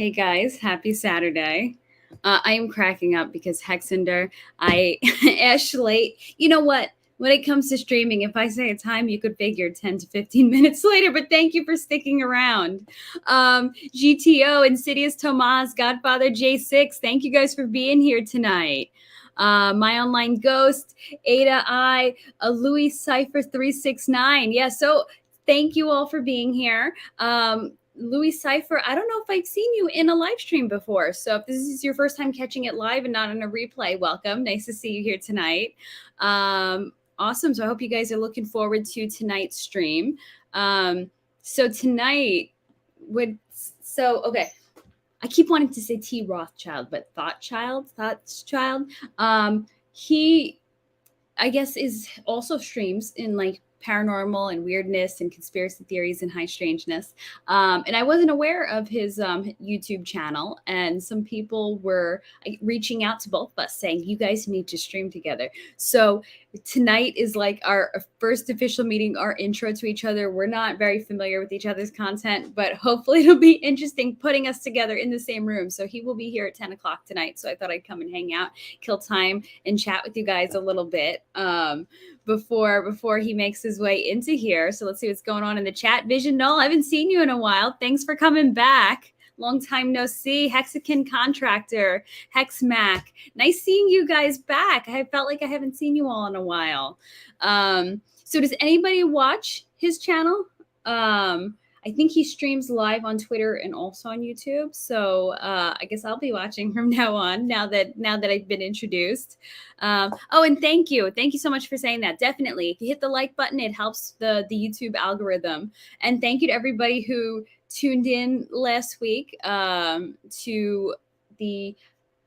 Hey guys, happy Saturday. I am cracking up because Hexender, Ashley, you know what? When it comes to streaming, if I say a time, you could figure 10 to 15 minutes later, but thank you for sticking around. GTO, Insidious Tomas, Godfather J6, thank you guys for being here tonight. My Online Ghost, Ada I, Louis Cypher 369. Yeah, so thank you all for being here. Louis Cypher, I don't know if I've seen you in a live stream before. So if this is your first time catching it live and not on a replay, welcome. Nice to see you here tonight. Awesome. So I hope you guys are looking forward to tonight's stream. So tonight okay. I keep wanting to say T. Rothschild, but Thotschild. He, I guess, is also streams in like paranormal and weirdness and conspiracy theories and high strangeness. And I wasn't aware of his YouTube channel. And some people were reaching out to both of us saying, you guys need to stream together. So tonight is like our first official meeting, our intro to each other. We're not very familiar with each other's content, but hopefully it'll be interesting putting us together in the same room. So he will be here at 10 o'clock tonight. So I thought I'd come and hang out, kill time, and chat with you guys a little bit before he makes his way into here. So let's see what's going on in the chat. Vision Null, I haven't seen you in a while. Thanks for coming back. Long time no see. Hexakin Contractor, Hexmac. Nice seeing you guys back. I felt like I haven't seen you all in a while. So does anybody watch his channel? I think he streams live on Twitter and also on YouTube. So I guess I'll be watching from now on, now that I've been introduced. Oh, and thank you so much for saying that. Definitely, if you hit the like button, it helps the YouTube algorithm. And thank you to everybody who tuned in last week to the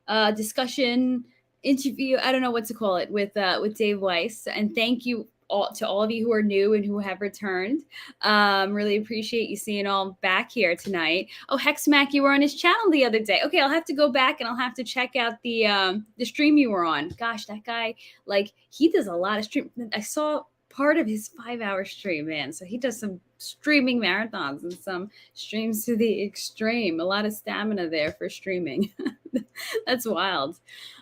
discussion interview. I don't know what to call it with Dave Weiss. And thank you to all of you who are new and who have returned. Really appreciate you seeing all back here tonight. Oh, Hexmac, you were on his channel the other day. Okay, I'll have to go back and I'll have to check out the stream you were on. Gosh, that guy, like, he does a lot of stream. I saw part of his 5-hour stream, man. So he does some streaming marathons and some streams to the extreme. A lot of stamina there for streaming. That's wild.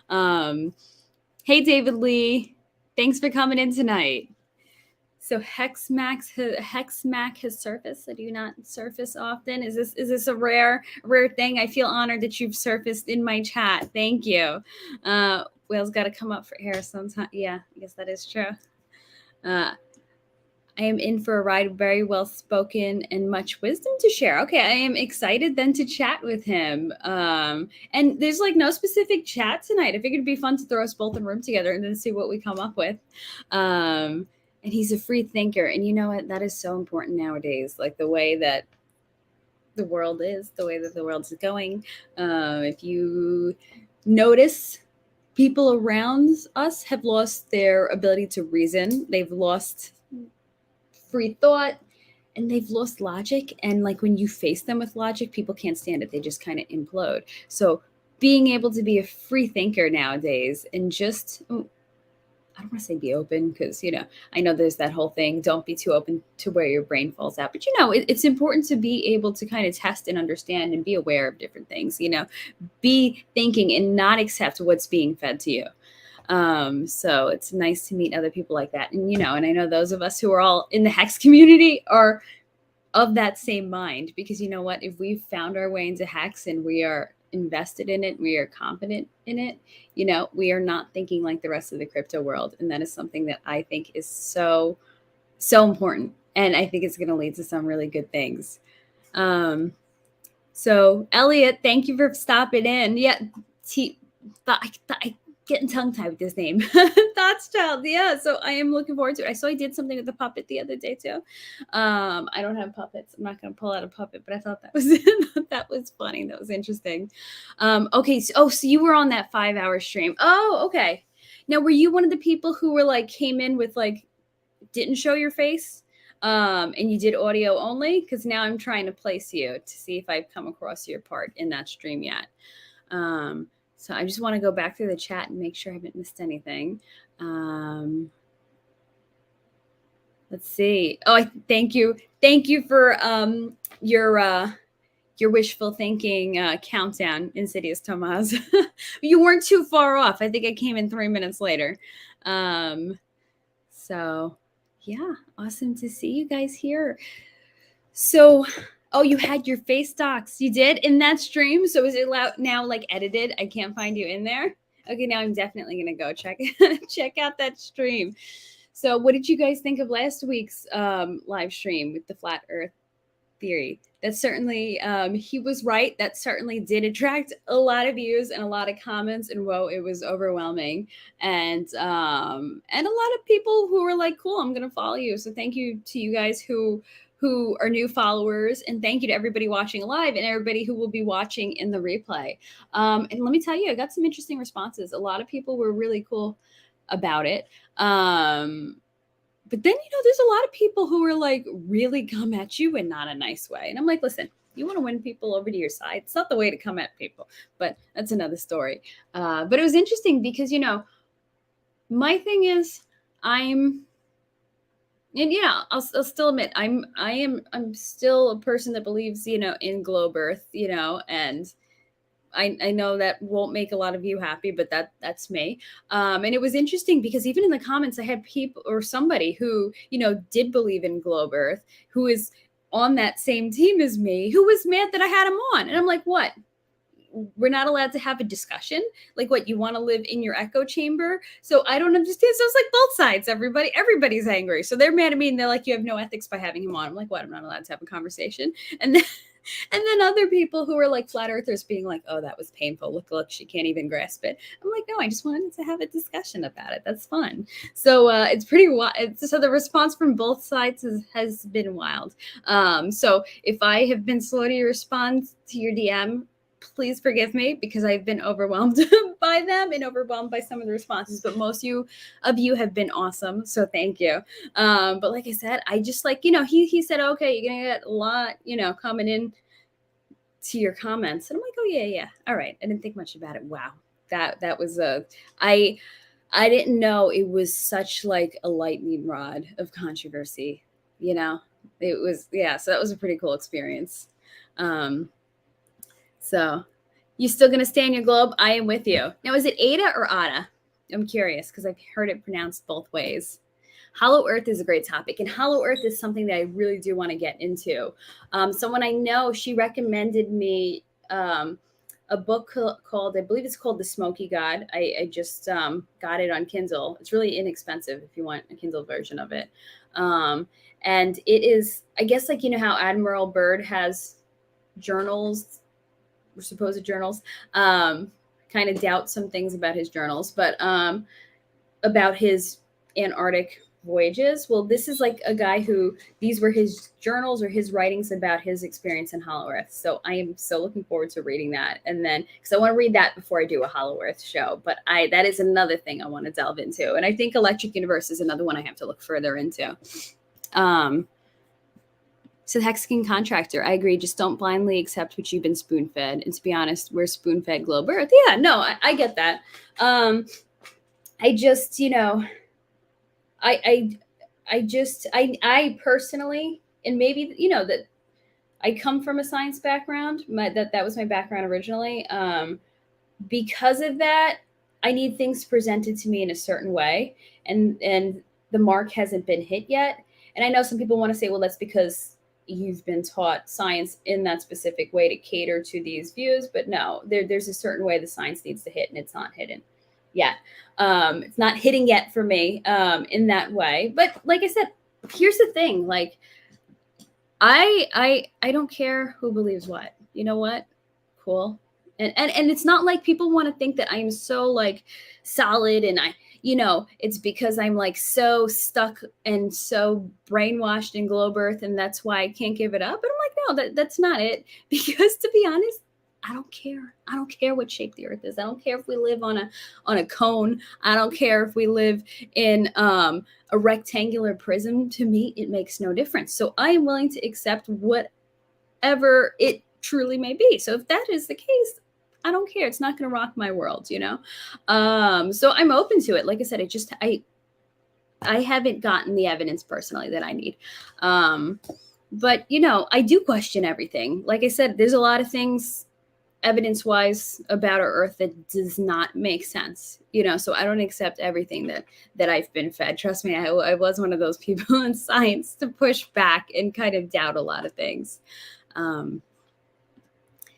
Hey, David Lee. Thanks for coming in tonight. So Hexmac has surfaced. I do not surface often. Is this a rare thing? I feel honored that you've surfaced in my chat. Thank you. Whale's got to come up for air sometime. Yeah, I guess that is true. I am in for a ride, very well spoken and much wisdom to share. Okay, I am excited then to chat with him. And there's like no specific chat tonight. I figured it'd be fun to throw us both in a room together and then see what we come up with. And he's a free thinker. And you know what? That is so important nowadays. Like the way that the world is, the way that the world is going. If you notice, people around us have lost their ability to reason. They've lost free thought and they've lost logic. And like when you face them with logic, people can't stand it. They just kind of implode. So being able to be a free thinker nowadays and just, I don't want to say be open because, you know, I know there's that whole thing. Don't be too open to where your brain falls out. But, you know, it's important to be able to kind of test and understand and be aware of different things, you know, be thinking and not accept what's being fed to you. So it's nice to meet other people like that. And, you know, and I know those of us who are all in the Hex community are of that same mind because, you know what, if we've found our way into Hex and we are invested in it, we are confident in it, you know, we are not thinking like the rest of the crypto world. And that is something that I think is so important. And I think it's going to lead to some really good things. So Elliot, thank you for stopping in. Yeah. I getting tongue-tied with this name. Thotschild. Yeah. So I am looking forward to it. I saw he did something with the puppet the other day too. I don't have puppets. I'm not going to pull out a puppet, but I thought that was that was funny. That was interesting. Okay. So you were on that 5-hour stream. Oh, okay. Now, were you one of the people who were like, came in with like, didn't show your face? And you did audio only? Because now I'm trying to place you to see if I've come across your part in that stream yet. So I just want to go back through the chat and make sure I haven't missed anything. Let's see. Oh, thank you. Thank you for your your wishful thinking countdown, Insidious Tomas. You weren't too far off. I think I came in 3 minutes later. So yeah, awesome to see you guys here. So, oh, you had your face docs. You did in that stream. So is it now like edited? I can't find you in there. Okay, now I'm definitely gonna go check out that stream. So, what did you guys think of last week's live stream with the flat Earth theory? That certainly, he was right. That certainly did attract a lot of views and a lot of comments. And whoa, it was overwhelming. And a lot of people who were like, "Cool, I'm gonna follow you." So, thank you to you guys who are new followers, and thank you to everybody watching live and everybody who will be watching in the replay. And let me tell you, I got some interesting responses. A lot of people were really cool about it. But then, there's a lot of people who are like really come at you in not a nice way. And I'm like, listen, you want to win people over to your side. It's not the way to come at people, but that's another story. But it was interesting because, my thing is I'll still admit I'm still a person that believes, in globe Earth, and I know that won't make a lot of you happy, but that's me. And it was interesting because even in the comments, I had people or somebody who, did believe in globe Earth, who is on that same team as me, who was mad that I had him on. And I'm like, what? We're not allowed to have a discussion? Like, what, you want to live in your echo chamber? So I don't understand. So it's like both sides, everybody's angry. So they're mad at me and they're like, you have no ethics by having him on. I'm like, what? I'm not allowed to have a conversation. And then other people who are like flat earthers being like, oh, that was painful. Look, she can't even grasp it. I'm like, no, I just wanted to have a discussion about it. That's fun. So it's pretty wild. So the response from both sides has been wild. So if I have been slow to respond to your DM, please forgive me because I've been overwhelmed by them and overwhelmed by some of the responses, but most of you have been awesome. So thank you. But like I said, I just like, he said, okay, you're going to get a lot, coming in to your comments. And I'm like, oh yeah. All right. I didn't think much about it. Wow. That was I didn't know it was such like a lightning rod of controversy, it was, yeah. So that was a pretty cool experience. So you still going to stay in your globe? I am with you. Now, is it Ada or Ada? I'm curious because I've heard it pronounced both ways. Hollow Earth is a great topic, and Hollow Earth is something that I really do want to get into. Someone I know, she recommended me a book called, I believe it's called The Smoky God. I just got it on Kindle. It's really inexpensive if you want a Kindle version of it. And it is, I guess, like, how Admiral Byrd has journals, supposed journals, kind of doubt some things about his journals, but about his Antarctic voyages. Well, this is like a guy who, these were his journals or his writings about his experience in Hollow Earth. So I am so looking forward to reading that. And then, because I want to read that before I do a Hollow Earth show, but that is another thing I want to delve into. And I think Electric Universe is another one I have to look further into. So the Hexagon Contractor, I agree. Just don't blindly accept what you've been spoon-fed. And to be honest, we're spoon-fed globe Earth. Yeah, no, I get that. I just, I personally, and maybe, that I come from a science background, that was my background originally. Because of that, I need things presented to me in a certain way. And the mark hasn't been hit yet. And I know some people want to say, well, that's because you've been taught science in that specific way to cater to these views. But no, there's a certain way the science needs to hit, and it's not hidden yet. It's not hitting yet for me in that way. But like I said, here's the thing. Like, I don't care who believes what. You know what? Cool. And it's not like people want to think that I'm so like solid and it's because I'm like so stuck and so brainwashed in globe Earth, and that's why I can't give it up. But I'm like, no, that's not it. Because to be honest, I don't care. I don't care what shape the Earth is. I don't care if we live on a cone. I don't care if we live in a rectangular prism. To me, it makes no difference. So I am willing to accept whatever it truly may be. So if that is the case, I don't care. It's not going to rock my world, So I'm open to it. Like I said, I haven't gotten the evidence personally that I need. But, you know, I do question everything. Like I said, there's a lot of things evidence-wise about our Earth that does not make sense, you know. So I don't accept everything that I've been fed. Trust me, I was one of those people in science to push back and kind of doubt a lot of things.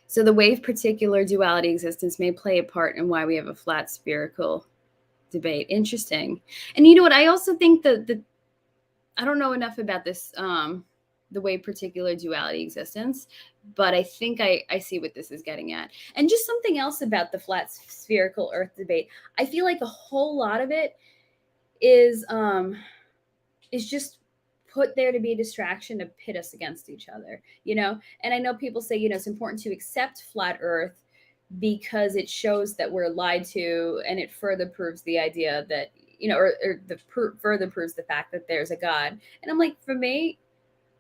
So the wave particular duality existence may play a part in why we have a flat spherical debate. Interesting. And you know what? I also think that I don't know enough about this, the wave particular duality existence, but I think I see what this is getting at. And just something else about the flat spherical Earth debate. I feel like a whole lot of it is just put there to be a distraction to pit us against each other, you know. And I know people say, you know, it's important to accept flat Earth because it shows that we're lied to, and it further proves the idea that, you know, further proves the fact that there's a God. And I'm like, for me,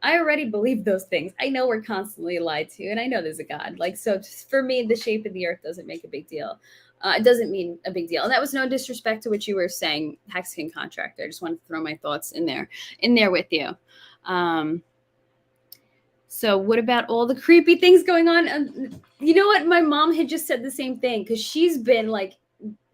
I already believe those things. I know we're constantly lied to, and I know there's a God. Like, so just for me, the shape of the Earth doesn't make a big deal. It doesn't mean a big deal. And that was no disrespect to what you were saying, Hexagon Contractor. I just wanted to throw my thoughts in there with you. So what about all the creepy things going on? You know what? My mom had just said the same thing, because she's been like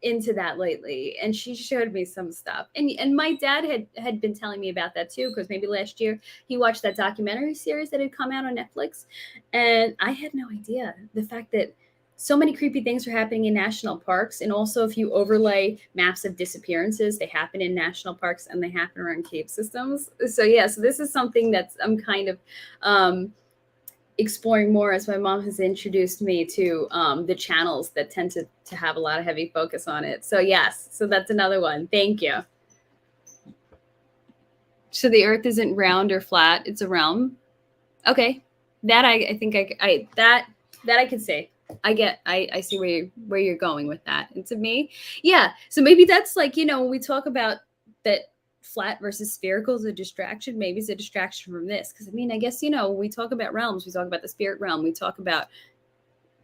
into that lately, and she showed me some stuff. And my dad had been telling me about that too, because maybe last year he watched that documentary series that had come out on Netflix, and I had no idea the fact that so many creepy things are happening in national parks. And also, if you overlay maps of disappearances, they happen in national parks and they happen around cave systems. So yeah, so this is something that's I'm kind of exploring more, as my mom has introduced me to the channels that tend to have a lot of heavy focus on it. So yes, so that's another one. Thank you. So the Earth isn't round or flat; it's a realm. Okay, that I think I that I can say. I see where you're going with that. And to me, yeah. So maybe that's like, you know, when we talk about that flat versus spherical is a distraction, maybe it's a distraction from this. Because I mean, I guess, you know, when we talk about realms, we talk about the spirit realm, we talk about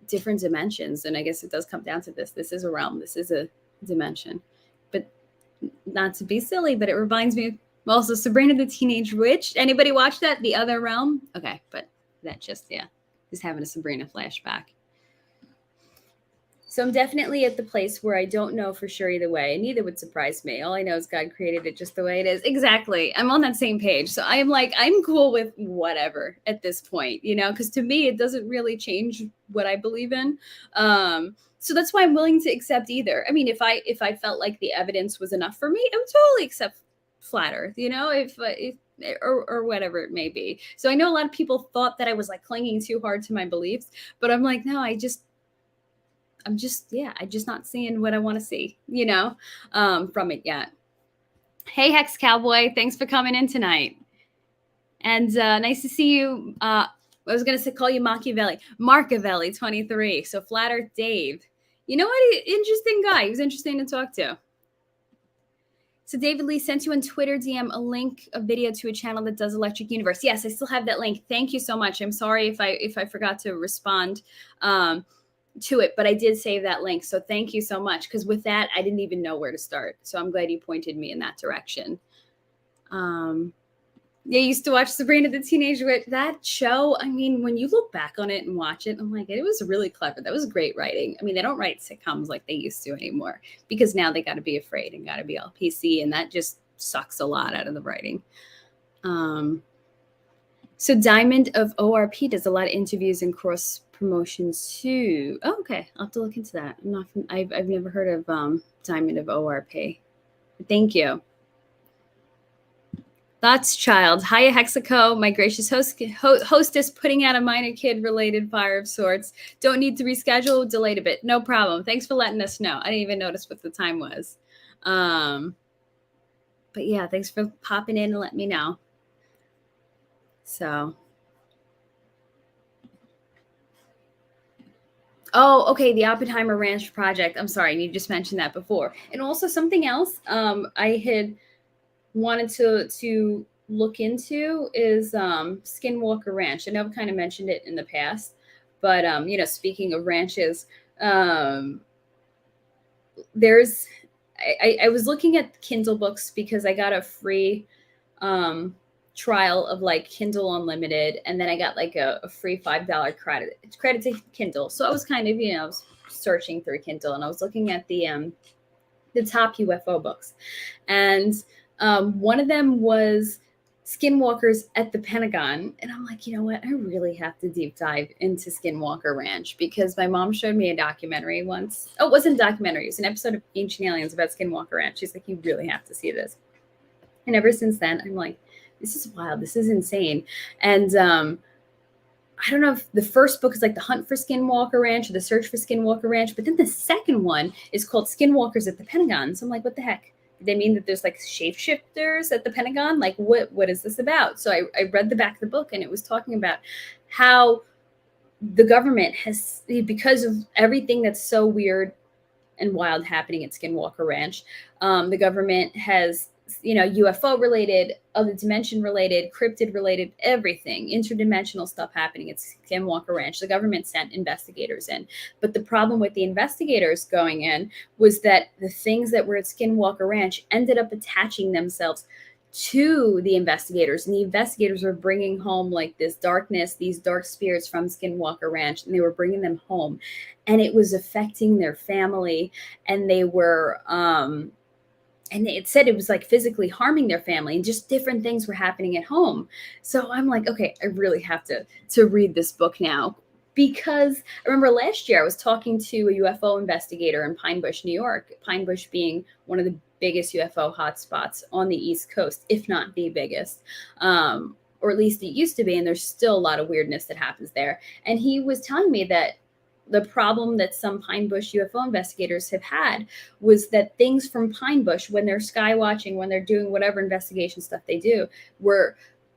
different dimensions, and I guess it does come down to this. This is a realm, this is a dimension. But not to be silly, but it reminds me of also Sabrina the Teenage Witch. Anybody watch that? The Other Realm? Okay, but that just having a Sabrina flashback. So I'm definitely at the place where I don't know for sure either way, and neither would surprise me. All I know is God created it just the way it is. Exactly. I'm on that same page. So I'm like, I'm cool with whatever at this point, you know, because to me, it doesn't really change what I believe in. So that's why I'm willing to accept either. I mean, if I felt like the evidence was enough for me, I would totally accept flat Earth, you know, if or whatever it may be. So I know a lot of people thought that I was like clinging too hard to my beliefs, but I'm like, no, I'm just not seeing what I want to see, you know, from it yet. Hey, Hex Cowboy, thanks for coming in tonight. And nice to see you. I was going to call you Machiavelli 23. So Flat Earth Dave. You know what? Interesting guy. He was interesting to talk to. So David Lee sent you on Twitter DM a link, a video to a channel that does Electric Universe. Yes, I still have that link. Thank you so much. I'm sorry if I forgot to respond to it, but I did save that link. So thank you so much, because with that, I didn't even know where to start. So I'm glad you pointed me in that direction. Yeah, I used to watch Sabrina the Teenage Witch. That show, I mean, when you look back on it and watch it, I'm like, it was really clever. That was great writing. I mean, they don't write sitcoms like they used to anymore, because now they got to be afraid and got to be all PC, and that just sucks a lot out of the writing. So Diamond of ORP does a lot of interviews and cross promotions too. Oh, okay, I'll have to look into that. I've never heard of Diamond of ORP. Thank you. Thotschild, hiya Hexaco, my gracious hostess, putting out a minor kid-related fire of sorts. Don't need to reschedule, delayed a bit. No problem. Thanks for letting us know. I didn't even notice what the time was. But yeah, thanks for popping in and letting me know. So. Oh, okay, the Oppenheimer Ranch project. I'm sorry, you just mentioned that before. And also something else I had wanted to look into is Skinwalker Ranch. I know I've kind of mentioned it in the past, but you know, speaking of ranches, there's I was looking at Kindle books because I got a free trial of like Kindle Unlimited, and then I got like a free $5 credit to Kindle. So I was kind of, I was searching through Kindle, and I was looking at the top UFO books, and one of them was Skinwalkers at the Pentagon. And I'm like, you know what? I really have to deep dive into Skinwalker Ranch, because my mom showed me a documentary once. Oh, it wasn't a documentary. It was an episode of Ancient Aliens about Skinwalker Ranch. She's like, you really have to see this. And ever since then, I'm like, this is wild. This is insane. And I don't know if the first book is like The Hunt for Skinwalker Ranch or The Search for Skinwalker Ranch, but then the second one is called Skinwalkers at the Pentagon. So I'm like, what the heck? They mean that there's like shapeshifters at the Pentagon? Like, what is this about? So I read the back of the book, and it was talking about how the government has, because of everything that's so weird and wild happening at Skinwalker Ranch, the government has, UFO related, other dimension related, cryptid related, everything, interdimensional stuff happening at Skinwalker Ranch. The government sent investigators in. But the problem with the investigators going in was that the things that were at Skinwalker Ranch ended up attaching themselves to the investigators, and the investigators were bringing home like this darkness, these dark spirits from Skinwalker Ranch, and they were bringing them home, and it was affecting their family, and they were and it said it was like physically harming their family, and just different things were happening at home. So I'm like, okay, I really have to read this book now, because I remember last year I was talking to a UFO investigator in Pine Bush, New York, Pine Bush being one of the biggest UFO hotspots on the East Coast, if not the biggest, or at least it used to be. And there's still a lot of weirdness that happens there. And he was telling me that the problem that some Pine Bush UFO investigators have had was that things from Pine Bush, when they're sky watching, when they're doing whatever investigation stuff they do,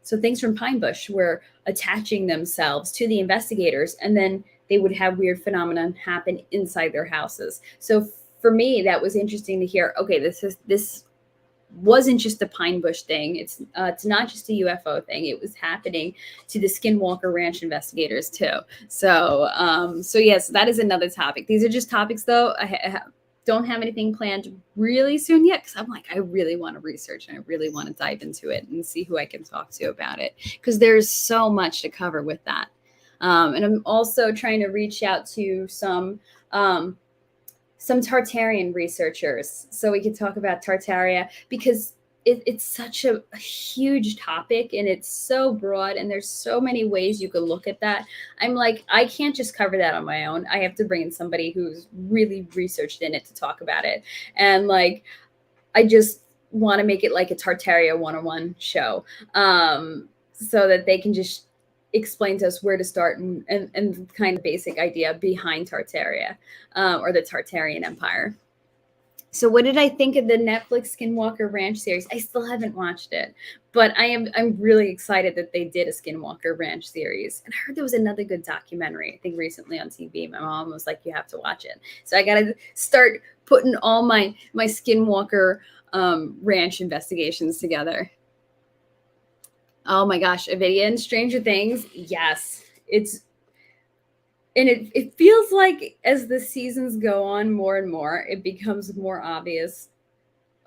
so things from Pine Bush were attaching themselves to the investigators, and then they would have weird phenomena happen inside their houses. So for me, that was interesting to hear. Okay, this wasn't just a Pine Bush thing. It's not just a UFO thing. It was happening to the Skinwalker Ranch investigators too. So yes, that is another topic. These are just topics, though. I don't have anything planned really soon yet, because I'm like, I really want to research, and I really want to dive into it and see who I can talk to about it, because there's so much to cover with that. And I'm also trying to reach out to some Tartarian researchers, so we could talk about Tartaria, because it's such a huge topic, and it's so broad, and there's so many ways you could look at that. I'm like, I can't just cover that on my own. I have to bring in somebody who's really researched in it to talk about it. And like, I just want to make it like a Tartaria 101 show, so that they can just explain to us where to start, and kind of basic idea behind Tartaria, or the Tartarian Empire. So what did I think of the Netflix Skinwalker Ranch series? I still haven't watched it, but I'm really excited that they did a Skinwalker Ranch series. And I heard there was another good documentary, I think recently on TV. My mom was like, you have to watch it. So I got to start putting all my Skinwalker Ranch investigations together. Oh my gosh, Avidia and Stranger Things. Yes, it feels like as the seasons go on more and more, it becomes more obvious.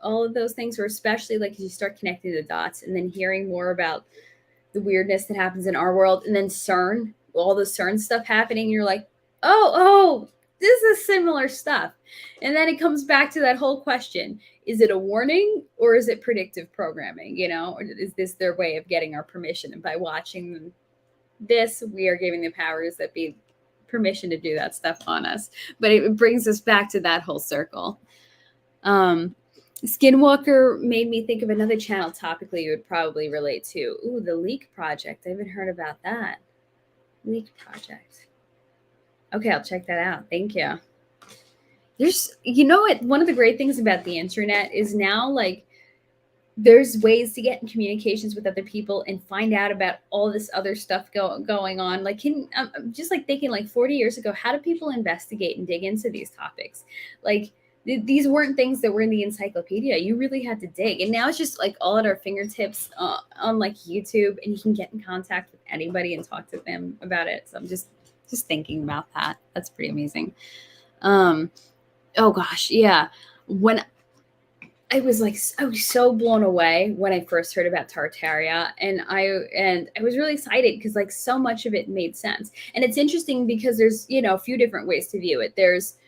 All of those things, or especially like as you start connecting the dots, and then hearing more about the weirdness that happens in our world, and then CERN, all the CERN stuff happening, you're like, oh, this is similar stuff. And then it comes back to that whole question. Is it a warning, or is it predictive programming? Or is this their way of getting our permission? And by watching this, we are giving the powers that be permission to do that stuff on us. But it brings us back to that whole circle. Skinwalker made me think of another channel topically you would probably relate to. Ooh, the Leak Project. I haven't heard about that. Leak Project. Okay, I'll check that out. Thank you. There's, one of the great things about the internet is now, like, there's ways to get in communications with other people and find out about all this other stuff going on. Like, I'm just like thinking, like 40 years ago, how do people investigate and dig into these topics? Like, these weren't things that were in the encyclopedia. You really had to dig. And now it's just like all at our fingertips on like YouTube, and you can get in contact with anybody and talk to them about it. So I'm just thinking about that. That's pretty amazing. Oh gosh, yeah. When I was like, I was so blown away when I first heard about Tartaria, and I was really excited because like so much of it made sense. And it's interesting because there's, you know, a few different ways to view it. There's,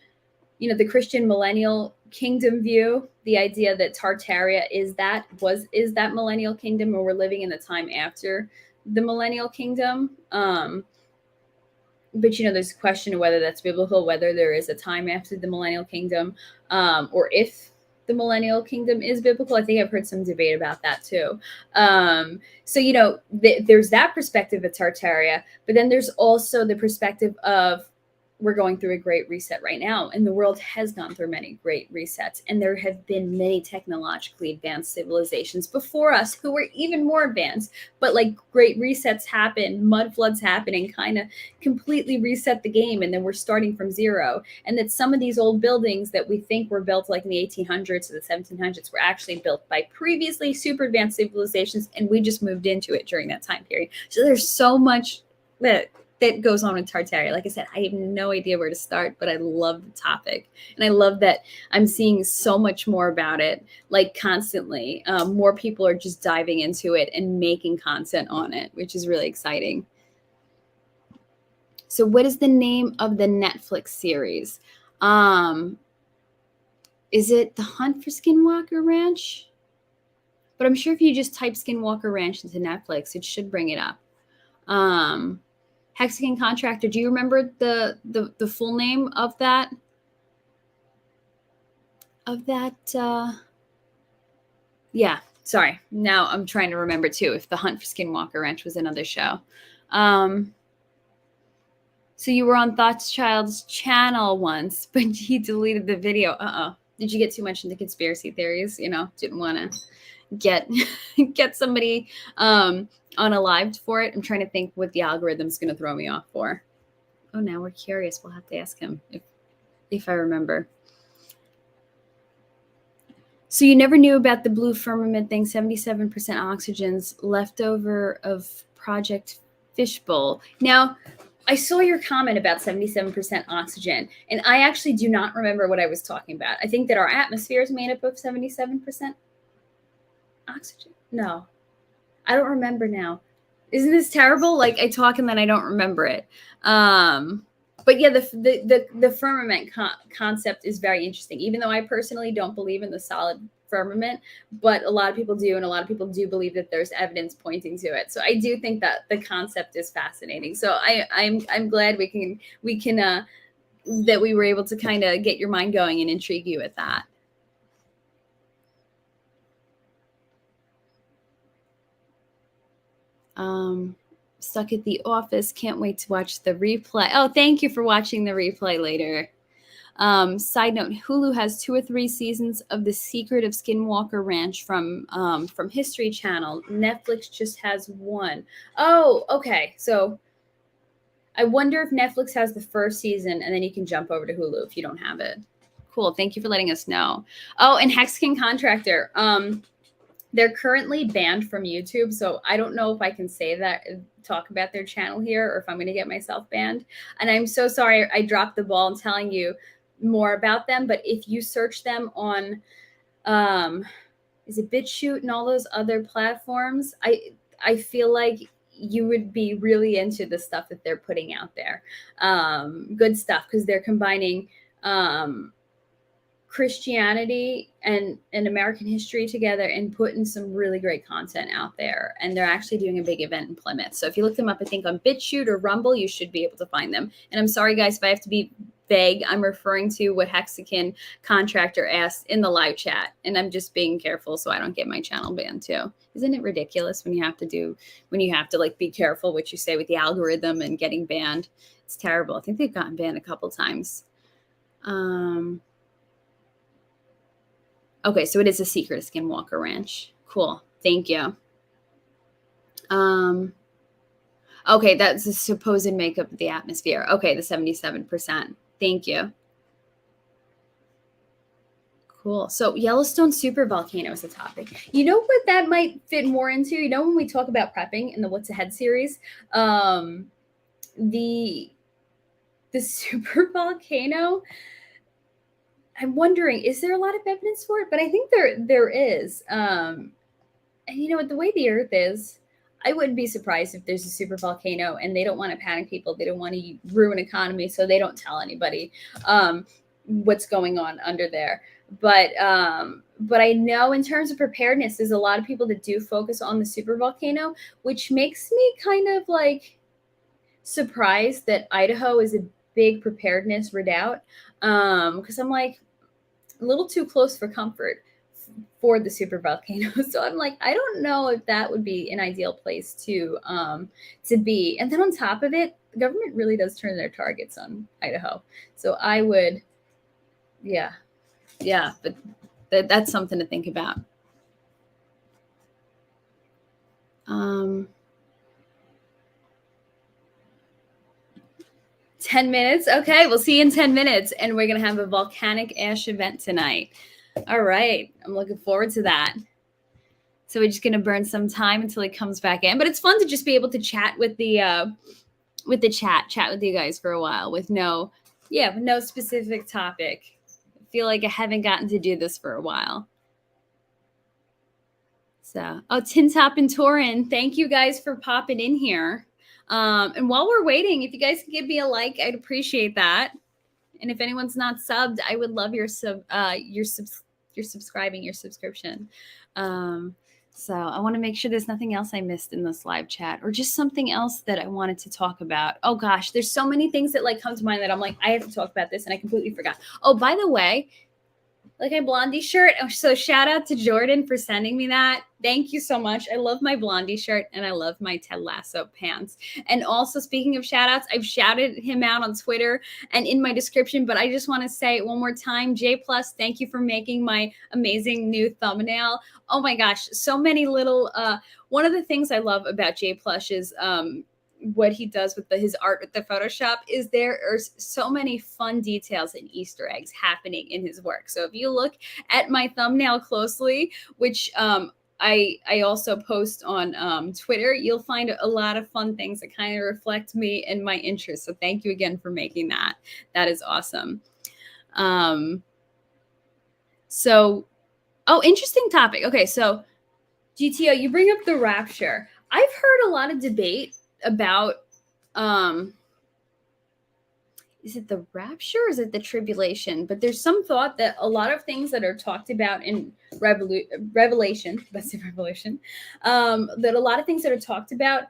you know, the Christian millennial kingdom view, the idea that Tartaria is that millennial kingdom, or we're living in the time after the millennial kingdom. But you know, there's a question of whether that's biblical, whether there is a time after the millennial kingdom, or if the millennial kingdom is biblical. I think I've heard some debate about that too. So you know, there's that perspective of Tartaria, but then there's also the perspective of, we're going through a great reset right now, and the world has gone through many great resets, and there have been many technologically advanced civilizations before us who were even more advanced, but like great resets happen, mud floods happen, and kind of completely reset the game, and then we're starting from zero. And that some of these old buildings that we think were built like in the 1800s or the 1700s were actually built by previously super advanced civilizations, and we just moved into it during that time period. So there's so much that goes on with Tartaria. Like I said, I have no idea where to start, but I love the topic. And I love that I'm seeing so much more about it, like constantly. More people are just diving into it and making content on it, which is really exciting. So what is the name of the Netflix series? Is it The Hunt for Skinwalker Ranch? But I'm sure if you just type Skinwalker Ranch into Netflix, it should bring it up. Hexagon Contractor, do you remember the full name of that? Yeah, sorry. Now I'm trying to remember too if The Hunt for Skinwalker Ranch was another show. So you were on Thothschild's channel once, but he deleted the video. Did you get too much into conspiracy theories? You know, didn't want to get somebody unalived for it. I'm trying to think what the algorithm's going to throw me off for. Oh, now we're curious. We'll have to ask him if I remember. So you never knew about the blue firmament thing, 77% oxygen's leftover of Project Fishbowl. Now, I saw your comment about 77% oxygen, and I actually do not remember what I was talking about. I think that our atmosphere is made up of 77% oxygen. No, I don't remember now. Isn't this terrible? Like I talk and then I don't remember it. But yeah, the firmament concept is very interesting, even though I personally don't believe in the solid firmament, but a lot of people do, and a lot of people do believe that there's evidence pointing to it. So I do think that the concept is fascinating. So I'm glad we can that we were able to kind of get your mind going and intrigue you with that. Stuck at the office. Can't wait to watch the replay. Oh, thank you for watching the replay later. Side note, Hulu has 2 or 3 seasons of The Secret of Skinwalker Ranch from History Channel. Netflix just has 1. Oh, okay. So I wonder if Netflix has the first season and then you can jump over to Hulu if you don't have it. Cool. Thank you for letting us know. Oh, and Hexagon Contractor. They're currently banned from YouTube, so I don't know if I can say that, talk about their channel here, or if I'm going to get myself banned. And I'm so sorry I dropped the ball in telling you more about them, but if you search them on, is it BitChute and all those other platforms, I feel like you would be really into the stuff that they're putting out there. Good stuff, because they're combining Christianity and American history together and putting some really great content out there. And they're actually doing a big event in Plymouth. So if you look them up, I think on BitChute or Rumble, you should be able to find them. And I'm sorry, guys, if I have to be vague, I'm referring to what Hexagon Contractor asked in the live chat. And I'm just being careful so I don't get my channel banned too. Isn't it ridiculous when you have to like be careful what you say with the algorithm and getting banned? It's terrible. I think they've gotten banned a couple times. Okay, so it is a secret of Skinwalker Ranch. Cool. Thank you. Okay, that's the supposed makeup of the atmosphere. Okay, the 77%. Thank you. Cool. So Yellowstone supervolcano is the topic. You know what that might fit more into? You know, when we talk about prepping in the What's Ahead series, the supervolcano, I'm wondering, is there a lot of evidence for it? But I think there is. And you know what, the way the Earth is, I wouldn't be surprised if there's a super volcano and they don't want to panic people. They don't want to ruin economy, so they don't tell anybody what's going on under there. But I know in terms of preparedness, there's a lot of people that do focus on the super volcano, which makes me kind of like surprised that Idaho is a big preparedness redoubt. Because I'm like a little too close for comfort for the super volcano. So I'm like, I don't know if that would be an ideal place to be. And then on top of it, the government really does turn their targets on Idaho. So I would, yeah, but that's something to think about. 10 minutes. Okay, we'll see you in 10 minutes. And we're going to have a volcanic ash event tonight. All right. I'm looking forward to that. So we're just going to burn some time until he comes back in. But it's fun to just be able to chat with the chat with you guys for a while with no specific topic. I feel like I haven't gotten to do this for a while. So, Tin Top and Torin, thank you guys for popping in here. And while we're waiting, if you guys could give me a like, I'd appreciate that. And if anyone's not subbed, I would love your subscription. So I want to make sure there's nothing else I missed in this live chat or just something else that I wanted to talk about. Oh gosh, there's so many things that like come to mind that I'm like, I have to talk about this and I completely forgot. Oh, by the way, like my Blondie shirt. So shout out to Jordan for sending me that. Thank you so much. I love my Blondie shirt and I love my Ted Lasso pants. And also speaking of shout outs, I've shouted him out on Twitter and in my description, but I just want to say it one more time, J Plus, thank you for making my amazing new thumbnail. Oh my gosh. So many little, one of the things I love about J Plus is, what he does with his art with the Photoshop is there are so many fun details and Easter eggs happening in his work. So if you look at my thumbnail closely, which I also post on Twitter, you'll find a lot of fun things that kind of reflect me and my interests. So thank you again for making that. That is awesome. Interesting topic. Okay, so GTO, you bring up the rapture. I've heard a lot of debate about is it the rapture or is it the tribulation? But there's some thought that a lot of things that are talked about in Revelation, let's say Revelation, that a lot of things that are talked about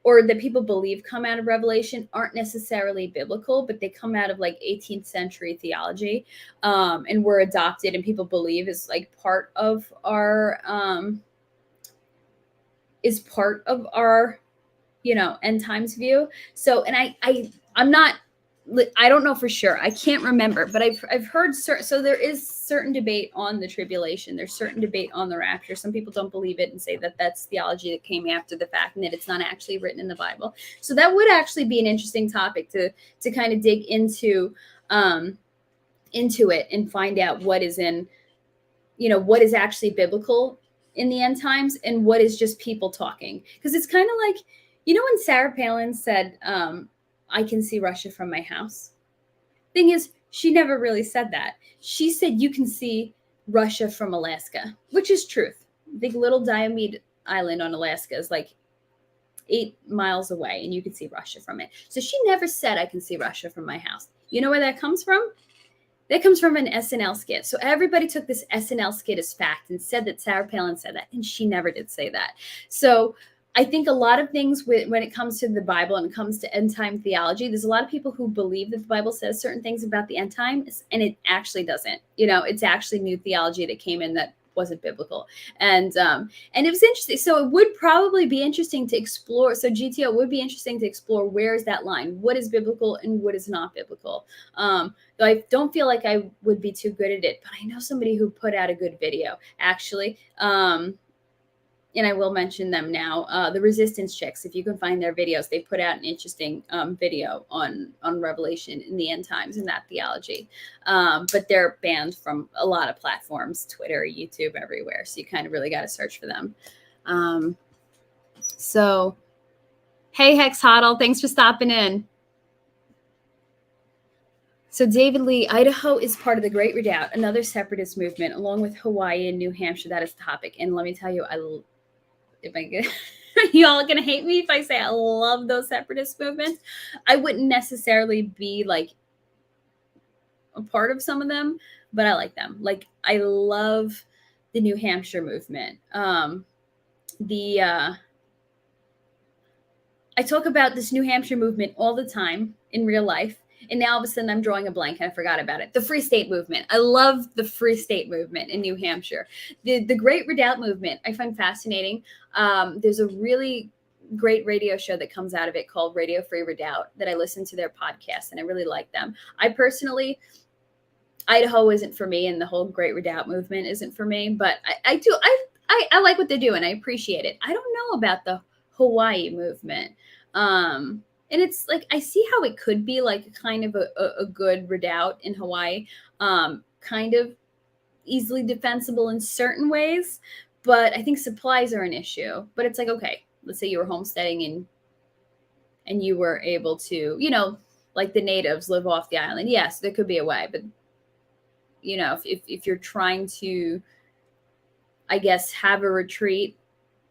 or that people believe come out of Revelation aren't necessarily biblical, but they come out of like 18th century theology and were adopted and people believe is like part of our end times view. So, and I don't know for sure. I can't remember, but I've heard so there is certain debate on the tribulation. There's certain debate on the rapture. Some people don't believe it and say that that's theology that came after the fact and that it's not actually written in the Bible. So that would actually be an interesting topic to kind of dig into it and find out what is what is actually biblical in the end times and what is just people talking. Because it's kind of like, when Sarah Palin said, I can see Russia from my house. Thing is, she never really said that. She said you can see Russia from Alaska, which is truth. The little Diomede Island on Alaska is like 8 miles away and you can see Russia from it. So she never said I can see Russia from my house. You know where that comes from? That comes from an SNL skit. So everybody took this SNL skit as fact and said that Sarah Palin said that, and she never did say that. So I think a lot of things when it comes to the Bible and it comes to end time theology, there's a lot of people who believe that the Bible says certain things about the end times, and it actually doesn't. It's actually new theology that came in that wasn't biblical. And it was interesting. So it would probably be interesting to explore. So GTO would be interesting to explore where is that line? What is biblical and what is not biblical? Though I don't feel like I would be too good at it, but I know somebody who put out a good video actually. And I will mention them now. The Resistance Chicks, if you can find their videos, they put out an interesting video on Revelation in the end times and that theology. But they're banned from a lot of platforms, Twitter, YouTube, everywhere. So you kind of really got to search for them. So, hey, Hex Hoddle, thanks for stopping in. So David Lee, Idaho is part of the Great Redoubt, another separatist movement, along with Hawaii and New Hampshire. That is the topic. And let me tell you, y'all gonna hate me if I say I love those separatist movements. I wouldn't necessarily be like a part of some of them, but I like them. Like I love the New Hampshire movement. I talk about this New Hampshire movement all the time in real life. And now all of a sudden I'm drawing a blank and I forgot about it. The Free State movement. I love the Free State movement in New Hampshire. The Great Redoubt movement I find fascinating. There's a really great radio show that comes out of it called Radio Free Redoubt that I listen to their podcast and I really like them. I personally, Idaho isn't for me and the whole Great Redoubt movement isn't for me, but I like what they're doing. I appreciate it. I don't know about the Hawaii movement. And it's like, I see how it could be like kind of a good redoubt in Hawaii, kind of easily defensible in certain ways, but I think supplies are an issue. But it's like, okay, let's say you were homesteading and you were able to, like the natives live off the island. Yes, there could be a way, but if you're trying to, I guess, have a retreat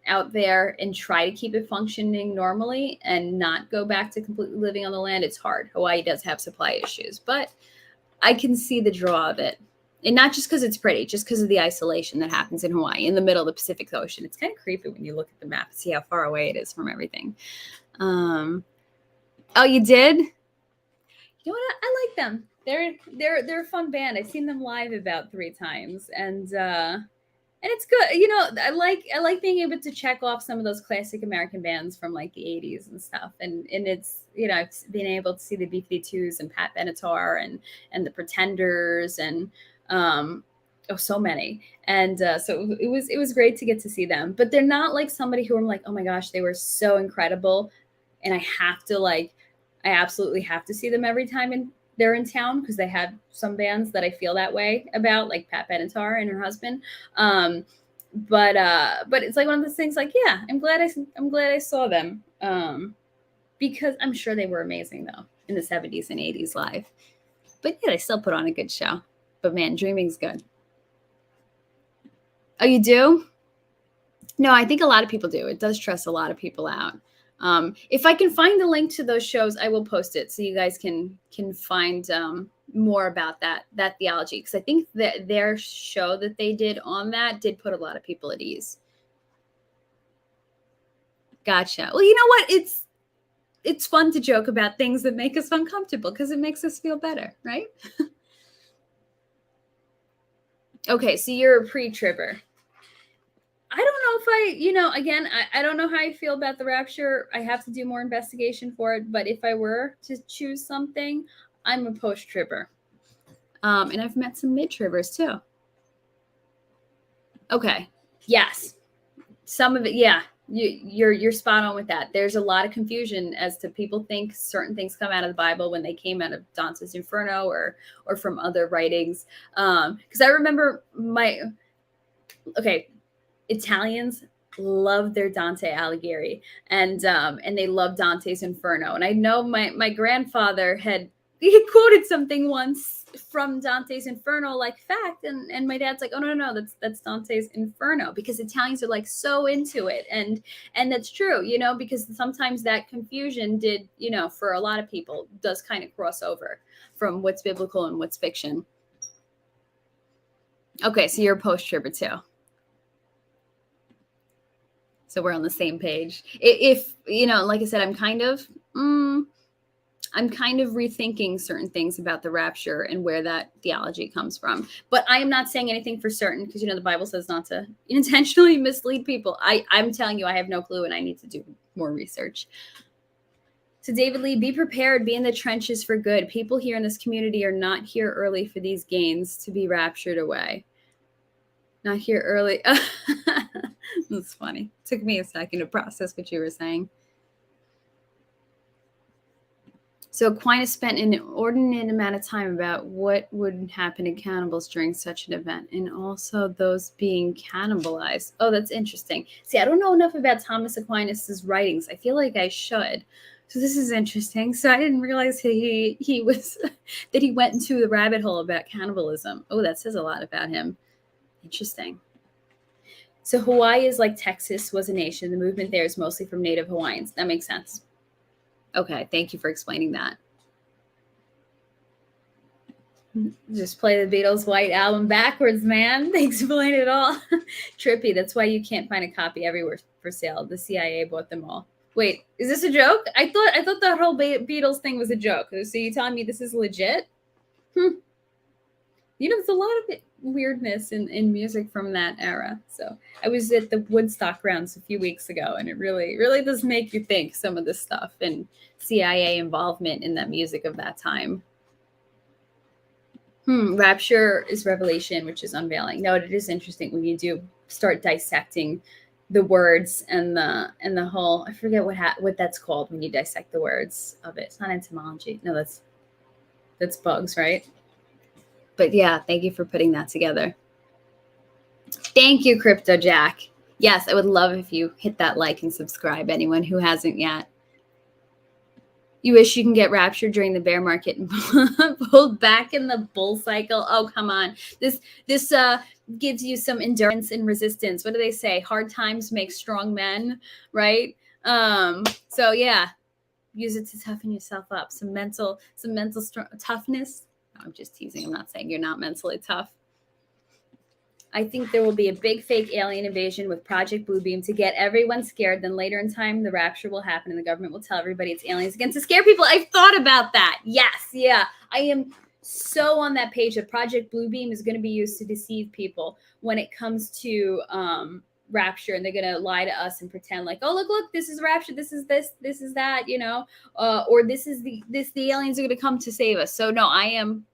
out there and try to keep it functioning normally and not go back to completely living on the land, it's hard. Hawaii does have supply issues, but I can see the draw of it. And not just because it's pretty, just because of the isolation that happens in Hawaii in the middle of the Pacific Ocean. It's kind of creepy when you look at the map and see how far away it is from everything. Oh, you did? You know what? I like them. They're a fun band. I've seen them live about 3 times, and it's good. I like being able to check off some of those classic American bands from like the 80s and stuff. And it's, I've been able to see the B-52s and Pat Benatar and the Pretenders and so many. And so it was great to get to see them. But they're not like somebody who I'm like, oh my gosh, they were so incredible. And I absolutely have to see them every time they're in town, because they have some bands that I feel that way about, like Pat Benatar and her husband. But it's like one of those things like, yeah, I'm glad I saw them. Because I'm sure they were amazing though in the 70s and 80s live. But yeah, they still put on a good show. But man, dreaming's good. Oh, you do? No, I think a lot of people do. It does stress a lot of people out. If I can find the link to those shows, I will post it so you guys can find more about that theology, because I think that their show that they did on that did put a lot of people at ease. Gotcha. Well, you know what? It's fun to joke about things that make us uncomfortable because it makes us feel better, right? Okay, so you're a pre-tribber. I don't know if again, I don't know how I feel about the rapture. I have to do more investigation for it. But if I were to choose something, I'm a post-tribber. And I've met some mid-tribbers too. Okay. Yes. Some of it, yeah. You're spot on with that. There's a lot of confusion as to people think certain things come out of the Bible when they came out of Dante's Inferno or from other writings. Because I remember Italians love their Dante Alighieri, and they love Dante's Inferno. And I know my grandfather he quoted something once from Dante's Inferno like fact, and my dad's like, oh no, that's Dante's Inferno, because Italians are like so into it, and that's true, because sometimes that confusion did, for a lot of people does kind of cross over from what's biblical and what's fiction. Okay, so you're a post-tribber too. So we're on the same page. If like I said, I'm kind of rethinking certain things about the rapture and where that theology comes from. But I am not saying anything for certain, because the Bible says not to intentionally mislead people. I'm telling you, I have no clue, and I need to do more research. So David Lee, be prepared, be in the trenches for good. People here in this community are not here early for these gains to be raptured away. Not here early. That's funny. It took me a second to process what you were saying. So Aquinas spent an inordinate amount of time about what would happen to cannibals during such an event, and also those being cannibalized. Oh, that's interesting. See, I don't know enough about Thomas Aquinas' writings. I feel like I should. So this is interesting. So I didn't realize he was that he went into the rabbit hole about cannibalism. Oh, that says a lot about him. Interesting. So Hawaii is like Texas was a nation. The movement there is mostly from Native Hawaiians. That makes sense. Okay, thank you for explaining that. Just play the Beatles' White Album backwards, man. They explain it all. Trippy. That's why you can't find a copy everywhere for sale. The CIA bought them all. Wait, is this a joke? I thought that whole Beatles thing was a joke. So you telling me this is legit? There's a lot of weirdness in music from that era. So I was at the Woodstock grounds a few weeks ago, and it really, really does make you think some of this stuff and CIA involvement in that music of that time. Rapture is revelation, which is unveiling. No, it is interesting when you do start dissecting the words and the whole. I forget what that's called when you dissect the words of it. It's not etymology. No, that's bugs, right? But yeah, thank you for putting that together. Thank you, Crypto Jack. Yes, I would love if you hit that like and subscribe. Anyone who hasn't yet. You wish you can get raptured during the bear market and pulled back in the bull cycle. Oh, come on. This gives you some endurance and resistance. What do they say? Hard times make strong men, right? So yeah, use it to toughen yourself up. Some mental toughness. No, I'm just teasing. I'm not saying you're not mentally tough. I think there will be a big fake alien invasion with Project Bluebeam to get everyone scared. Then later in time, the rapture will happen and the government will tell everybody it's aliens again to scare people. I've thought about that. Yes. Yeah. I am so on that page that Project Bluebeam is going to be used to deceive people when it comes to rapture, and they're going to lie to us and pretend like, oh, look, this is rapture. This is that, or this is the aliens are going to come to save us. So no, I am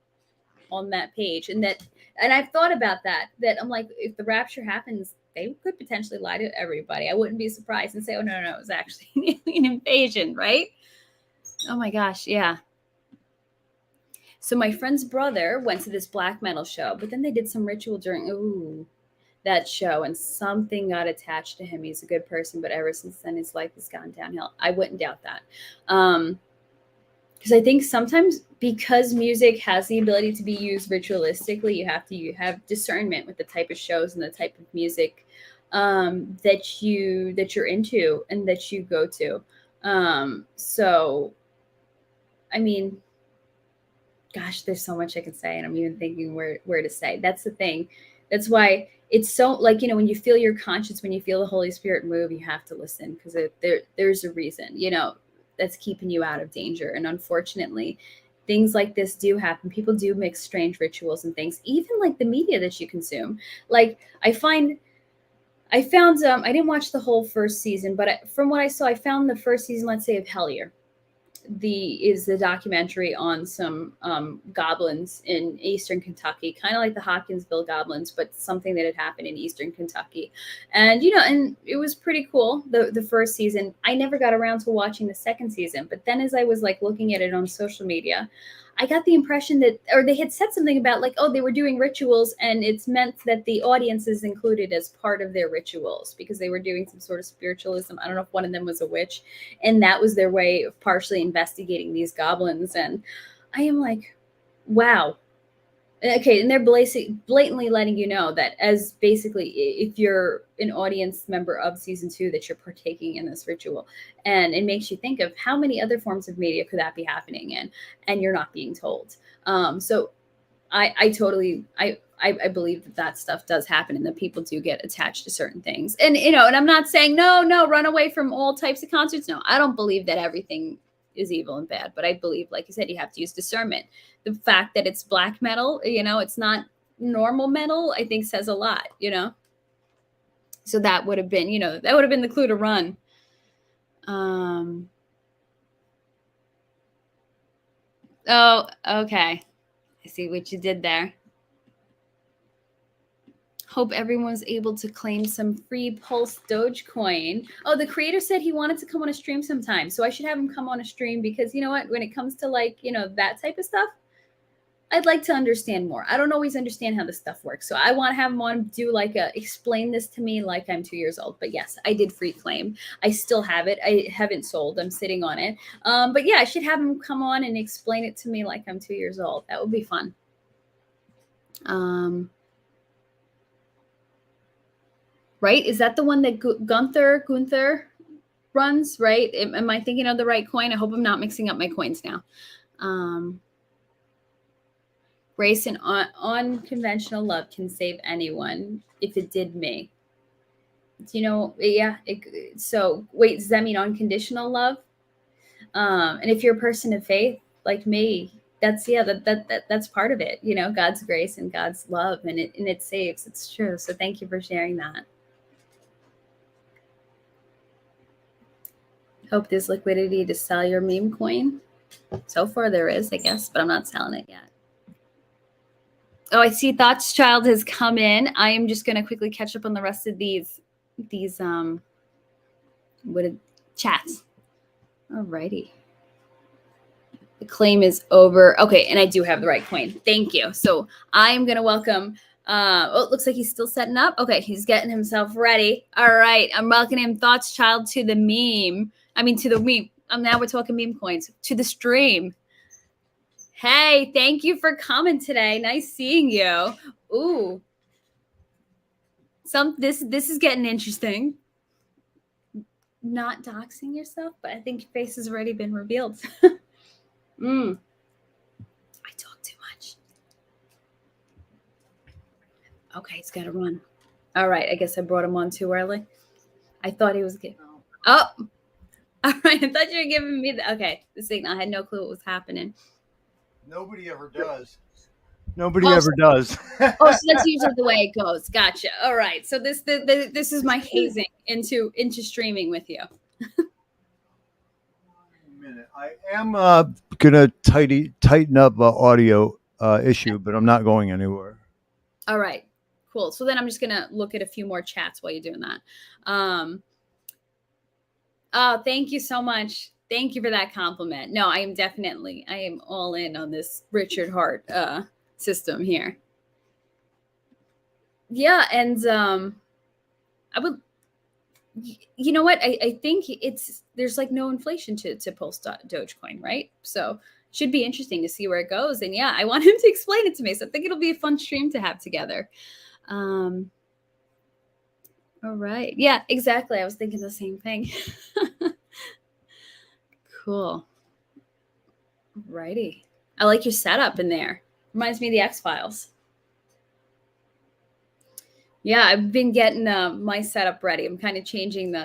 on that page, and I've thought about that I'm like, if the rapture happens, they could potentially lie to everybody. I wouldn't be surprised and say, oh no, it was actually an alien invasion, right? Oh my gosh, yeah. So my friend's brother went to this black metal show, but then they did some ritual during that show, and something got attached to him. He's a good person, but ever since then his life has gone downhill. I wouldn't doubt that. Because I think sometimes, because music has the ability to be used ritualistically, you have discernment with the type of shows and the type of music that you're into and that you go to. So, I mean, gosh, there's so much I can say, and I'm even thinking where to say. That's the thing. That's why it's so, like, when you feel your conscience, when you feel the Holy Spirit move, you have to listen, because there's a reason, that's keeping you out of danger. And unfortunately, things like this do happen. People do mix strange rituals and things, even like the media that you consume. Like I found I didn't watch the whole first season, but from what I saw, I found the first season, let's say, of Hellier. Is the documentary on some goblins in Eastern Kentucky, kind of like the Hopkinsville goblins, but something that had happened in Eastern Kentucky. And, and it was pretty cool, the first season. I never got around to watching the second season, but then as I was like looking at it on social media, I got the impression that, or they had said something about like, oh, they were doing rituals, and it's meant that the audience is included as part of their rituals because they were doing some sort of spiritualism. I don't know if one of them was a witch, and that was their way of partially investigating these goblins. And I am like, wow. Okay, and they're blatantly letting you know that, as basically, if you're an audience member of season 2, that you're partaking in this ritual. And it makes you think of how many other forms of media could that be happening in, and you're not being told. So I totally believe that stuff does happen, and that people do get attached to certain things. And, and I'm not saying, no, run away from all types of concerts. No, I don't believe that everything is evil and bad, but I believe, like you said, you have to use discernment. The fact that it's black metal, it's not normal metal, I think says a lot, So that would have been, the clue to run. Oh, okay. I see what you did there. Hope everyone's able to claim some free Pulse Dogecoin. Oh, the creator said he wanted to come on a stream sometime. So I should have him come on a stream, because you know what? When it comes to like, that type of stuff, I'd like to understand more. I don't always understand how this stuff works. So I want to have him on, do like a explain this to me like I'm 2 years old. But yes, I did free claim. I still have it. I haven't sold. I'm sitting on it. But yeah, I should have him come on and explain it to me like I'm 2 years old. That would be fun. Right? Is that the one that Gunther runs? Right? Am I thinking of the right coin? I hope I'm not mixing up my coins now. Grace and unconventional love can save anyone if it did me. You know, yeah. So wait, does that mean unconditional love? And if you're a person of faith like me, that's that's part of it. You know, God's grace and God's love, and it saves. It's true. So thank you for sharing that. Hope there's liquidity to sell your meme coin. So far there is, I guess, but I'm not selling it yet. Oh, I see Thotschild has come in. I am just going to quickly catch up on the rest of these chats. Alrighty. The claim is over. Okay, and I do have the right coin. Thank you. So I'm going to welcome it looks like he's still setting up. Okay, he's getting himself ready. All right, I'm welcoming Thotschild to the meme. I mean, to the meme. Now we're talking meme coins. To the stream. Hey, thank you for coming today. Nice seeing you. Ooh. This is getting interesting. Not doxing yourself, but I think your face has already been revealed. I talk too much. Okay, it's got to run. All right, I guess I brought him on too early. I thought he was getting. Oh, all right. I thought you were giving me the signal. I had no clue what was happening. Nobody ever does. Nobody ever does. So that's usually the way it goes. Gotcha. All right. So this is my hazing into streaming with you. I am gonna tighten up audio issue, but I'm not going anywhere. All right. Cool. So then I'm just gonna look at a few more chats while you're doing that. Oh, thank you so much. Thank you for that compliment. No, I am all in on this Richard Hart system here. Yeah, and I would, you know what? I think there's like no inflation to Pulse Dogecoin, right? So should be interesting to see where it goes. And yeah, I want him to explain it to me. So I think it'll be a fun stream to have together. All right. Yeah, exactly. I was thinking the same thing. Cool. Righty. I like your setup in there. Reminds me of the X-Files. Yeah, I've been getting my setup ready. I'm kind of changing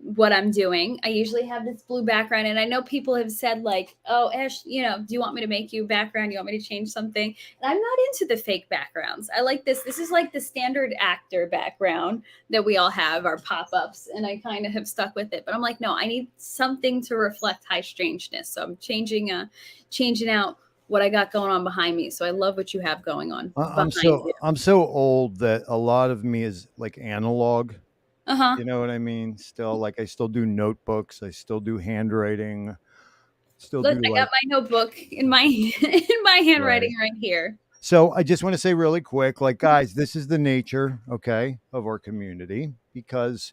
what I'm doing. I usually have this blue background, and I know people have said like, oh, Ash, do you want me to make you a background? You want me to change something? And I'm not into the fake backgrounds. I like this. This is like the standard actor background that we all have, our pop-ups, and I kind of have stuck with it. But I'm like, no, I need something to reflect high strangeness. So I'm changing out what I got going on behind me. So I love what you have going on. I'm so old that a lot of me is like analog. You know what I mean? Still, like I still do notebooks. I still do handwriting. I got my notebook in my handwriting right here. So I just want to say really quick, like, guys, this is the nature, okay, of our community, because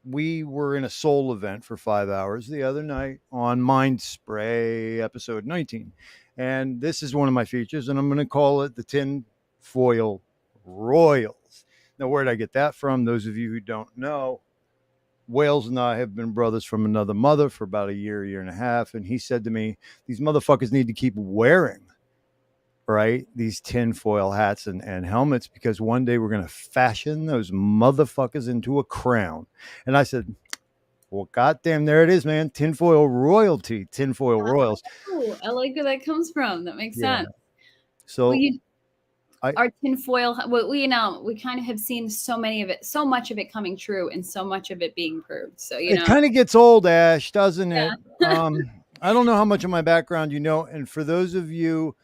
we were in a soul event for 5 hours the other night on Mind Spray episode 19. And this is one of my features, and I'm going to call it the Tin Foil Royals. Now, where did I get that from? Those of you who don't know, Wales and I have been brothers from another mother for about a year and a half. And he said to me, these motherfuckers need to keep wearing, right, these tinfoil hats and helmets, because one day we're going to fashion those motherfuckers into a crown. And I said, well, goddamn, there it is, man. Tinfoil royalty, tinfoil royals. Oh, I like where that comes from. That makes sense. So our tinfoil, we kind of have seen so much of it coming true and so much of it being proved. So, it kind of gets old, Ash, doesn't it? I don't know how much of my background you know. And for those of you,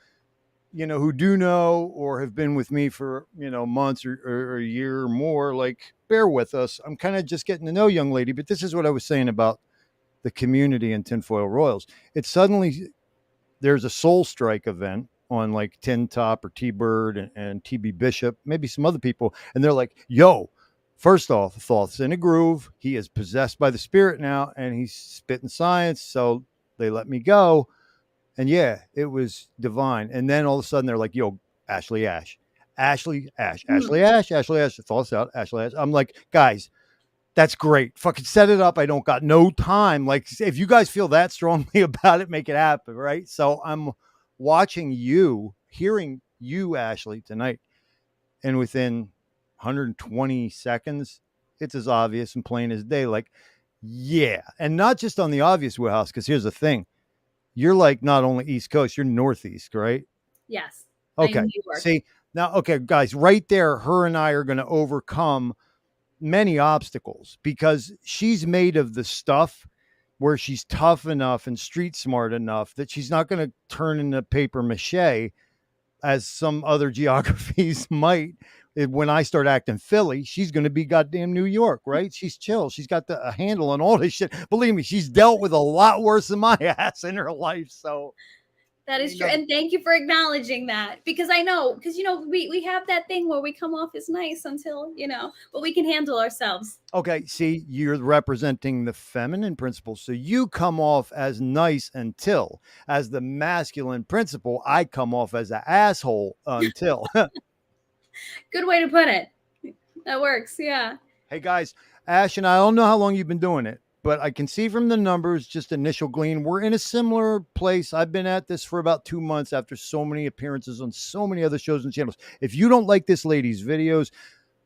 who do know or have been with me for, months or a year or more, like, bear with us. I'm kind of just getting to know young lady, but this is what I was saying about the community and tinfoil royals. It's suddenly, there's a Soul Strike event on like Tin Top or T-Bird and TB Bishop, maybe some other people. And they're like, yo, first off, Thoth's in a groove. He is possessed by the spirit now and he's spitting science. So they let me go. And yeah, it was divine. And then all of a sudden they're like, yo, Ashley Ash, Ashley Ash, Ashley Ash, Ashley Ash, Thoth's out, Ashley Ash. I'm like, guys, that's great. Fucking set it up. I don't got no time. Like, if you guys feel that strongly about it, make it happen, right? So I'm watching you, hearing you, Ashley, tonight, and within 120 seconds, it's as obvious and plain as day. Like, yeah, and not just on the obvious wheelhouse. Because here's the thing: you're like not only East Coast, you're Northeast, right? Yes. Okay. New York. See now, okay, guys, right there, her and I are going to overcome many obstacles because she's made of the stuff where she's tough enough and street smart enough that she's not going to turn into paper mache as some other geographies might. When I start acting Philly, she's going to be goddamn New York, right? She's chill. She's got a handle on all this shit. Believe me, she's dealt with a lot worse than my ass in her life. So that is true. And thank you for acknowledging that, because I know, because, we have that thing where we come off as nice until, but we can handle ourselves. Okay. See, you're representing the feminine principle. So you come off as nice until, as the masculine principle, I come off as an asshole until. Good way to put it. That works. Yeah. Hey guys, Ash and I don't know how long you've been doing it, but I can see from the numbers, just initial glean, we're in a similar place. I've been at this for about 2 months after so many appearances on so many other shows and channels. If you don't like this lady's videos,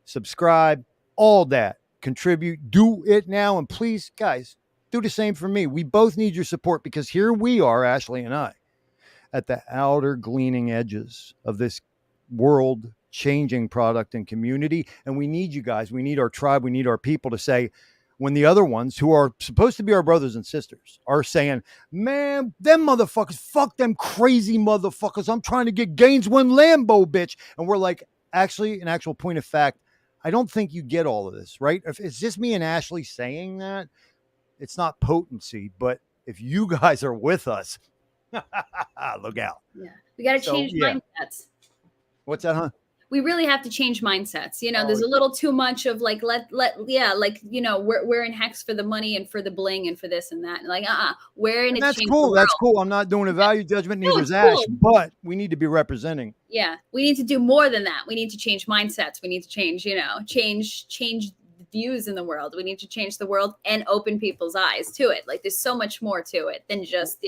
subscribe, all that, contribute, do it now. And please, guys, do the same for me. We both need your support because here we are, Ashley and I, at the outer gleaning edges of this world changing product and community. And we need you guys. We need our tribe. We need our people to say, when the other ones who are supposed to be our brothers and sisters are saying, man, them motherfuckers, fuck them crazy motherfuckers. I'm trying to get Gaines one Lambo, bitch. And we're like, actually, an actual point of fact, I don't think you get all of this, right? If it's just me and Ashley saying that, it's not potency. But if you guys are with us, look out. Yeah. We got to change mindsets. What's that, huh? We really have to change mindsets. There's a little too much of like, we're in Hex for the money and for the bling and for this and that. And like, we're in it. That's cool. That's cool. I'm not doing a value judgment. Neither is Ash, but we need to be representing. Yeah. We need to do more than that. We need to change mindsets. We need to change, change views in the world. We need to change the world and open people's eyes to it. Like, there's so much more to it than just,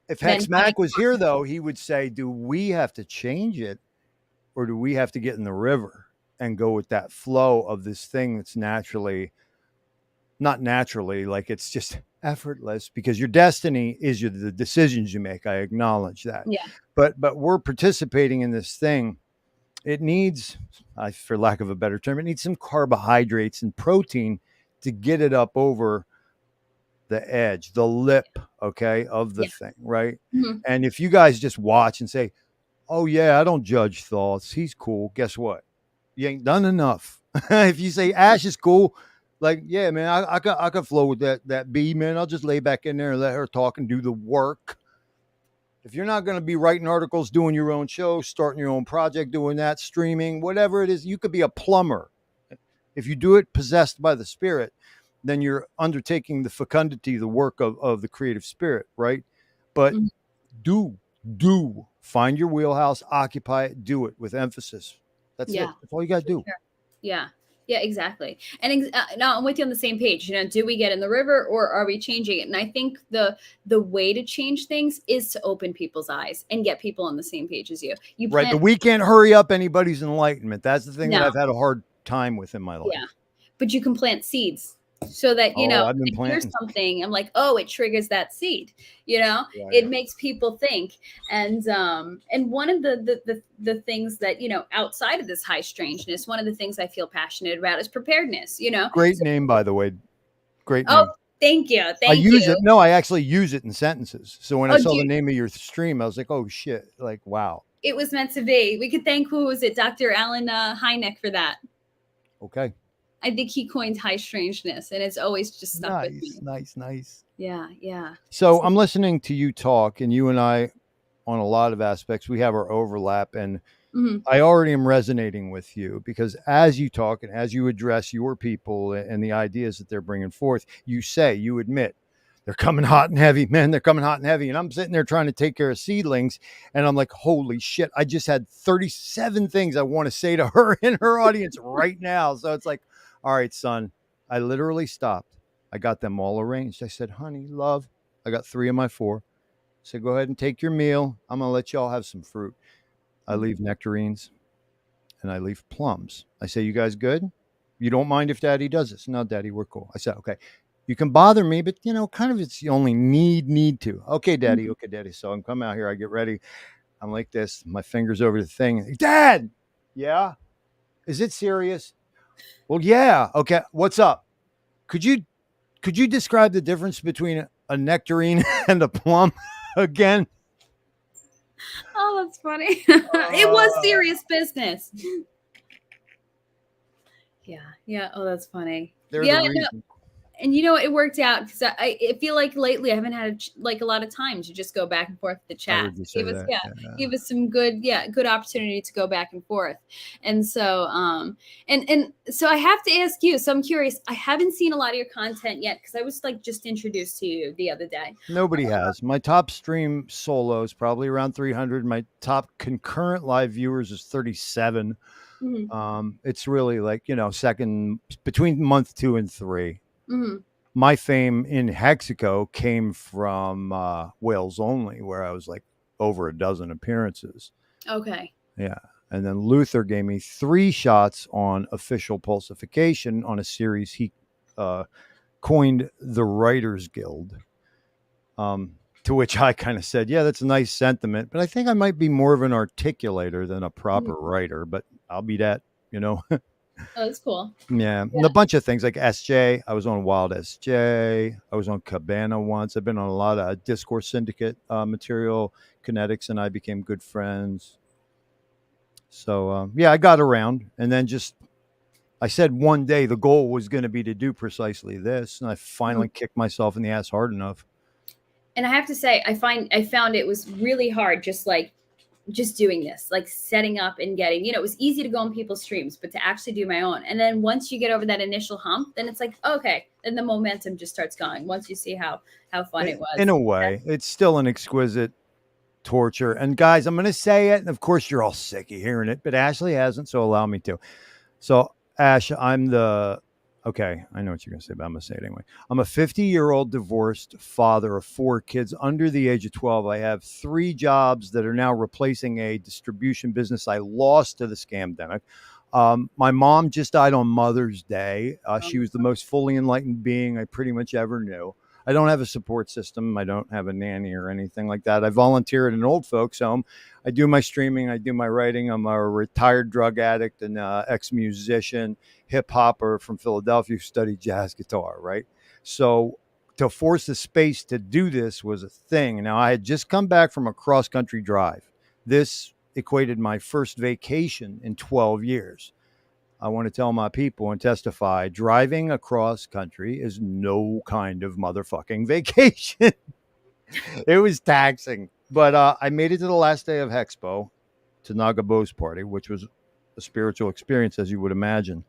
If Hex Mac was here though, he would say, do we have to change it? Or do we have to get in the river and go with that flow of this thing that's not naturally, like it's just effortless, because your destiny is the decisions you make. I acknowledge that. Yeah. But we're participating in this thing. It needs, for lack of a better term, it needs some carbohydrates and protein to get it up over the edge, the lip, okay, of the thing, right? Mm-hmm. And if you guys just watch and say, oh yeah, I don't judge Thoths, he's cool, guess what? You ain't done enough. If you say Ash is cool, like, yeah, man, I could flow with that B, man. I'll just lay back in there and let her talk and do the work. If you're not going to be writing articles, doing your own show, starting your own project, doing that, streaming, whatever it is, you could be a plumber. If you do it possessed by the spirit, then you're undertaking the fecundity, the work of the creative spirit, right? But do find your wheelhouse, occupy it, do it with emphasis. That's it. That's all you got to do. Sure. Yeah, exactly. And now I'm with you on the same page. Do we get in the river or are we changing it? And I think the way to change things is to open people's eyes and get people on the same page as you. Right. But we can't hurry up anybody's enlightenment. That's the thing that I've had a hard time with in my life. Yeah. But you can plant seeds. So that, here's something, I'm like, oh, it triggers that seed, it makes people think. And one of the things that, outside of this high strangeness, one of the things I feel passionate about is preparedness, Great name, by the way. Great name. Thank you. I use it. No, I actually use it in sentences. So when I saw the name of your stream, I was like, oh shit, like, wow. It was meant to be. We could thank, who was it? Dr. Alan Hynek for that. Okay. I think he coined high strangeness, and it's always just stuck with me. Nice. Yeah. So I'm listening to you talk, and you and I on a lot of aspects. We have our overlap, and Hmm. I already am resonating with you because as you talk and as you address your people and the ideas that they're bringing forth, you admit they're coming hot and heavy, man. They're coming hot and heavy. And I'm sitting there trying to take care of seedlings. And I'm like, holy shit. I just had 37 things I want to say to her in her audience right now. So it's like, all right, son, I literally stopped. I got them all arranged. I said, honey, love, I got 3 of my 4. I said, go ahead and take your meal. I'm going to let y'all have some fruit. I leave nectarines and I leave plums. I say, you guys good? You don't mind if daddy does this? No, daddy, we're cool. I said, okay. You can bother me, but kind of it's the only need to. Okay, daddy. Hmm. Okay, daddy. So I'm coming out here. I get ready. I'm like this, my fingers over the thing. Dad. Yeah. Is it serious? Well, yeah. Okay. What's up? Could you describe the difference between a nectarine and a plum again? Oh, that's funny. It was Uh, serious business. Yeah. Yeah. Oh, that's funny. they're the Yeah. reason. And it worked out because I feel like lately I haven't had a lot of time to just go back and forth with the I chat. heard you say Give us that. Yeah. give us some good opportunity to go back and forth. And so and so I have to ask you. So I'm curious. I haven't seen a lot of your content yet because I was like just introduced to you the other day. Nobody has. My top stream solo is probably around 300. My top concurrent live viewers is 37. Hmm. It's really like, second between month 2 and 3. Hmm. My fame in Hexico came from Wales only, where I was like over a dozen appearances. Okay. Yeah. And then Luther gave me 3 shots on official pulsification on a series he uh, coined the Writers Guild. To which I kind of said, yeah, that's a nice sentiment, but I think I might be more of an articulator than a proper Mhm. writer, but I'll be that, you know. Oh, that's cool. Yeah. And a Yeah. bunch of things like SJ. I was on Wild SJ. I was on Cabana once. I've been on a lot of Discourse Syndicate material. Kinetics and I became good friends. So, yeah, I got around. And then I said one day the goal was going to be to do precisely this. And I Mhm. finally kicked myself in the ass hard enough. And I have to say, I found it was really hard, just doing this, like setting up and getting, it was easy to go on people's streams, but to actually do my own. And then once you get over that initial hump, then it's like, okay, then the momentum just starts going once you see how fun it In was. a way, it's still an exquisite torture. And guys, I'm going to say it. And of course, you're all sick of hearing it, but Ashley hasn't. So allow me to. So, Ash, okay, I know what you're going to say, but I'm going to say it anyway. I'm a 50-year-old divorced father of 4 kids under the age of 12. I have 3 jobs that are now replacing a distribution business I lost to the scamdemic. My mom just died on Mother's Day. She was the most fully enlightened being I pretty much ever knew. I don't have a support system. I don't have a nanny or anything like that. I volunteer at an old folks home. I do my streaming. I do my writing. I'm a retired drug addict and ex-musician, hip hopper from Philadelphia who studied jazz guitar, right? So to force the space to do this was a thing. Now, I had just come back from a cross-country drive. This equated my first vacation in 12 years. I want to tell my people and testify driving across country is no kind of motherfucking vacation. It was taxing. But I made it to the last day of Hexpo to Nagabo's party, which was a spiritual experience, as you would imagine.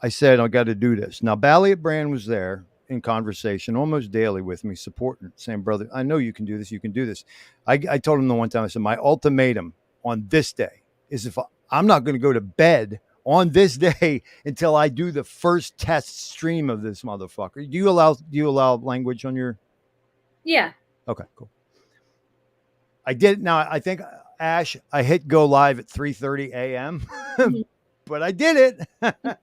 I said, I got to do this. Now, Balliet Brand was there in conversation almost daily with me, supporting, saying, brother, I know you can do this. You can do this. I told him the one time, I said, my ultimatum on this day is if I'm not going to go to bed on this day until I do the first test stream of this motherfucker. Do you allow language on your? Yeah. Okay, cool. I did. Now, I think, Ash, I hit go live at 3:30 a.m., Mhm. but I did it.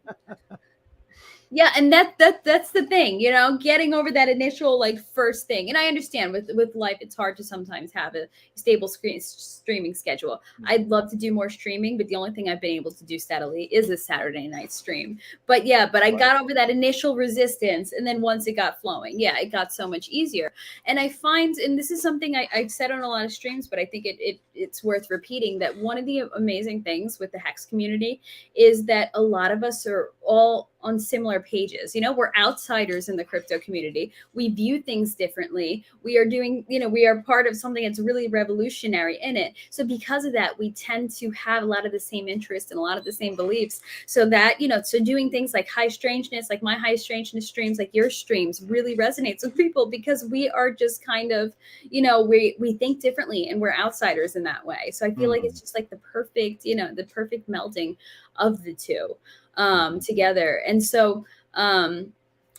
Yeah, and that's the thing, getting over that initial like first thing. And I understand with life, it's hard to sometimes have a stable streaming schedule. I'd love to do more streaming, but the only thing I've been able to do steadily is a Saturday night stream. But yeah, but I Right. got over that initial resistance, and then once it got flowing, yeah, it got so much easier. And I find, and this is something I've said on a lot of streams, but I think it's worth repeating, that one of the amazing things with the Hex community is that a lot of us are all on similar pages. You know, we're outsiders in the crypto community. We view things differently. We are doing, you know, we are part of something that's really revolutionary in it. So because of that, we tend to have a lot of the same interests and a lot of the same beliefs. So that, you know, so doing things like high strangeness, like my high strangeness streams, like your streams, really resonates with people because we are just kind of, you know, we think differently and we're outsiders in that way. So I feel like it's just like the perfect, you know, the perfect melding of the two together. And so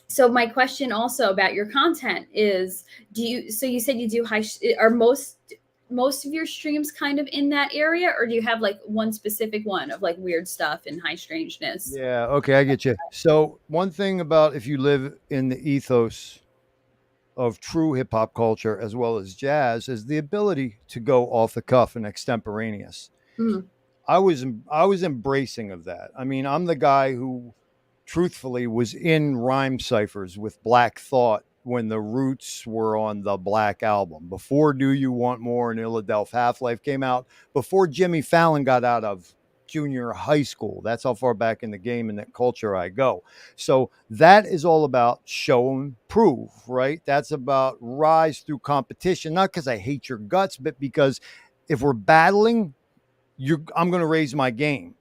so my question also about your content is, do you, so you said you do are most of your streams kind of in that area, or do you have like one specific one of like weird stuff and high strangeness? Yeah, okay, I get you. So one thing about if you live in the ethos of true hip hop culture as well as jazz is the ability to go off the cuff and extemporaneous. Mhm. I was embracing of that. I mean, I'm the guy who truthfully was in rhyme ciphers with Black Thought when the Roots were on the Black Album. Before Do You Want More and Illadelph Half-Life came out, before Jimmy Fallon got out of junior high school. That's how far back in the game and that culture I go. So that is all about show and prove, right? That's about rise through competition, not because I hate your guts, but because if we're battling, I'm going to raise my game.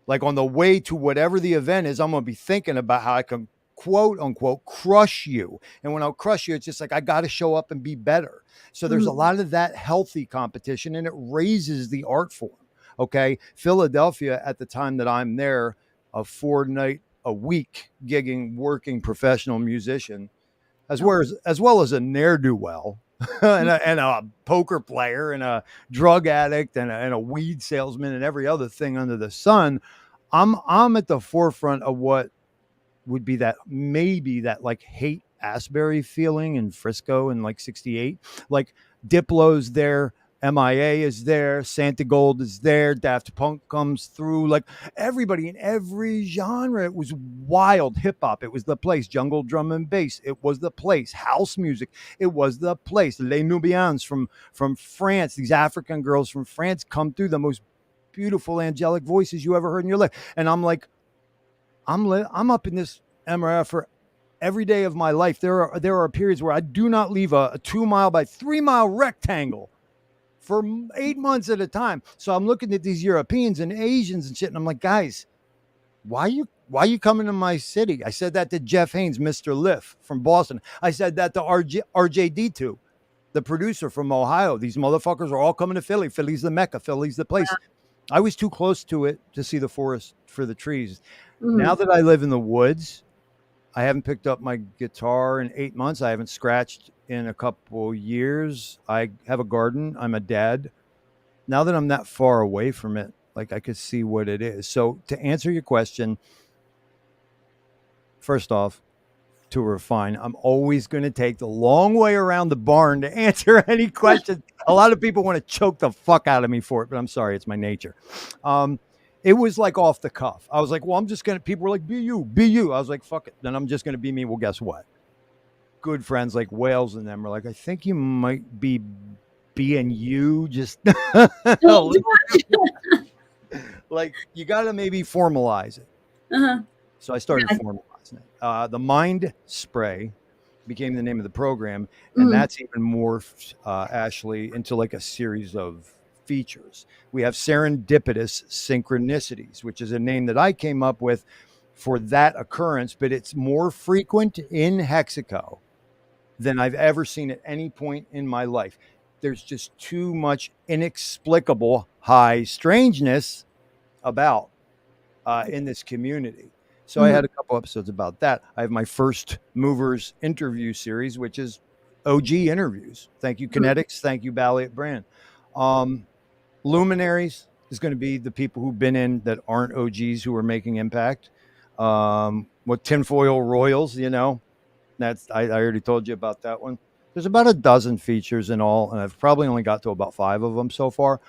Like on the way to whatever the event is, I'm going to be thinking about how I can quote unquote crush you. And when I'll crush you, it's just like, I got to show up and be better. So there's a lot of that healthy competition and it raises the art form. Okay. Philadelphia at the time that I'm there, a 4-night a week gigging, working professional musician, as well as a ne'er-do-well and a poker player and a drug addict and a weed salesman and every other thing under the sun. I'm at the forefront of what would be that maybe that like hate Asbury feeling in Frisco in like 68. Like Diplo's there, MIA is there, Santa Gold is there, Daft Punk comes through, like everybody in every genre. It was wild. Hip hop, it was the place. Jungle drum and bass, it was the place. House music, it was the place. Les Nubians from France, these African girls from France come through, the most beautiful angelic voices you ever heard in your life. And I'm like, I'm up in this MRF for every day of my life. There are periods where I do not leave a 2 mile by 3 mile rectangle for 8 months at a time. So I'm looking at these Europeans and Asians and shit, and I'm like, guys, why are you coming to my city? I said that to Jeff Haynes, Mr. Liff from Boston. I said that to RJD2, the producer from Ohio. These motherfuckers are all coming to Philly. Philly's the Mecca. Philly's the place. I was too close to it to see the forest for the trees. Now that I live in the woods, I haven't picked up my guitar in 8 months. I haven't scratched in a couple years. I have a garden. I'm a dad. Now that I'm that far away from it, like I could see what it is. So to answer your question, first off, to refine, I'm always going to take the long way around the barn to answer any questions. A lot of people want to choke the fuck out of me for it, but I'm sorry, it's my nature. It was like off the cuff. I was like, well, I'm just going to, people were like, be you. I was like, fuck it. Then I'm just going to be me. Well, guess what? Good friends like Wales and them are like, I think you might be being you, just a little like you got to maybe formalize it. So I started formalizing it. The Mind Spray became the name of the program, and that's even morphed, Ashley, into like a series of features. We have Serendipitous Synchronicities, which is a name that I came up with for that occurrence, but it's more frequent in Hexaco than I've ever seen at any point in my life. There's just too much inexplicable high strangeness about in this community. So I had a couple episodes about that. I have my first movers interview series, which is OG interviews. Thank you, Kinetics. Thank you, Balliet Brand. Luminaries is going to be the people who've been in that aren't OGs who are making impact. What Tinfoil Royals, you know, that's I already told you about that one. There's about a dozen features in all, and I've probably only got to about 5 of them so far.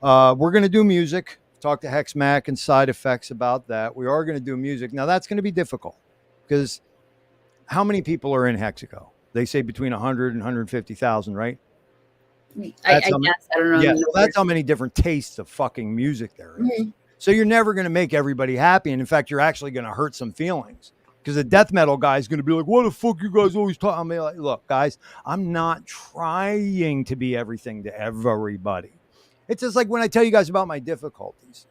We're going to do music. Talk to Hex Mac and Side Effects about that. We are going to do music. Now, that's going to be difficult because how many people are in Hexaco? They say between 100 and 150,000, right? I guess. I don't know. Yeah, so that's how many different tastes of fucking music there is. So you're never going to make everybody happy. And in fact, you're actually going to hurt some feelings because the death metal guy is going to be like, what the fuck you guys always talk? I'm like, look, guys, I'm not trying to be everything to everybody. It's just like when I tell you guys about my difficulties.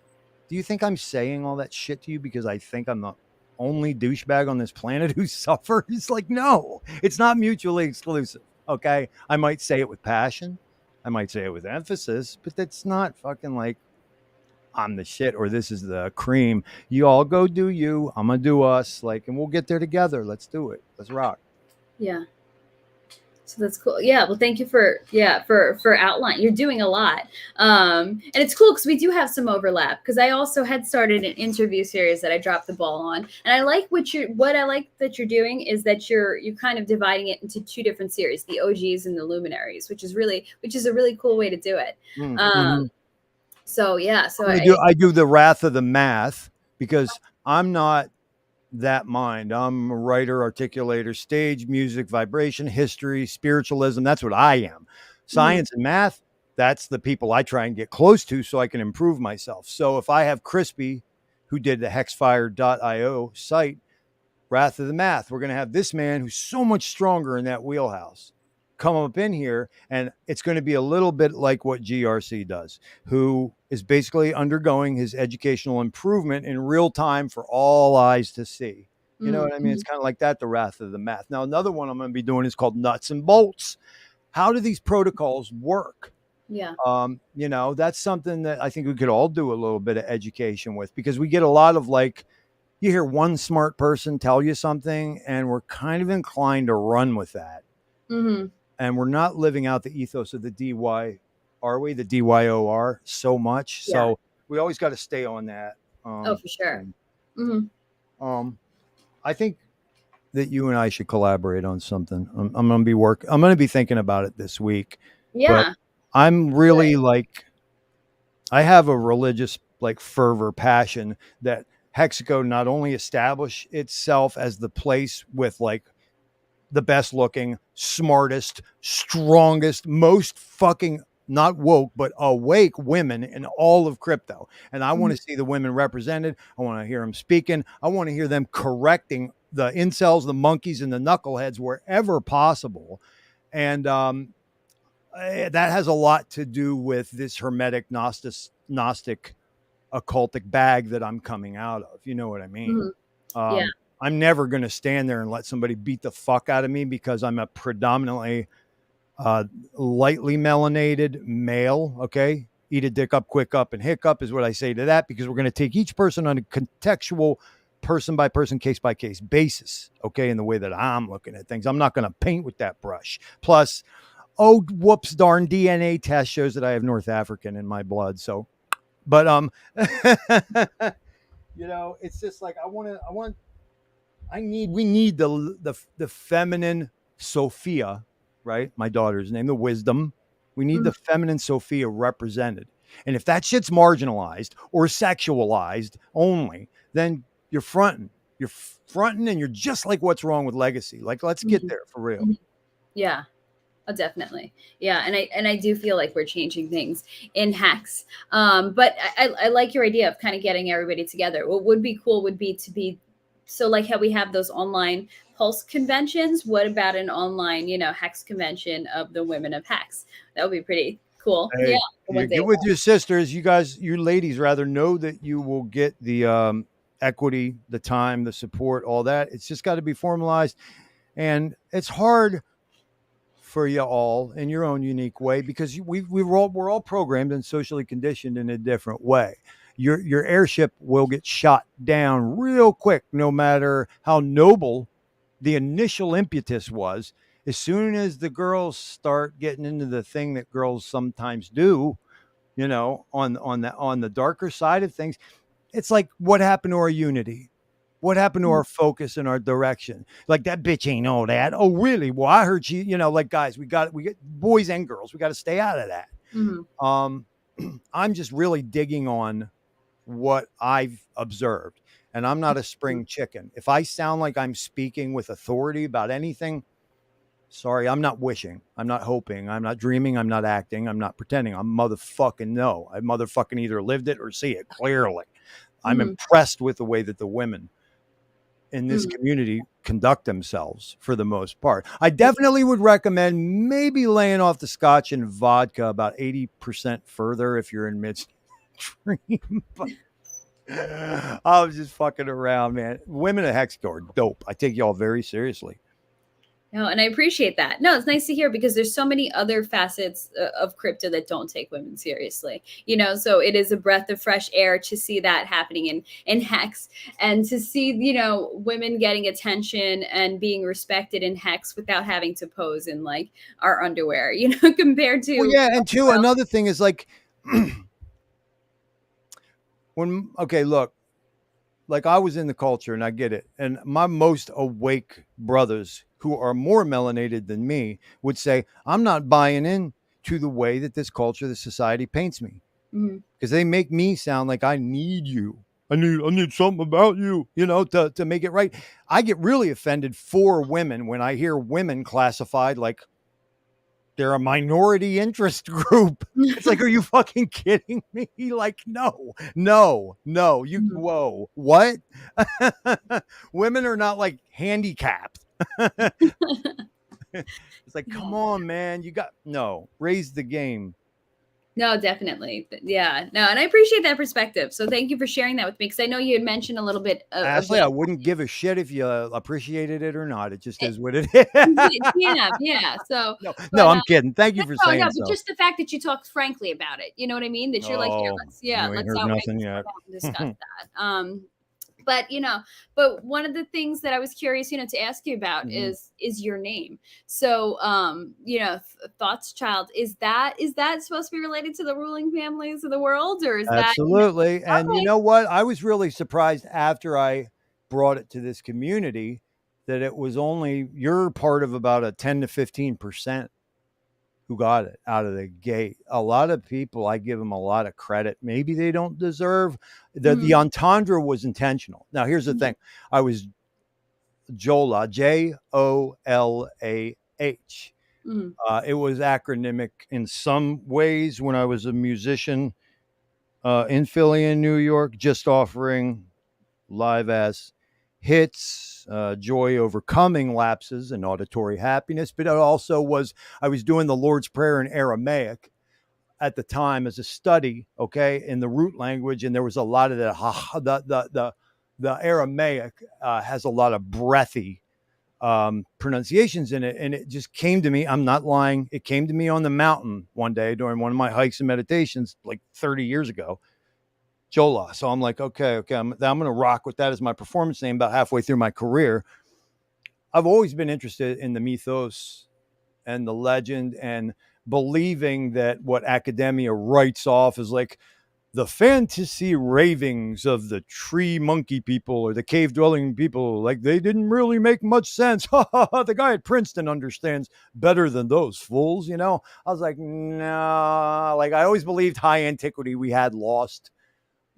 Do you think I'm saying all that shit to you because I think I'm the only douchebag on this planet who suffers? Like, no, it's not mutually exclusive. Okay. I might say it with passion. I might say it with emphasis, but that's not fucking like I'm the shit or this is the cream. You all go do you. I'm gonna do us. Like, and we'll get there together. Let's do it. Let's rock. Yeah. So that's cool. Yeah. Well, thank you for outline. You're doing a lot. And it's cool because we do have some overlap because I also had started an interview series that I dropped the ball on. And I like what I like that you're doing is that you're kind of dividing it into two different series, the OGs and the luminaries, which is a really cool way to do it. Mm-hmm. So yeah. So I do the wrath of the math because I'm not that mind. I'm a writer, articulator, stage, music, vibration, history, spiritualism. That's what I am. Science and math, that's the people I try and get close to so I can improve myself. So if I have Crispy, who did the hexfire.io site, Wrath of the Math, we're going to have this man who's so much stronger in that wheelhouse come up in here, and it's going to be a little bit like what GRC does, who is basically undergoing his educational improvement in real time for all eyes to see. You know what I mean? It's kind of like that, the Wrath of the Math. Now, another one I'm going to be doing is called Nuts and Bolts. How do these protocols work? Yeah. You know, that's something that I think we could all do a little bit of education with, because we get a lot of like, you hear one smart person tell you something and we're kind of inclined to run with that. Mm-hmm. And we're not living out the ethos of the DY, are we? The DYOR so much. Yeah. So we always got to stay on that. For sure. I think that you and I should collaborate on something. I'm going to be thinking about it this week. Yeah. But I'm really like, I have a religious like fervor, passion that Hexaco not only establish itself as the place with like the best looking, smartest, strongest, most fucking not woke, but awake women in all of crypto. And I want to see the women represented. I want to hear them speaking. I want to hear them correcting the incels, the monkeys, and the knuckleheads wherever possible. And that has a lot to do with this hermetic Gnostic occultic bag that I'm coming out of. You know what I mean? Yeah. I'm never going to stand there and let somebody beat the fuck out of me because I'm a predominantly lightly melanated male. Okay. Eat a dick up, quick up, and hiccup is what I say to that, because we're going to take each person on a contextual person by person, case by case basis. Okay. In the way that I'm looking at things, I'm not going to paint with that brush. Plus, oh, whoops, darn, DNA test shows that I have North African in my blood. So, but, you know, it's just like, we need the feminine Sophia, right? My daughter's name, the wisdom. We need the feminine Sophia represented. And if that shit's marginalized or sexualized only, then you're fronting. And you're just like what's wrong with legacy. Like, let's get there for real. Yeah. Oh, definitely. Yeah. And I do feel like we're changing things in Hex. But I like your idea of kind of getting everybody together. What would be cool would be to be, so like how we have those online Pulse conventions, what about an online, Hex convention of the women of Hex? That would be pretty cool. Hey, Yeah. you get with your sisters. You ladies rather know that you will get the equity, the time, the support, all that. It's just got to be formalized. And it's hard for you all in your own unique way, because we're all programmed and socially conditioned in a different way. Your airship will get shot down real quick, no matter how noble the initial impetus was. As soon as the girls start getting into the thing that girls sometimes do, on the darker side of things, it's like, what happened to our unity? What happened to our focus and our direction? Like, that bitch ain't all that. Oh, really? Well, I heard she, like, guys, we get boys and girls. We got to stay out of that. I'm just really digging on what I've observed, and I'm not a spring chicken. If I sound like I'm speaking with authority about anything, sorry, I'm not wishing. I'm not hoping. I'm not dreaming. I'm not acting. I'm not pretending. I'm motherfucking no. I motherfucking either lived it or see it clearly. I'm Mhm. impressed with the way that the women in this Mhm. community conduct themselves for the most part. I definitely would recommend maybe laying off the scotch and vodka about 80% further if you're in midstream. But I was just fucking around, man. Women at Hexco are dope. I take y'all very seriously. No, and I appreciate that. No, it's nice to hear because there's so many other facets of crypto that don't take women seriously. So it is a breath of fresh air to see that happening in Hex, and to see women getting attention and being respected in Hex without having to pose in like our underwear. Compared Well, to yeah, and two, another thing is like okay, look, like I was in the culture and I get it. And my most awake brothers who are more melanated than me would say, I'm not buying in to the way that this culture, this society paints me. Mhm. Because they make me sound like I need you. I need something about you, to make it right. I get really offended for women when I hear women classified like they're a minority interest group. It's like, are you fucking kidding me? Like, no, Mhm. whoa, what? Women are not like handicapped. It's like, come Yeah. on, man. Raise the game. No, definitely. Yeah. No, and I appreciate that perspective. So thank you for sharing that with me, because I know you had mentioned a little bit of Ashley, I that. wouldn't give a shit if you appreciated it or not. It just Eh, is what it is. Yeah, yeah. So, No, but I'm kidding. Thank you for no, saying but so. just the fact that you talked frankly about it, you know what I mean? That you're like, Oh, you ain't let's heard outright nothing sit yet. down and discuss that. But but one of the things that I was curious, to ask you about Mhm. is your name. So, Thotschild, is that supposed to be related to the ruling families of the world, or is that Absolutely. And you okay? know what? I was really surprised after I brought it to this community that it was only you're part of about a 10 to 15% who got it out of the gate. A lot of people, I give them a lot of credit. Maybe they don't deserve the Mhm, entendre was intentional. Now, here's the mhm, thing. I was Jola, Jolah. mhm, It was acronymic in some ways when I was a musician in Philly and New York, just offering live ass hits, joy overcoming lapses and auditory happiness. But it also was, I was doing the Lord's Prayer in Aramaic at the time as a study, okay, in the root language. And there was a lot of the Aramaic has a lot of breathy pronunciations in it. And it just came to me. I'm not lying. It came to me on the mountain one day during one of my hikes and meditations like 30 years ago. Jola. So I'm like, okay, I'm going to rock with that as my performance name about halfway through my career. I've always been interested in the mythos and the legend and believing that what academia writes off is like the fantasy ravings of the tree monkey people or the cave dwelling people, like they didn't really make much sense. The guy at Princeton understands better than those fools, I was like, no, like I always believed high antiquity we had lost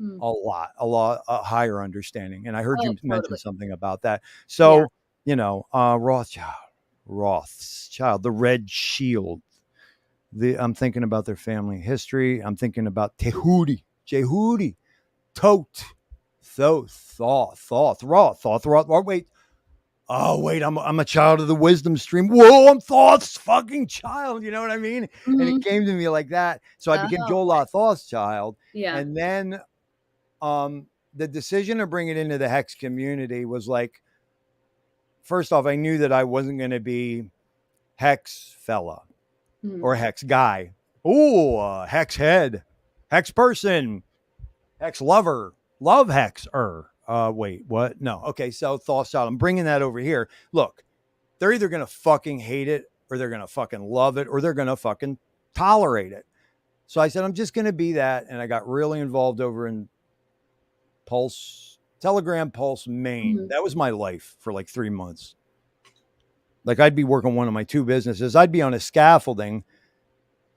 mhm. a higher understanding. And I heard Oh, you mention totally. something about that. Yeah. So, Rothschild, the Red Shield. I'm thinking about their family history. I'm thinking about Jehudi, Tote, Thoth. Wait. Oh, wait, I'm a child of the wisdom stream. Whoa, I'm Thoth's fucking child. You know what I mean? And it Mhm. came to me like that. So I became Oh, Joel Thoth's child. yeah. And then the decision to bring it into the Hex community was like, first off, I knew that I wasn't going to be Hex fella Mhm, or Hex guy. Ooh, Hex head, Hex person, Hex lover, love Hexer. Wait, what? No. Okay, so Thothschild, I'm bringing that over here. Look, they're either going to fucking hate it or they're going to fucking love it or they're going to fucking tolerate it. So I said, I'm just going to be that. And I got really involved over in Telegram Pulse, Maine. mhm. That was my life for like 3 months. Like I'd be working one of my two businesses. I'd be on a scaffolding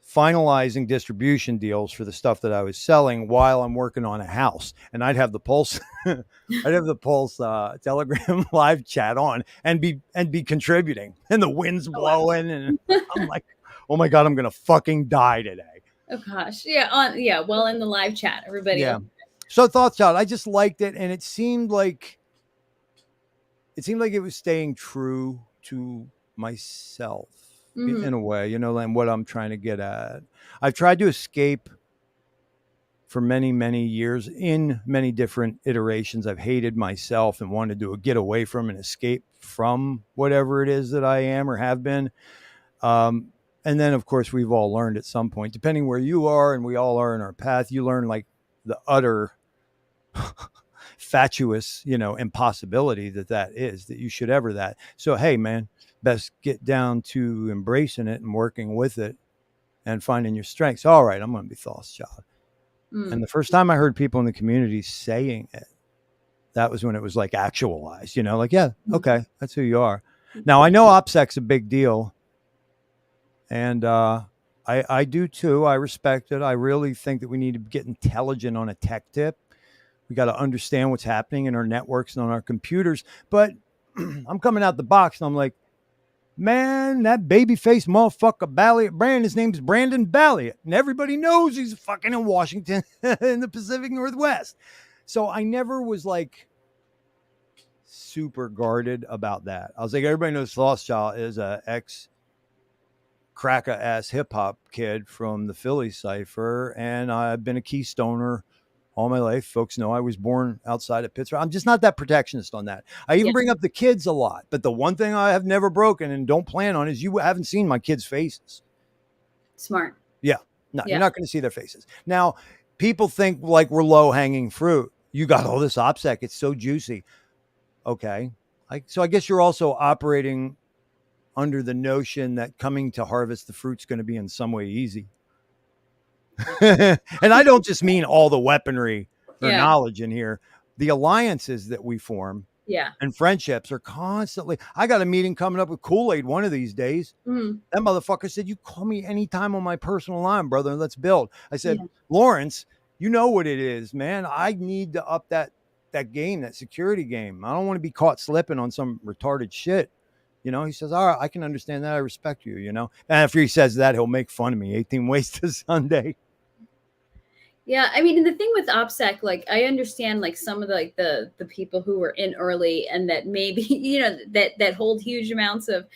finalizing distribution deals for the stuff that I was selling while I'm working on a house. And I'd have the Pulse, I'd have the Pulse Telegram live chat on and be contributing. And the wind's Oh, wow. blowing. And I'm like, oh my God, I'm gonna fucking die today. Oh gosh. Yeah, well, in the live chat, everybody Yeah. else. So Thothschild, I just liked it, and it was staying true to myself Hmm. in a way, and what I'm trying to get at. I've tried to escape for many, many years in many different iterations. I've hated myself and wanted to get away from and escape from whatever it is that I am or have been. Um, and then, of course, we've all learned at some point, depending where you are, and we all are in our path, you learn like the utter fatuous, impossibility that is, that you should ever that. So, hey, man, best get down to embracing it and working with it and finding your strengths. All right, I'm going to be Thothschild. And Mm. the first time I heard people in the community saying it, that was when it was like actualized, like, yeah, okay, that's who you are. Now, I know OPSEC's a big deal. And I do too. I respect it. I really think that we need to get intelligent on a tech tip. We got to understand what's happening in our networks and on our computers. But I'm coming out the box and I'm like, man, that baby face motherfucker Balliet Brand, his name's Brandon Balliet. And everybody knows he's fucking in Washington in the Pacific Northwest. So I never was like super guarded about that. I was like, everybody knows Thothschild is a ex cracker ass hip hop kid from the Philly Cypher. And I've been a Keystoner all my life. Folks know I was born outside of Pittsburgh. I'm just not that protectionist on that. I even Yeah. bring up the kids a lot. But the one thing I have never broken and don't plan on is you haven't seen my kids' faces. Smart. Yeah. No, Yeah. you're not going to see their faces. Now, people think like we're low hanging fruit. You got all this OPSEC. It's so juicy. Okay. So I guess you're also operating under the notion that coming to harvest the fruit's going to be in some way easy. And I don't just mean all the weaponry or Yeah. knowledge in here. The alliances that we form Yeah. and friendships are constantly. I got a meeting coming up with Kool-Aid one of these days. Mm. That motherfucker said, you call me anytime on my personal line, brother, and let's build. I said, Yeah. Lawrence, you know what it is, man. I need to up that game, that security game. I don't want to be caught slipping on some retarded shit. He says, all right, I can understand that. I respect you, And after he says that, he'll make fun of me 18 ways to Sunday. Yeah, I mean, and the thing with OPSEC, like I understand like some of the like the people who were in early and that maybe that hold huge amounts of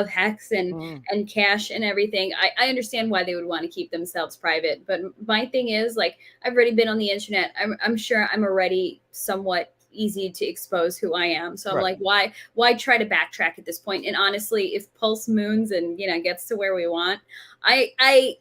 hex and cash and everything. I understand why they would want to keep themselves private, but my thing is like I've already been on the internet. I'm sure I'm already somewhat easy to expose who I am. So I'm Right. like, why try to backtrack at this point? And honestly, if Pulse moons and gets to where we want, I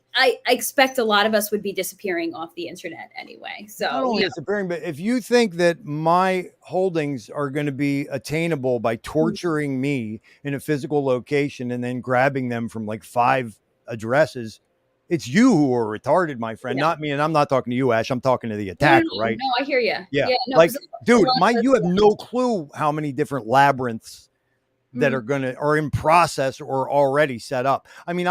expect a lot of us would be disappearing off the internet anyway. Not So only disappearing, but if you think that my holdings are going to be attainable by torturing me in a physical location and then grabbing them from like 5 addresses, it's you who are retarded, my friend, yeah. not me. And I'm not talking to you, Ash. I'm talking to the No, attacker, right? I hear you. Yeah. No, Like, 'cause dude, a lot of us, you have no clue how many different labyrinths that are in process or already set up. I mean,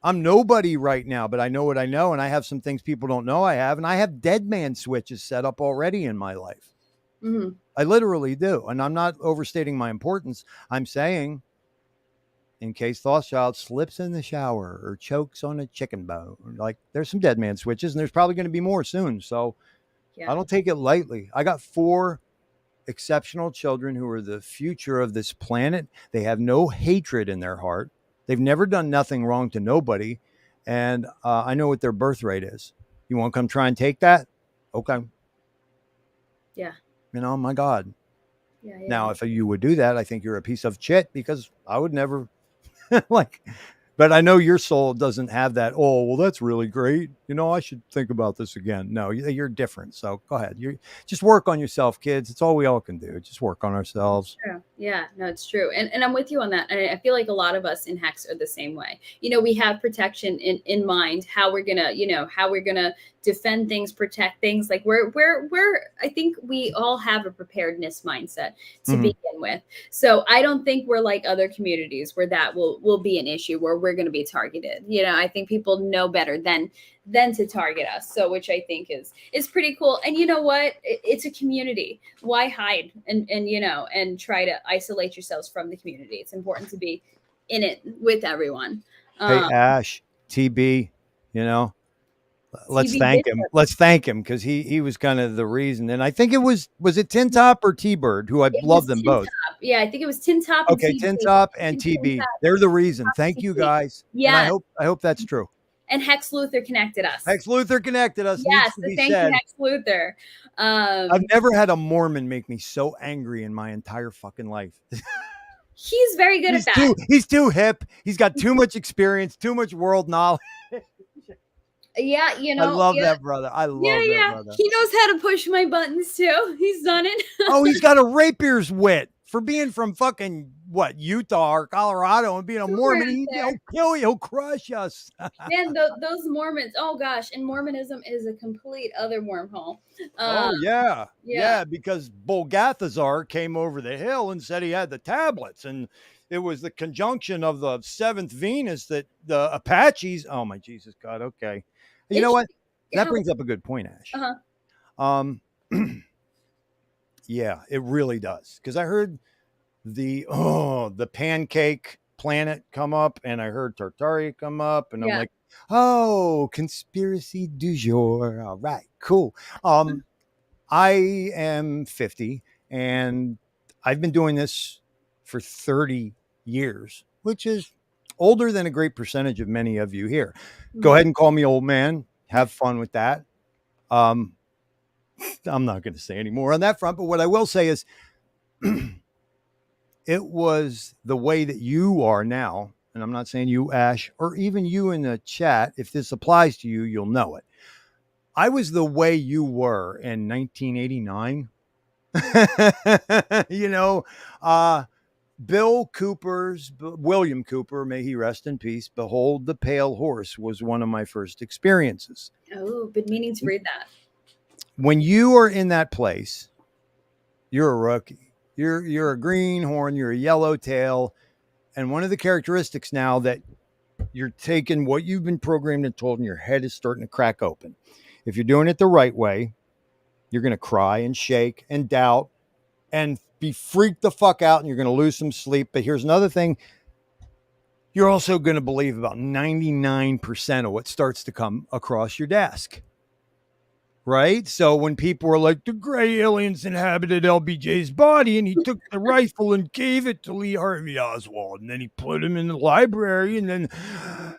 I'm nobody right now, but I know what I know. And I have some things people don't know I have. And I have dead man switches set up already in my life. Mhm. I literally do. And I'm not overstating my importance. I'm saying, in case Thothschild slips in the shower or chokes on a chicken bone, like there's some dead man switches and there's probably going to be more soon. So I Yeah. don't take it lightly. I got 4 exceptional children who are the future of this planet. They have no hatred in their heart. They've never done nothing wrong to nobody. And I know what their birth rate is. You want to come try and take that? Okay. Yeah. My God. Yeah. Now, if you would do that, I think you're a piece of shit because I would never like, but I know your soul doesn't have that. Oh, well, that's really great. I should think about this again. No, you're different. So go ahead. You just work on yourself, kids. It's all we all can do. Just work on ourselves. True. Yeah, no, it's true. And I'm with you on that. And I feel like a lot of us in Hex are the same way. We have protection in mind, how we're gonna defend things, protect things. Like I think we all have a preparedness mindset to Mhm. begin with. So I don't think we're like other communities where that will be an issue where we're gonna be targeted. I think people know better than to target us. So which I think is pretty cool. And you know what? It's a community. Why hide and try to isolate yourselves from the community? It's important to be in it with everyone. Hey, Ash, TB, Let's TB thank him. Bishop. Let's thank him because he was kind of the reason. And I think it was it Tin Top or T Bird, who I It love was them Tin both. Top. Yeah, I think it was Tin Top and Okay, Tin TB. Top and Tin TB. Top, They're the reason. Top, Thank you TB. guys. And Yes. I hope that's true. And Hex Luthor connected us. Hex Luthor connected us. Needs Yes, to so be thank you, said. Hex Luthor. I've never had a Mormon make me so angry in my entire fucking life. He's very good at that. He's too hip. He's got too much experience, too much world knowledge. Yeah, you know. I love that brother. I love that brother. He knows how to push my buttons too. He's done it. Oh, he's got a rapier's wit for being from fucking what, Utah or Colorado and being a Mormon. He'll kill you. He'll crush us. Man, those Mormons. Oh gosh, and Mormonism is a complete other wormhole. Oh yeah, because Bolgathazar came over the hill and said he had the tablets, and it was the conjunction of the seventh Venus that the Apaches. Oh my Jesus God. Okay, you know what? That brings up a good point, Ash. Yeah, it really does. Because I heard the pancake planet come up, and I heard Tartaria come up, and I'm like, oh, conspiracy du jour. All right, cool. I am 50, and I've been doing this for 30 years, which is older than a great percentage of many of you here. Go ahead and call me old man. Have fun with that. I'm not going to say any more on that front, but what I will say is it was the way that you are now, and I'm not saying you, Ash, or even you in the chat. If this applies to you, you'll know it. I was the way you were in 1989. You know, William Cooper, may he rest in peace, Behold the Pale Horse was one of my first experiences. Oh, been meaning to read that. When you are in that place, you're a rookie. You're a greenhorn, you're a yellowtail. And one of the characteristics now that you're taking what you've been programmed and told, and your head is starting to crack open. If you're doing it the right way, you're going to cry and shake and doubt and be freaked the fuck out, and you're going to lose some sleep. But here's another thing. You're also going to believe about 99% of what starts to come across your desk. Right? So when people were like, the gray aliens inhabited LBJ's body, and he took the rifle and gave it to Lee Harvey Oswald, and then he put him in the library, and then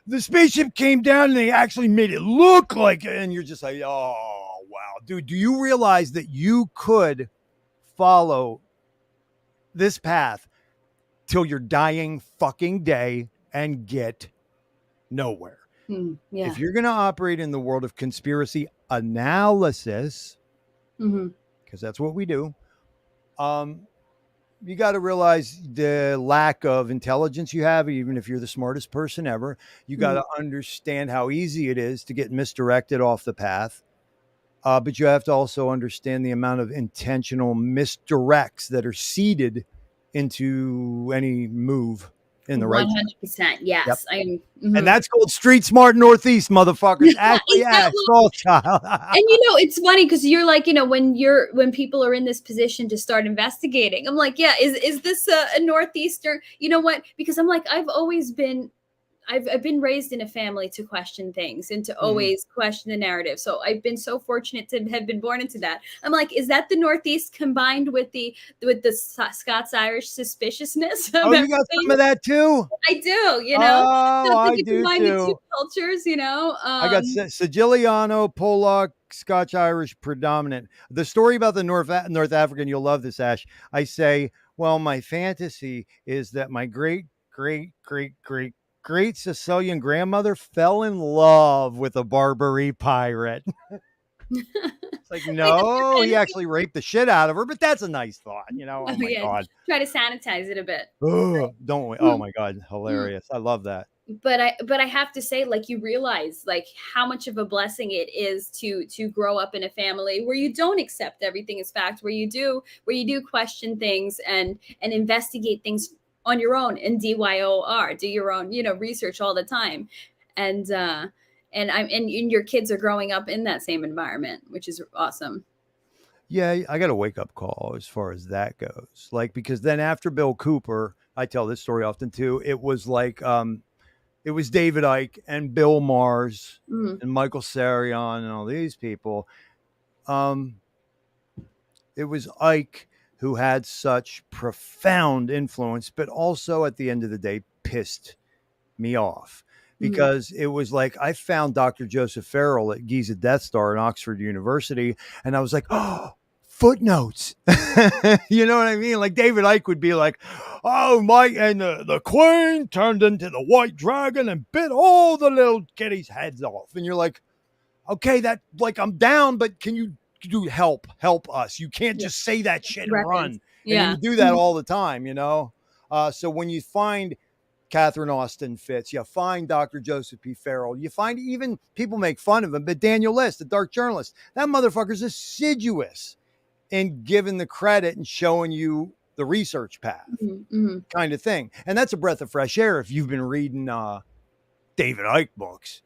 the spaceship came down and they actually made it look like it. And you're just like, oh, wow. Dude, do you realize that you could follow this path till your dying fucking day and get nowhere? If you're going to operate in the world of conspiracy analysis, because that's what we do, you got to realize the lack of intelligence you have, even if you're the smartest person ever. You got to understand how easy it is to get misdirected off the path. But you have to also understand the amount of intentional misdirects that are seeded into any move in the right 100%. Yes. Yep. And that's called street smart Northeast, motherfuckers. Actually, Thothschild. And it's funny because you're like, when people are in this position to start investigating, I'm like, yeah, is this a Northeastern? You know what? Because I'm like, I've been raised in a family to question things and to always question the narrative. So I've been so fortunate to have been born into that. I'm like, is that the Northeast combined with the Scots-Irish suspiciousness? Oh, you got some of that too? I do, Oh, so I do too. The two cultures, I got Siciliano, Polak, Scotch-Irish predominant. The story about the North African, you'll love this, Ash. I say, well, my fantasy is that my great Sicilian grandmother fell in love with a Barbary pirate. It's like, no, he actually raped the shit out of her, but that's a nice thought, Oh my God. Try to sanitize it a bit. Don't we? Oh my God. Hilarious. I love that. But I have to say, like, you realize like how much of a blessing it is to grow up in a family where you don't accept everything as fact, where you do question things and investigate things on your own and DYOR, do your own, research all the time. And your kids are growing up in that same environment, which is awesome. Yeah, I got a wake up call as far as that goes. Like, because then after Bill Cooper, I tell this story often too. It was like, it was David Icke and Bill Mars Mm, and Michael Sarion and all these people. Um, it was Icke who had such profound influence, but also at the end of the day pissed me off mm. because it was like I found Dr. Joseph Farrell at Giza Death Star in Oxford University, and I was like, oh, footnotes. You know what I mean? Like David Icke would be like, oh, Mike, and the queen turned into the white dragon and bit all the little kitties' heads off. And you're like, okay, that like I'm down, but can you do help us? You can't Yeah. just say that shit and Reference. run. And then Yeah. you do that all the time, you know? So when you find Catherine Austin Fitz, you find Dr. Joseph P. Farrell, you find even people make fun of him, but Daniel List, the dark journalist, that motherfucker's assiduous in giving the credit and showing you the research path kind of thing. And that's a breath of fresh air if you've been reading David Icke books.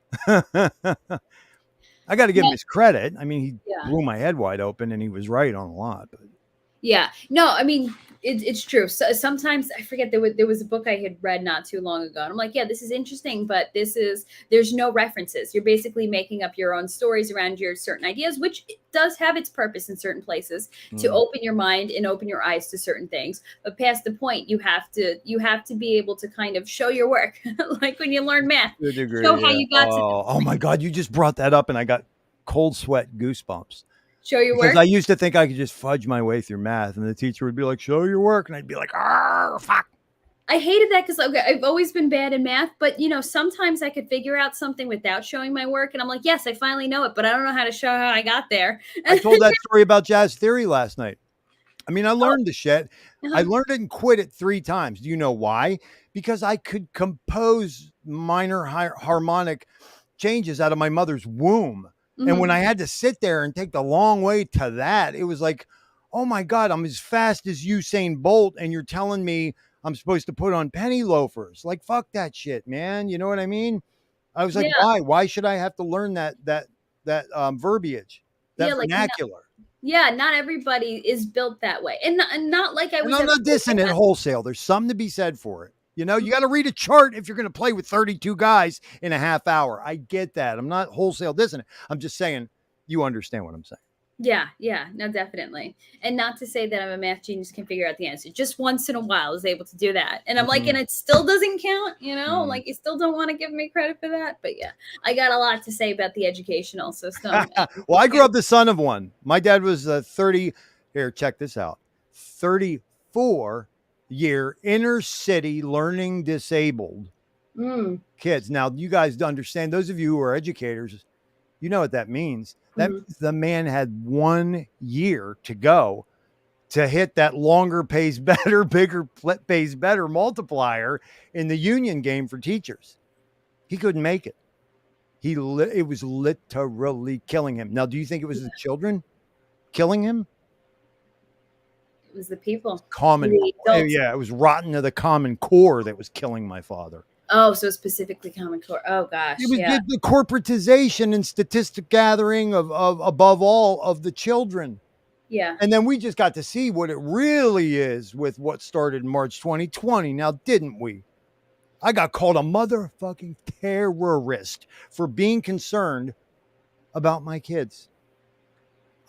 I got to give him his credit. I mean, he Yeah. blew my head wide open and he was right on a lot. But Yeah. No, I mean, it's true. So sometimes I forget there was a book I had read not too long ago. And I'm like, yeah, this is interesting, but there's no references. You're basically making up your own stories around your certain ideas, which does have its purpose in certain places to open your mind and open your eyes to certain things. But past the point, you have to be able to kind of show your work. Like when you learn math, to a degree, show how yeah. you got to Oh my God, you just brought that up and I got cold sweat goosebumps. show your Because work. I used to think I could just fudge my way through math, and the teacher would be like, "Show your work," and I'd be like, "Ah, fuck." I hated that because I've always been bad in math, but sometimes I could figure out something without showing my work, and I'm like, yes, I finally know it, but I don't know how to show how I got there. I told that story about jazz theory last night. I mean, I learned the shit. I Uh-huh. learned it and quit it 3 times. Do you know why? Because I could compose minor harmonic changes out of my mother's womb. And when Mhm. I had to sit there and take the long way to that, it was like, oh my God, I'm as fast as Usain Bolt, and you're telling me I'm supposed to put on penny loafers. Like, fuck that shit, man. You know what I mean? I was like, Yeah, why? Why should I have to learn that verbiage, yeah, that like vernacular? yeah, not everybody is built that way, and not like I And was I'm ever not told dissing it wholesale. There's something to be said for it. You know, you got to read a chart if you're going to play with 32 guys in a half hour. I get that. I'm not wholesale dissing it. I'm just saying you understand what I'm saying. Yeah, no, definitely, and not to say that I'm a math genius can figure out the answer. Just once in a while, is able to do that, and I'm like, and it still doesn't count. Mm. Like you still don't want to give me credit for that, but yeah, I got a lot to say about the educational system. Well, I grew up the son of one. My dad was 30. Here, check this out. 34-year inner city learning disabled Mm, kids. Now, you guys understand, those of you who are educators, you know what that means. That mhm. means the man had 1 year to go to hit that longer pays better, bigger pays better multiplier in the union game for teachers. He couldn't make it. It was literally killing him. Now, do you think it was the children killing him? It was the people, Common, the adults. yeah, it was rotten to the common core that was killing my father. Oh, so specifically Common Core. Oh It gosh, was yeah, the corporatization and statistic gathering of above all of the children. yeah. And then we just got to see what it really is with what started in March 2020. Now, didn't we? I got called a motherfucking terrorist for being concerned about my kids.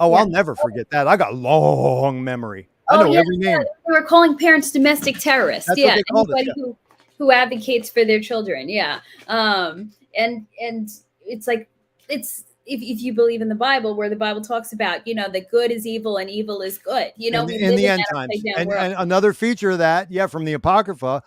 Oh, Yeah. I'll never forget that. I got long memory. I Oh know yeah, every yeah. name. They were calling parents domestic terrorists. That's what Yeah, they called us. anybody Yeah. who advocates for their children. Yeah, and it's like if you believe in the Bible, where the Bible talks about that good is evil and evil is good. We In live the in end that times. upside down And, world. and another feature of that, yeah, from the Apocrypha,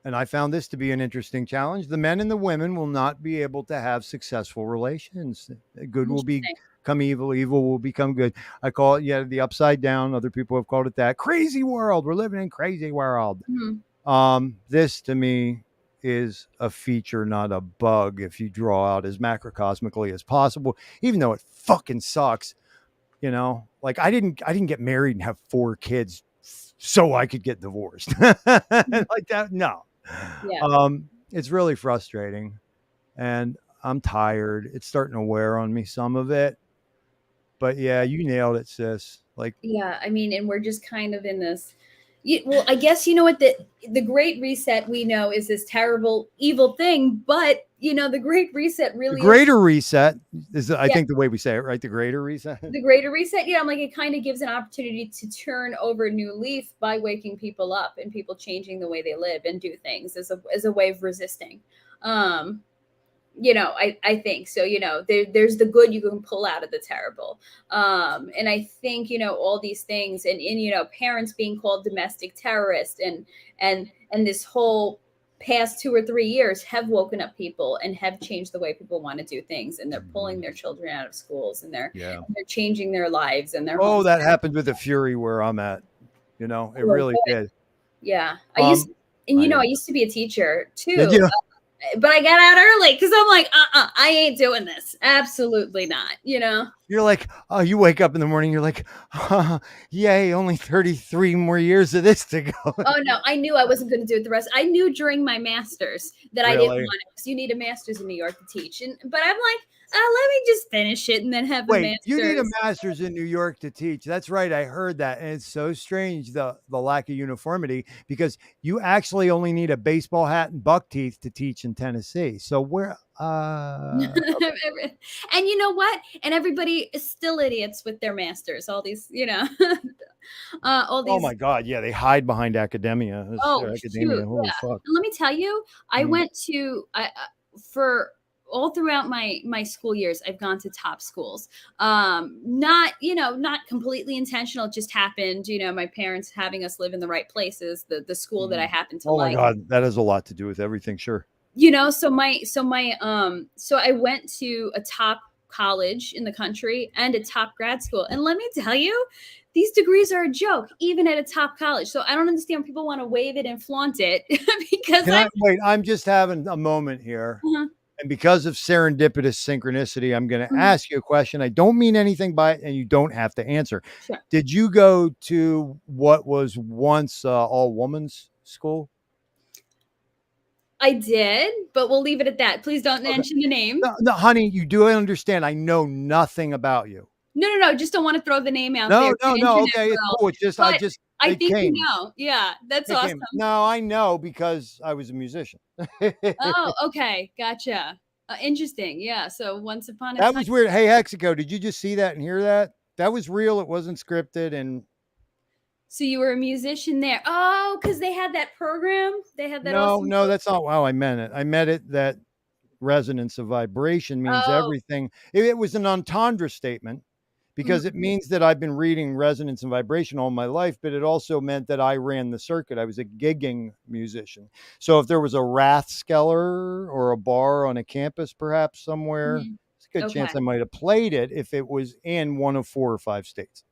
and I found this to be an interesting challenge. The men and the women will not be able to have successful relations. Good will Interesting. become evil, evil will become good. I call it, yeah, the upside down. Other people have called it that. Crazy world. We're living in crazy world. Mhm. This to me is a feature, not a bug, if you draw out as macrocosmically as possible, even though it fucking sucks. Like I didn't get married and have 4 kids so I could get divorced. Like that. No. Yeah. It's really frustrating and I'm tired. It's starting to wear on me, some of it. But yeah, you nailed it, sis. Like, Yeah, I mean, and we're just kind of in this, Well, I guess you know what, the Great Reset we know is this terrible, evil thing, but the Great Reset The really is. greater reset is, I Yeah, think, the way we say it, right? The greater reset. the Greater Reset. Yeah, I'm like, it kind of gives an opportunity to turn over a new leaf by waking people up and people changing the way they live and do things as a way of resisting. Um, I think so. There's the good you can pull out of the terrible. And I think all these things, and parents being called domestic terrorists, and this whole past 2 or 3 years have woken up people and have changed the way people want to do things, and they're pulling their children out of schools, and they're Yeah. and they're changing their lives and their Oh, homes. that happened with the Fury where I'm at. It really did. Yeah, Um, I used to be a teacher did too, you? but I got out early because I'm like, I ain't doing this. Absolutely not. You're like, oh, you wake up in the morning, you're like, yay, only 33 more years of this to go. Oh no, I knew I wasn't going to do it the rest. I knew during my master's that I didn't Really? want it because you need a master's in New York to teach. But I'm like, let me just finish it and then have the Wait, you need a master's. master's in New York to teach. That's right. I heard that. And it's so strange, the lack of uniformity, because you actually only need a baseball hat and buck teeth to teach in Tennessee. So where And you know what? And everybody is still idiots with their masters. All these, all oh these. my God. Yeah, they hide behind academia. Oh Academia. shoot, Holy yeah. fuck. And let me tell you, I Mhm. went to for all throughout my school years, I've gone to top schools. Not completely intentional. It just happened. My parents having us live in the right places. The school that I happened to Oh my like. God. That has a lot to do with everything. Sure. So I went to a top college in the country and a top grad school, and let me tell you, these degrees are a joke even at a top college. So I don't understand when people want to wave it and flaunt it because Can I wait? I'm just having a moment here. uh-huh, And because of serendipitous synchronicity, I'm going to mhm, ask you a question. I don't mean anything by it, and you don't have to answer. sure. Did you go to what was once all women's school? I did, but we'll leave it at that. Please don't Okay. mention the name. No, no, honey, you do understand. I know nothing about you. No. Just don't want to throw the name out there No, to no, the no. internet Okay, it's world. cool. It's just, But I it think you came. know. Yeah, that's It awesome. came. No, I know because I was a musician. Oh, okay, gotcha. Interesting. Yeah. So once upon a That time. was weird. Hey, Hexico, did you just see that and hear that? That was real. It wasn't scripted. And So you were a musician there. Oh, because they had that program. They had that no, awesome. no, that's not how I meant it. I meant it that resonance of vibration means Oh, everything. It was an entendre statement because it mhm. means that I've been reading resonance and vibration all my life, but it also meant that I ran the circuit. I was a gigging musician. So if there was a Rathskeller or a bar on a campus, perhaps somewhere, Mhm. it's a good Okay. chance I might have played it if it was in one of 4 or 5 states.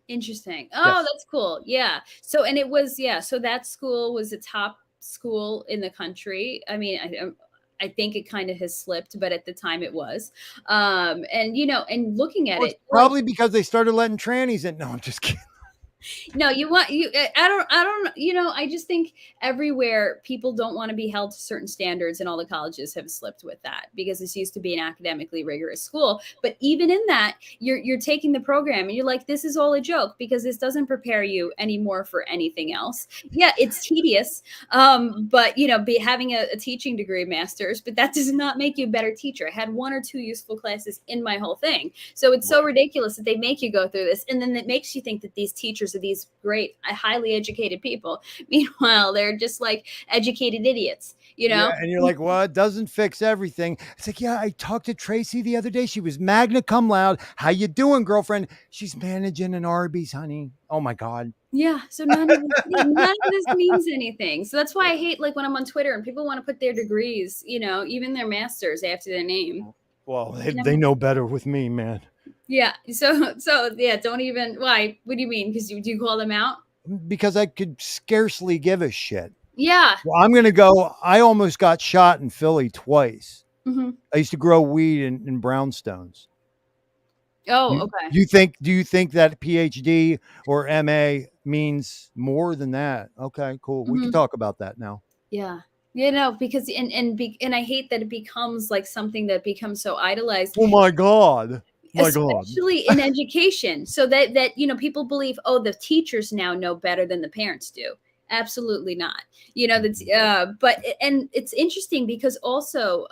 Interesting. Oh, Yes. that's cool. Yeah. So and it was so that school was a top school in the country. I mean, I think it kind of has slipped, but at the time it was. And and looking at Well, it's it, like probably because they started letting trannies in. No, I'm just kidding. no, you want you I don't I just think everywhere people don't want to be held to certain standards, and all the colleges have slipped with that because this used to be an academically rigorous school. But even in that, you're taking the program and you're like, this is all a joke because this doesn't prepare you anymore for anything else. Yeah, it's tedious. But be having a teaching degree, master's, but that does not make you a better teacher. I had 1 or 2 useful classes in my whole thing. So it's so Right. ridiculous that they make you go through this. And then it makes you think that these teachers are these great, highly educated people. Meanwhile, they're just like educated idiots, you Yeah, know? and you're like, "Well, it doesn't fix everything." It's like, "Yeah, I talked to Tracy the other day. She was magna cum laude. How you doing, girlfriend? She's managing an Arby's, honey." Oh my God. Yeah. So none of this means anything. So that's why I hate like when I'm on Twitter and people want to put their degrees, even their masters after their name. Well, You know? they know better with me, man. Yeah. So yeah, don't even why? What do you mean? Because you do call them out? Because I could scarcely give a shit. Yeah. Well, I'm gonna go. I almost got shot in Philly twice. Hmm. I used to grow weed in brownstones. Oh, You okay. you think do you think that PhD or MA means more than that? Okay, cool. We can Hmm. talk about that now. Yeah. Because and I hate that it becomes like something that becomes so idolized. Oh my God. My God. especially in education. So that people believe, oh, the teachers now know better than the parents do. Absolutely not. That's but and it's interesting because also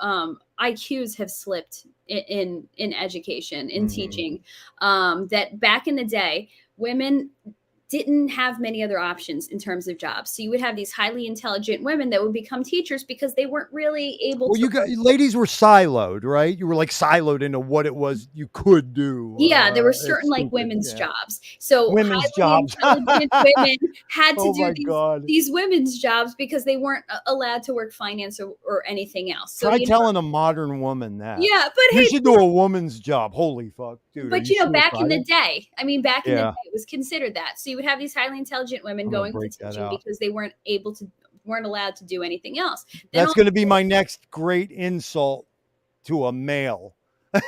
IQs have slipped in education, in teaching. That back in the day, women didn't have many other options in terms of jobs. So you would have these highly intelligent women that would become teachers because they weren't really able Well, to. ladies were siloed, right? You were like siloed into what it was you could do. Yeah, there were It's certain like stupid. women's Yeah. jobs. So Women's highly jobs. intelligent women had to Oh do my God. these women's jobs because they weren't allowed to work finance or anything else. So Try telling a modern woman that. yeah, but You hey, should do a woman's job. Holy fuck, dude. Are but you back in the suicidal? day, I mean, back in the day, Yeah. it was considered that. So you would have these highly intelligent women I'm gonna going into break that teaching out. because they weren't allowed to do anything else. Then That's going to be my next great insult to a male.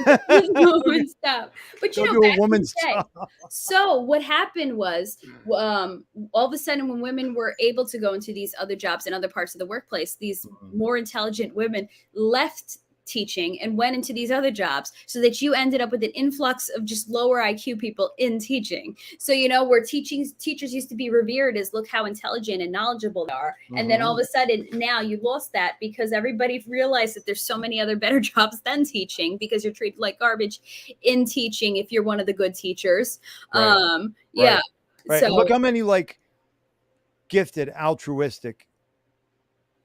women's stuff. But Go do a back in the woman's day. job. So what happened was, all of a sudden, when women were able to go into these other jobs in other parts of the workplace, these more intelligent women left teaching and went into these other jobs, so that you ended up with an influx of just lower IQ people in teaching. So where teachers used to be revered as, look how intelligent and knowledgeable they are, and then all of a sudden now you lost that because everybody realized that there's so many other better jobs than teaching, because you're treated like garbage in teaching if you're one of the good teachers. Right. Yeah. Right. So And look how many like gifted, altruistic,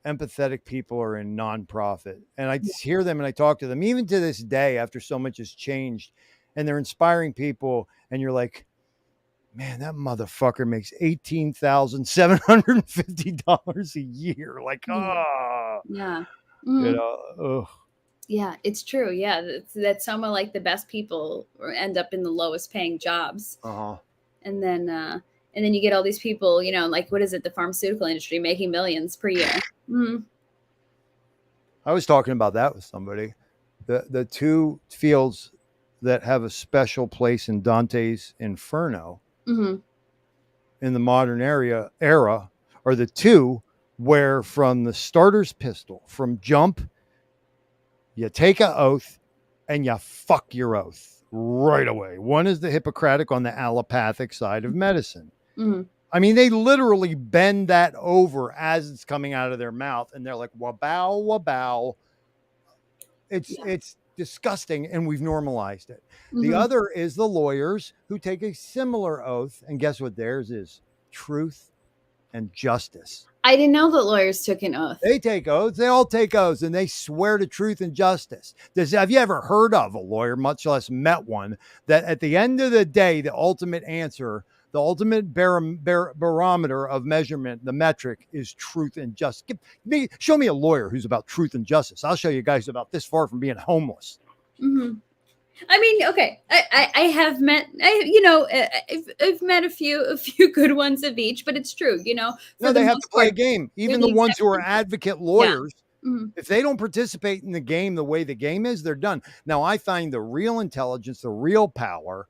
empathetic people are in nonprofit. And I hear them and I talk to them, even to this day, after so much has changed, and they're inspiring people. And you're like, man, that motherfucker makes $18,750 a year. Like, yeah. Ugh. Yeah, it's true. Yeah, that some of like the best people end up in the lowest paying jobs, and then you get all these people, like, what is it, the pharmaceutical industry making millions per year. I was talking about that with somebody. The two fields that have a special place in Dante's Inferno in the modern era are the two where, from the starter's pistol, from jump, you take an oath and you fuck your oath right away. One is the Hippocratic on the allopathic side of medicine. I mean, they literally bend that over as it's coming out of their mouth, and they're like, wabow, wabow. It's disgusting, and we've normalized it. The other is the lawyers, who take a similar oath, and guess what theirs is? Truth and justice. I didn't know that lawyers took an oath. They take oaths. They all take oaths, and they swear to truth and justice. Have you ever heard of a lawyer, much less met one, that at the end of the day, the ultimate answer, the ultimate barometer of measurement, the metric, is truth and justice? Show me a lawyer who's about truth and justice. I'll show you guys about this far from being homeless. I mean, okay, I have met, I've met a few good ones of each, but it's true, No, they have to play a game. Even the ones who are advocate lawyers, if they don't participate in the game the way the game is, they're done. Now, I find the real intelligence, the real power,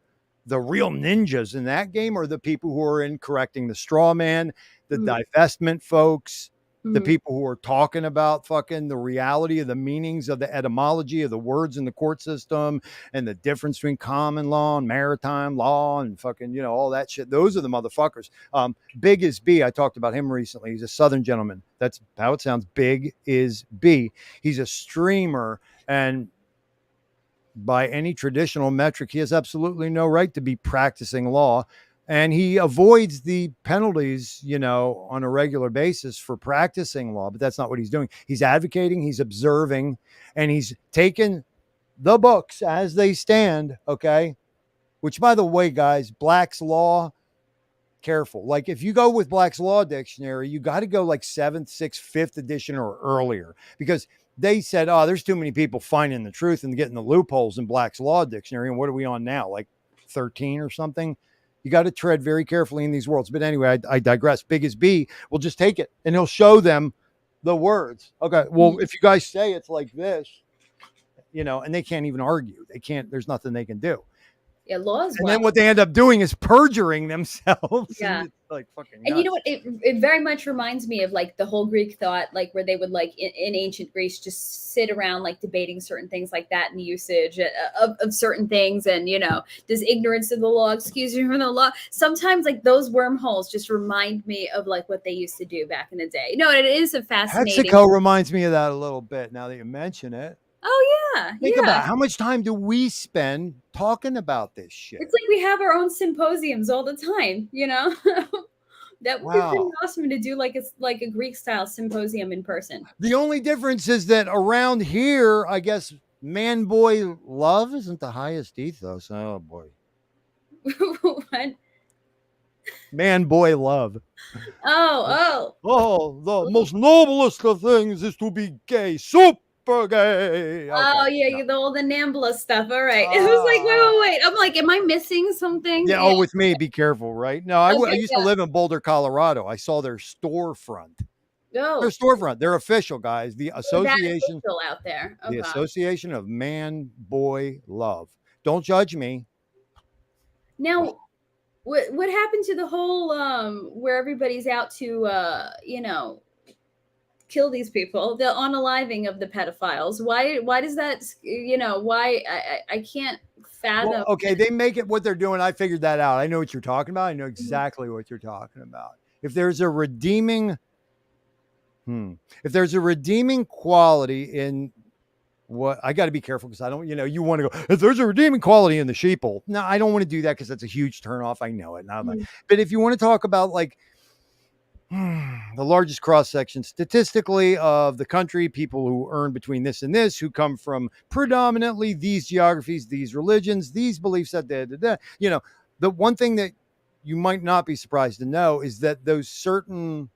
the real ninjas in that game are the people who are in correcting the straw man, the divestment folks, the people who are talking about fucking the reality of the meanings of the etymology of the words in the court system and the difference between common law and maritime law and fucking, all that shit. Those are the motherfuckers. Big is B. I talked about him recently. He's a Southern gentleman. That's how it sounds. Big is B. He's a streamer, and by any traditional metric, he has absolutely no right to be practicing law. And he avoids the penalties, on a regular basis for practicing law. But that's not what he's doing. He's advocating, he's observing, and he's taken the books as they stand, okay? Which, by the way, guys, Black's Law, careful. Like, if you go with Black's Law Dictionary, you got to go like 7th, 6th, 5th edition or earlier, because they said, there's too many people finding the truth and getting the loopholes in Black's Law Dictionary. And what are we on now? Like 13 or something? You got to tread very carefully in these worlds. But anyway, I digress. Big as B will just take it, and he'll show them the words. Okay, well, if you guys say it's like this, and they can't even argue. They can't. There's nothing they can do. Yeah, law as And well. then what they end up doing is perjuring themselves, and Yeah. it's like fucking And you know nuts. what? It very much reminds me of like the whole Greek thought, like where they would like in ancient Greece just sit around like debating certain things like that and the usage of certain things. And, does ignorance of the law excuse you from the law? Sometimes like those wormholes just remind me of like what they used to do back in the day. No, it is a fascinating. Mexico reminds me of that a little bit now that you mention it. Oh, yeah. Think Yeah. about how much time do we spend talking about this shit? It's like we have our own symposiums all the time, That would be pretty Wow. awesome to do like a Greek style symposium in person. The only difference is that around here, I guess man boy love isn't the highest ethos. Oh boy. What? Man boy love. Oh. Oh, the most noblest of things is to be gay. Super gay. Okay. Oh yeah, No. all the Nambla stuff. All right. It was like, wait. I'm like, am I missing something? Yeah. Yeah. Oh, with me, be careful, right? No, I Okay. used to Yeah. live in Boulder, Colorado. I saw their storefront. Their Go. storefront. They're official, guys. Oh, that official out there. The Okay. Association of Man Boy Love. Don't judge me. Now, what happened to the whole where everybody's out to kill these people, the unaliving of the pedophiles? Why does that why I can't Well, fathom. okay, they make it what they're doing. I figured that out. I know what you're talking about. I know exactly what you're talking about. If there's a redeeming, if there's a redeeming quality in what I got to be careful because I don't, you want to go, if there's a redeeming quality in the sheeple. No, I don't want to do that because that's a huge turnoff. I know it. But if you want to talk about like the largest cross section statistically of the country, people who earn between this and this, who come from predominantly these geographies, these religions, these beliefs, the one thing that you might not be surprised to know is that those certain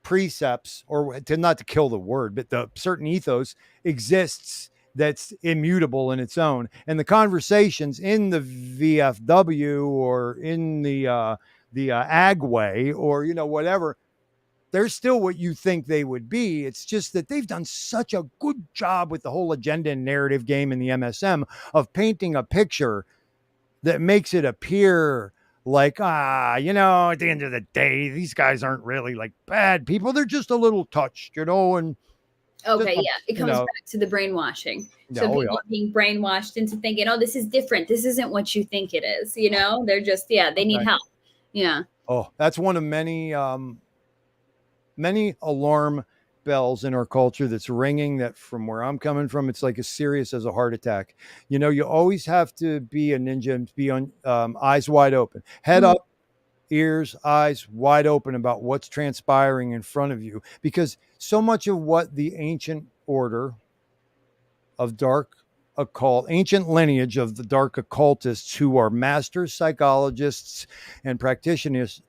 precepts, or to not to kill the word, but the certain ethos exists that's immutable in its own. And the conversations in the VFW or in the Agway or whatever, they're still what you think they would be. It's just that they've done such a good job with the whole agenda and narrative game in the MSM of painting a picture that makes it appear like, at the end of the day, these guys aren't really like bad people. They're just a little touched, and Okay, just, yeah, it comes back to the brainwashing. So oh, people are being brainwashed into thinking, oh, this is different. This isn't what you think it is. They're just, they need help. Yeah. Oh, that's one of many alarm bells in our culture that's ringing, that from where I'm coming from, it's like as serious as a heart attack. You always have to be a ninja and be on eyes wide open, head up, ears, eyes wide open about what's transpiring in front of you, because so much of what the ancient order of dark ancient lineage of the dark occultists, who are master psychologists and practitioners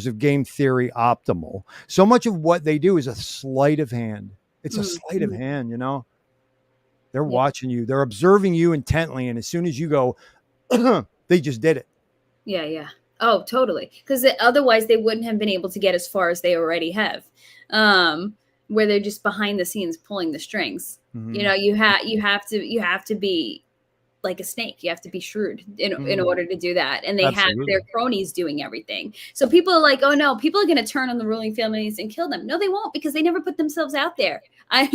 of game theory optimal, so much of what they do is a sleight of hand. It's a sleight of hand. They're watching you, they're observing you intently, and as soon as you go they just did it. Yeah. Oh, totally. Because otherwise they wouldn't have been able to get as far as they already have, where they're just behind the scenes pulling the strings. You have to be like a snake. You have to be shrewd in order to do that. And they have their cronies doing everything. So people are like, oh no, people are going to turn on the ruling families and kill them. No, they won't, because they never put themselves out there. Like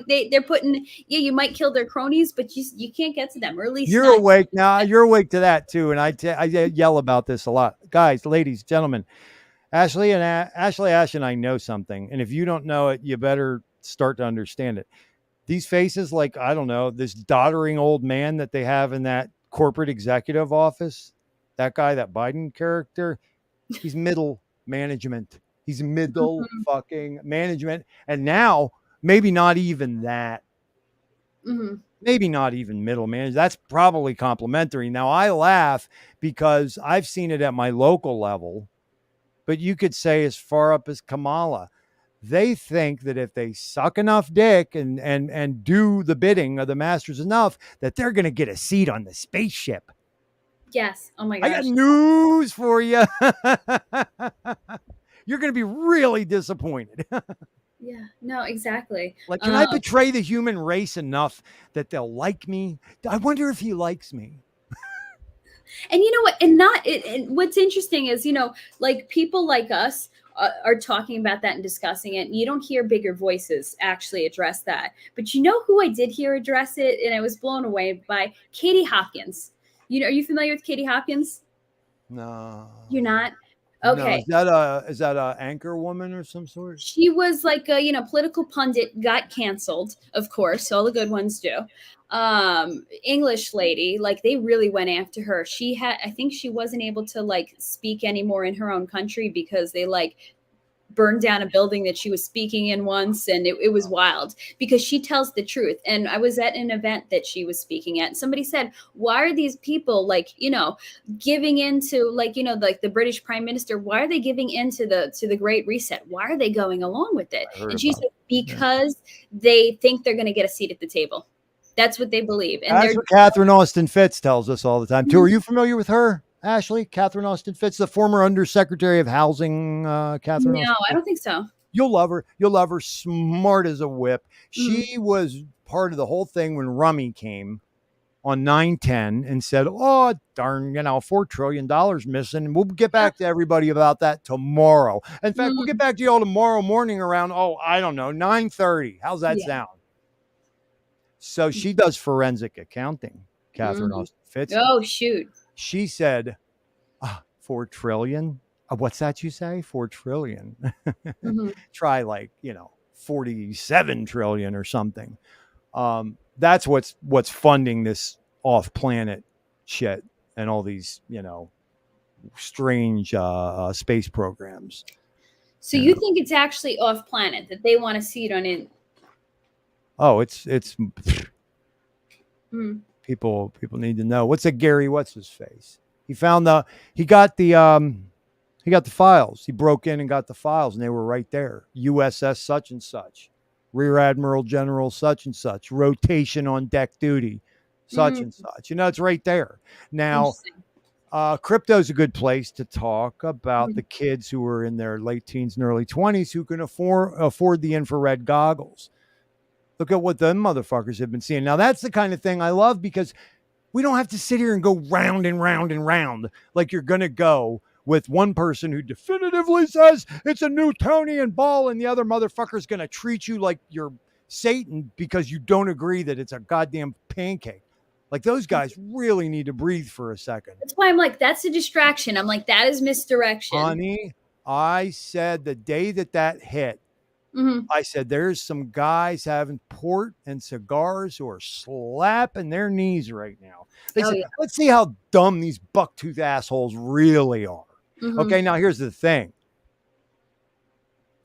they're putting, you might kill their cronies, but you can't get to them, or at least you're awake now. You're awake to that too. And I yell about this a lot. Guys, ladies, gentlemen, Ash and I know something. And if you don't know it, you better start to understand it. These faces, like, I don't know, this doddering old man that they have in that corporate executive office, that guy, that Biden character, he's middle management. He's middle fucking management. And now, maybe not even that. Maybe not even middle management. That's probably complimentary. Now, I laugh because I've seen it at my local level, but you could say as far up as Kamala. They think that if they suck enough dick and do the bidding of the masters enough, that they're going to get a seat on the spaceship. Yes. Oh my gosh. I got news for you. You're going to be really disappointed. Yeah, no, exactly. Like, can I betray the human race enough that they'll like me? I wonder if he likes me. And you know what? And what's interesting is, like people like us are talking about that and discussing it. And you don't hear bigger voices actually address that. But you know who I did hear address it, and I was blown away by Katie Hopkins. Are you familiar with Katie Hopkins? No. You're not? No, Okay. is that a anchor woman or some sort? She was like a political pundit, got canceled, of course, all the good ones do. English lady, like they really went after her. I think she wasn't able to like speak anymore in her own country because they like burned down a building that she was speaking in once, and it was wild because she tells the truth. And I was at an event that she was speaking at, and somebody said, why are these people like giving into like the British prime minister, why are they giving into the Great Reset? Why are they going along with it? I heard And she about said that. because they think they're going to get a seat at the table. That's what they believe. And That's they're what Catherine Austin Fitts tells us all the time too. Are you familiar with her, Ashley? Catherine Austin Fitts, the former Undersecretary of Housing, Catherine no, Austin I Fitts. don't think so. You'll love her. You'll love her. Smart as a whip. Mhm. She was part of the whole thing when Rummy came on 9/10 and said, "Oh darn, $4 trillion missing." We'll get Yeah. back to everybody about that tomorrow. In fact, we'll get Mhm. back to y'all tomorrow morning around I don't know 9:30. How's that Yeah. sound? So she does forensic accounting. Catherine Mhm. Austin Fitts does. Oh shoot. She said, 4 trillion. What's that you say? 4 trillion. Mhm. Try 47 trillion or something. That's what's funding this off-planet shit and all these strange space programs. So you think it's actually off planet that they want to see it on in? Oh, it's Mm. people need to know. What's what's his face? He found he got the files. He broke in and got the files, and they were right there. USS such and such, Rear Admiral General such and such, rotation on deck duty, such Mm. and such. It's right there. Now, Interesting. crypto's a good place to talk about Mm. the kids who are in their late teens and early 20s who can afford the infrared goggles. Look at what them motherfuckers have been seeing. Now, that's the kind of thing I love because we don't have to sit here and go round and round and round like you're going to go with one person who definitively says it's a Newtonian ball and the other motherfucker's going to treat you like you're Satan because you don't agree that it's a goddamn pancake. Like those guys really need to breathe for a second. That's why I'm like, that's a distraction. I'm like, that is misdirection. Honey, I said the day that hit, Hmm. I said, there's some guys having port and cigars who are slapping their knees right now. They Oh said, yeah. let's see how dumb these bucktooth assholes really are. Hmm. Okay, now here's the thing.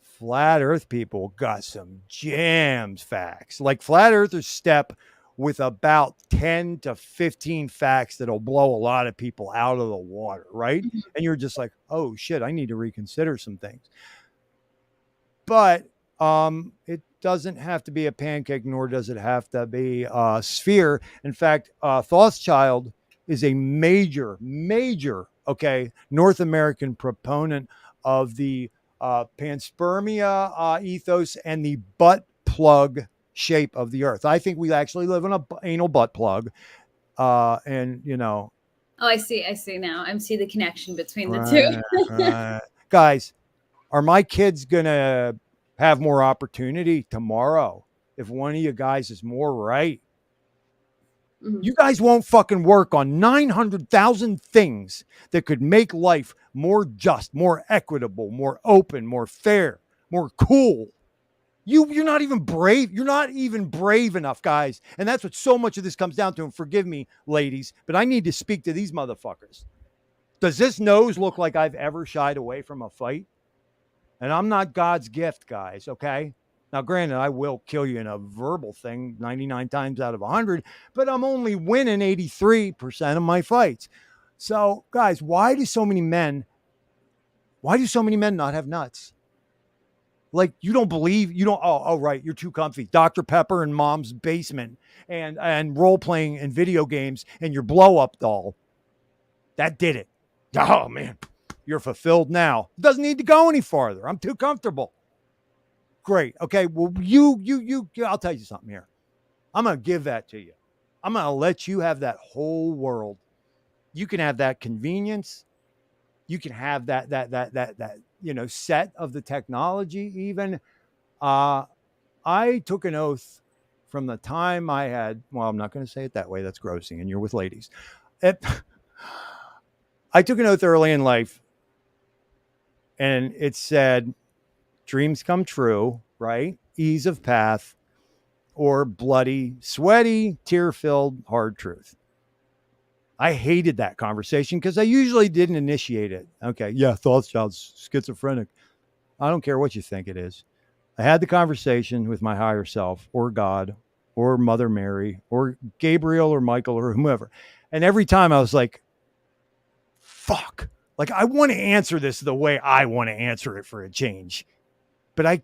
Flat Earth people got some jams facts. Like flat earthers step with about 10 to 15 facts that'll blow a lot of people out of the water, right? Hmm. And you're just like, oh shit, I need to reconsider some things. But it doesn't have to be a pancake, nor does it have to be a sphere. In fact, Thothschild is a major, North American proponent of the panspermia ethos and the butt plug shape of the earth. I think we actually live in a anal butt plug. And Oh, I see. I see now. I see the connection between the two. right, right. Guys, are my kids gonna have more opportunity tomorrow if one of you guys is more right? Hmm. You guys won't fucking work on 900,000 things that could make life more just, more equitable, more open, more fair, more cool. You're not even brave. You're not even brave enough, guys. And that's what so much of this comes down to. And forgive me, ladies, but I need to speak to these motherfuckers. Does this nose look like I've ever shied away from a fight? And I'm not God's gift, guys, okay? Now, granted, I will kill you in a verbal thing 99 times out of 100, but I'm only winning 83% of my fights. So, guys, why do so many men not have nuts? Like you don't believe, you don't, oh right, you're too comfy. Dr. Pepper in mom's basement and role playing and video games and your blow up doll. That did it. Oh man, you're fulfilled now. Doesn't need to go any farther. I'm too comfortable. Great. Okay. Well, I'll tell you something here. I'm going to give that to you. I'm going to let you have that whole world. you can have that convenience. You can have that set of the technology even. I took an oath from the time I had, well, I'm not going to say it that way. That's grossing, and you're with ladies. I took an oath early in life, and it said, dreams come true, right? Ease of path, or bloody, sweaty, tear-filled, hard truth. I hated that conversation because I usually didn't initiate it. Okay, yeah, Thothschild's schizophrenic. I don't care what you think it is. I had the conversation with my higher self or God or Mother Mary or Gabriel or Michael or whomever. And every time I was like, fuck, like I want to answer this the way I want to answer it for a change, but I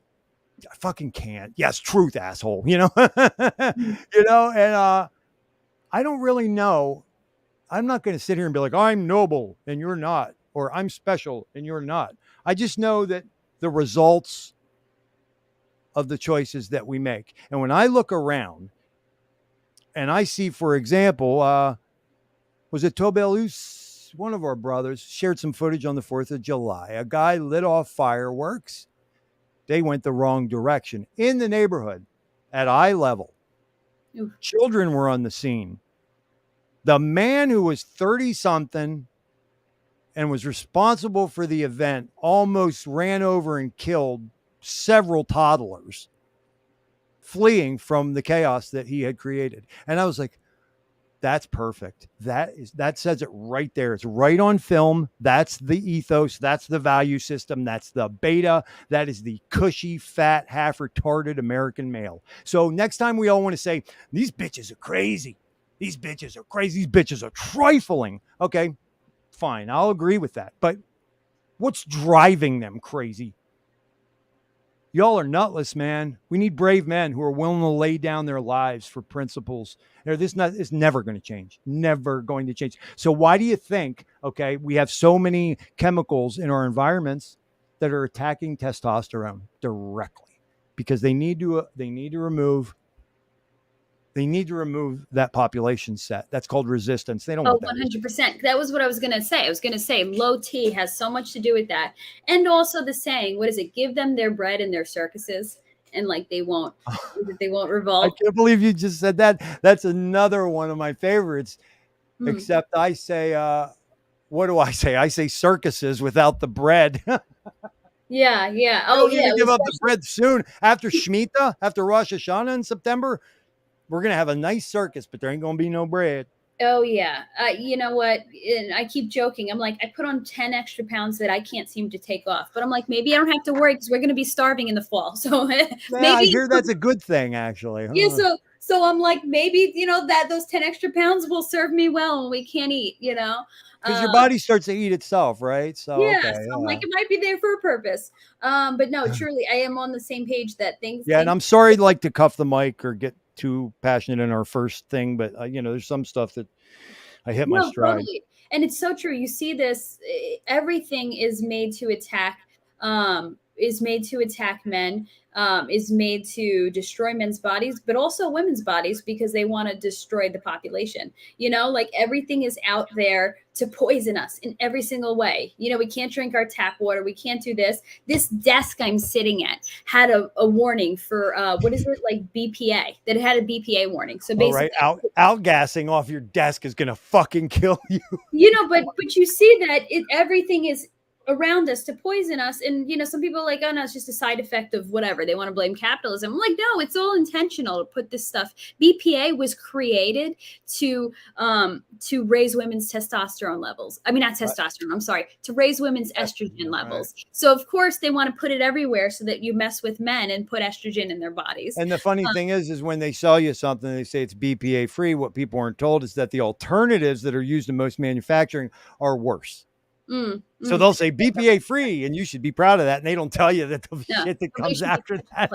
fucking can't. Yes, truth, asshole, and I don't really know. I'm not going to sit here and be like, I'm noble and you're not, or I'm special and you're not. I just know that the results of the choices that we make. And when I look around and I see, for example, was it Tobelus, one of our brothers, shared some footage on the 4th of July. A guy lit off fireworks. They went the wrong direction in the neighborhood at eye level. Oof. Children were on the scene. The man who was 30 something and was responsible for the event almost ran over and killed several toddlers fleeing from the chaos that he had created. And I was like, that's perfect. That says it right there. It's right on film. That's the ethos. That's the value system. That's the beta. That is the cushy, fat, half retarded American male. So next time we all want to say, these bitches are crazy. These bitches are crazy. These bitches are trifling. Okay, fine. I'll agree with that. But what's driving them crazy? Y'all are nutless, man. We need brave men who are willing to lay down their lives for principles. This is never going to change. Never going to change. So why do you think, okay, we have so many chemicals in our environments that are attacking testosterone directly? Because they need to remove that population set. That's called resistance. They don't want that. 100%. That was what I was going to say. I was going to say low T has so much to do with that. And also the saying, what is it? Give them their bread and their circuses. And like they won't revolt. I can't believe you just said that. That's another one of my favorites. Except I say, what do I say? I say circuses without the bread. Yeah. Oh, yeah. Give up the bread soon. After Shemitah, after Rosh Hashanah in September, we're going to have a nice circus, but there ain't going to be no bread. Oh, yeah. You know what? And I keep joking. I'm like, I put on 10 extra pounds that I can't seem to take off. But I'm like, maybe I don't have to worry because we're going to be starving in the fall. So maybe I hear that's a good thing, actually. Huh? Yeah. So I'm like, maybe, that those 10 extra pounds will serve me well when we can't eat, Because your body starts to eat itself, right? So, yeah, okay, so I'm like, it might be there for a purpose. But no, truly, I am on the same page that things. Yeah, and I'm sorry to cuff the mic or get too passionate in our first thing, but there's some stuff that I hit my stride. Totally. And it's so true. You see this, everything is made to attack, men, is made to destroy men's bodies, but also women's bodies because they want to destroy the population. Like everything is out there to poison us in every single way. We can't drink our tap water. We can't do this. This desk I'm sitting at had a warning for, what is it, like BPA, that it had a BPA warning. So basically, outgassing off your desk is going to fucking kill you. But you see that everything is around us to poison us. And, some people are like, oh no, it's just a side effect of whatever. They want to blame capitalism. I'm like, no, it's all intentional to put this stuff. BPA was created to raise women's testosterone levels. I mean, not testosterone, I'm sorry, to raise women's estrogen levels. Right. So of course they want to put it everywhere so that you mess with men and put estrogen in their bodies. And the funny thing is when they sell you something, they say it's BPA free. What people aren't told is that the alternatives that are used in most manufacturing are worse. So they'll say BPA free, and you should be proud of that. And they don't tell you that the shit that comes after that.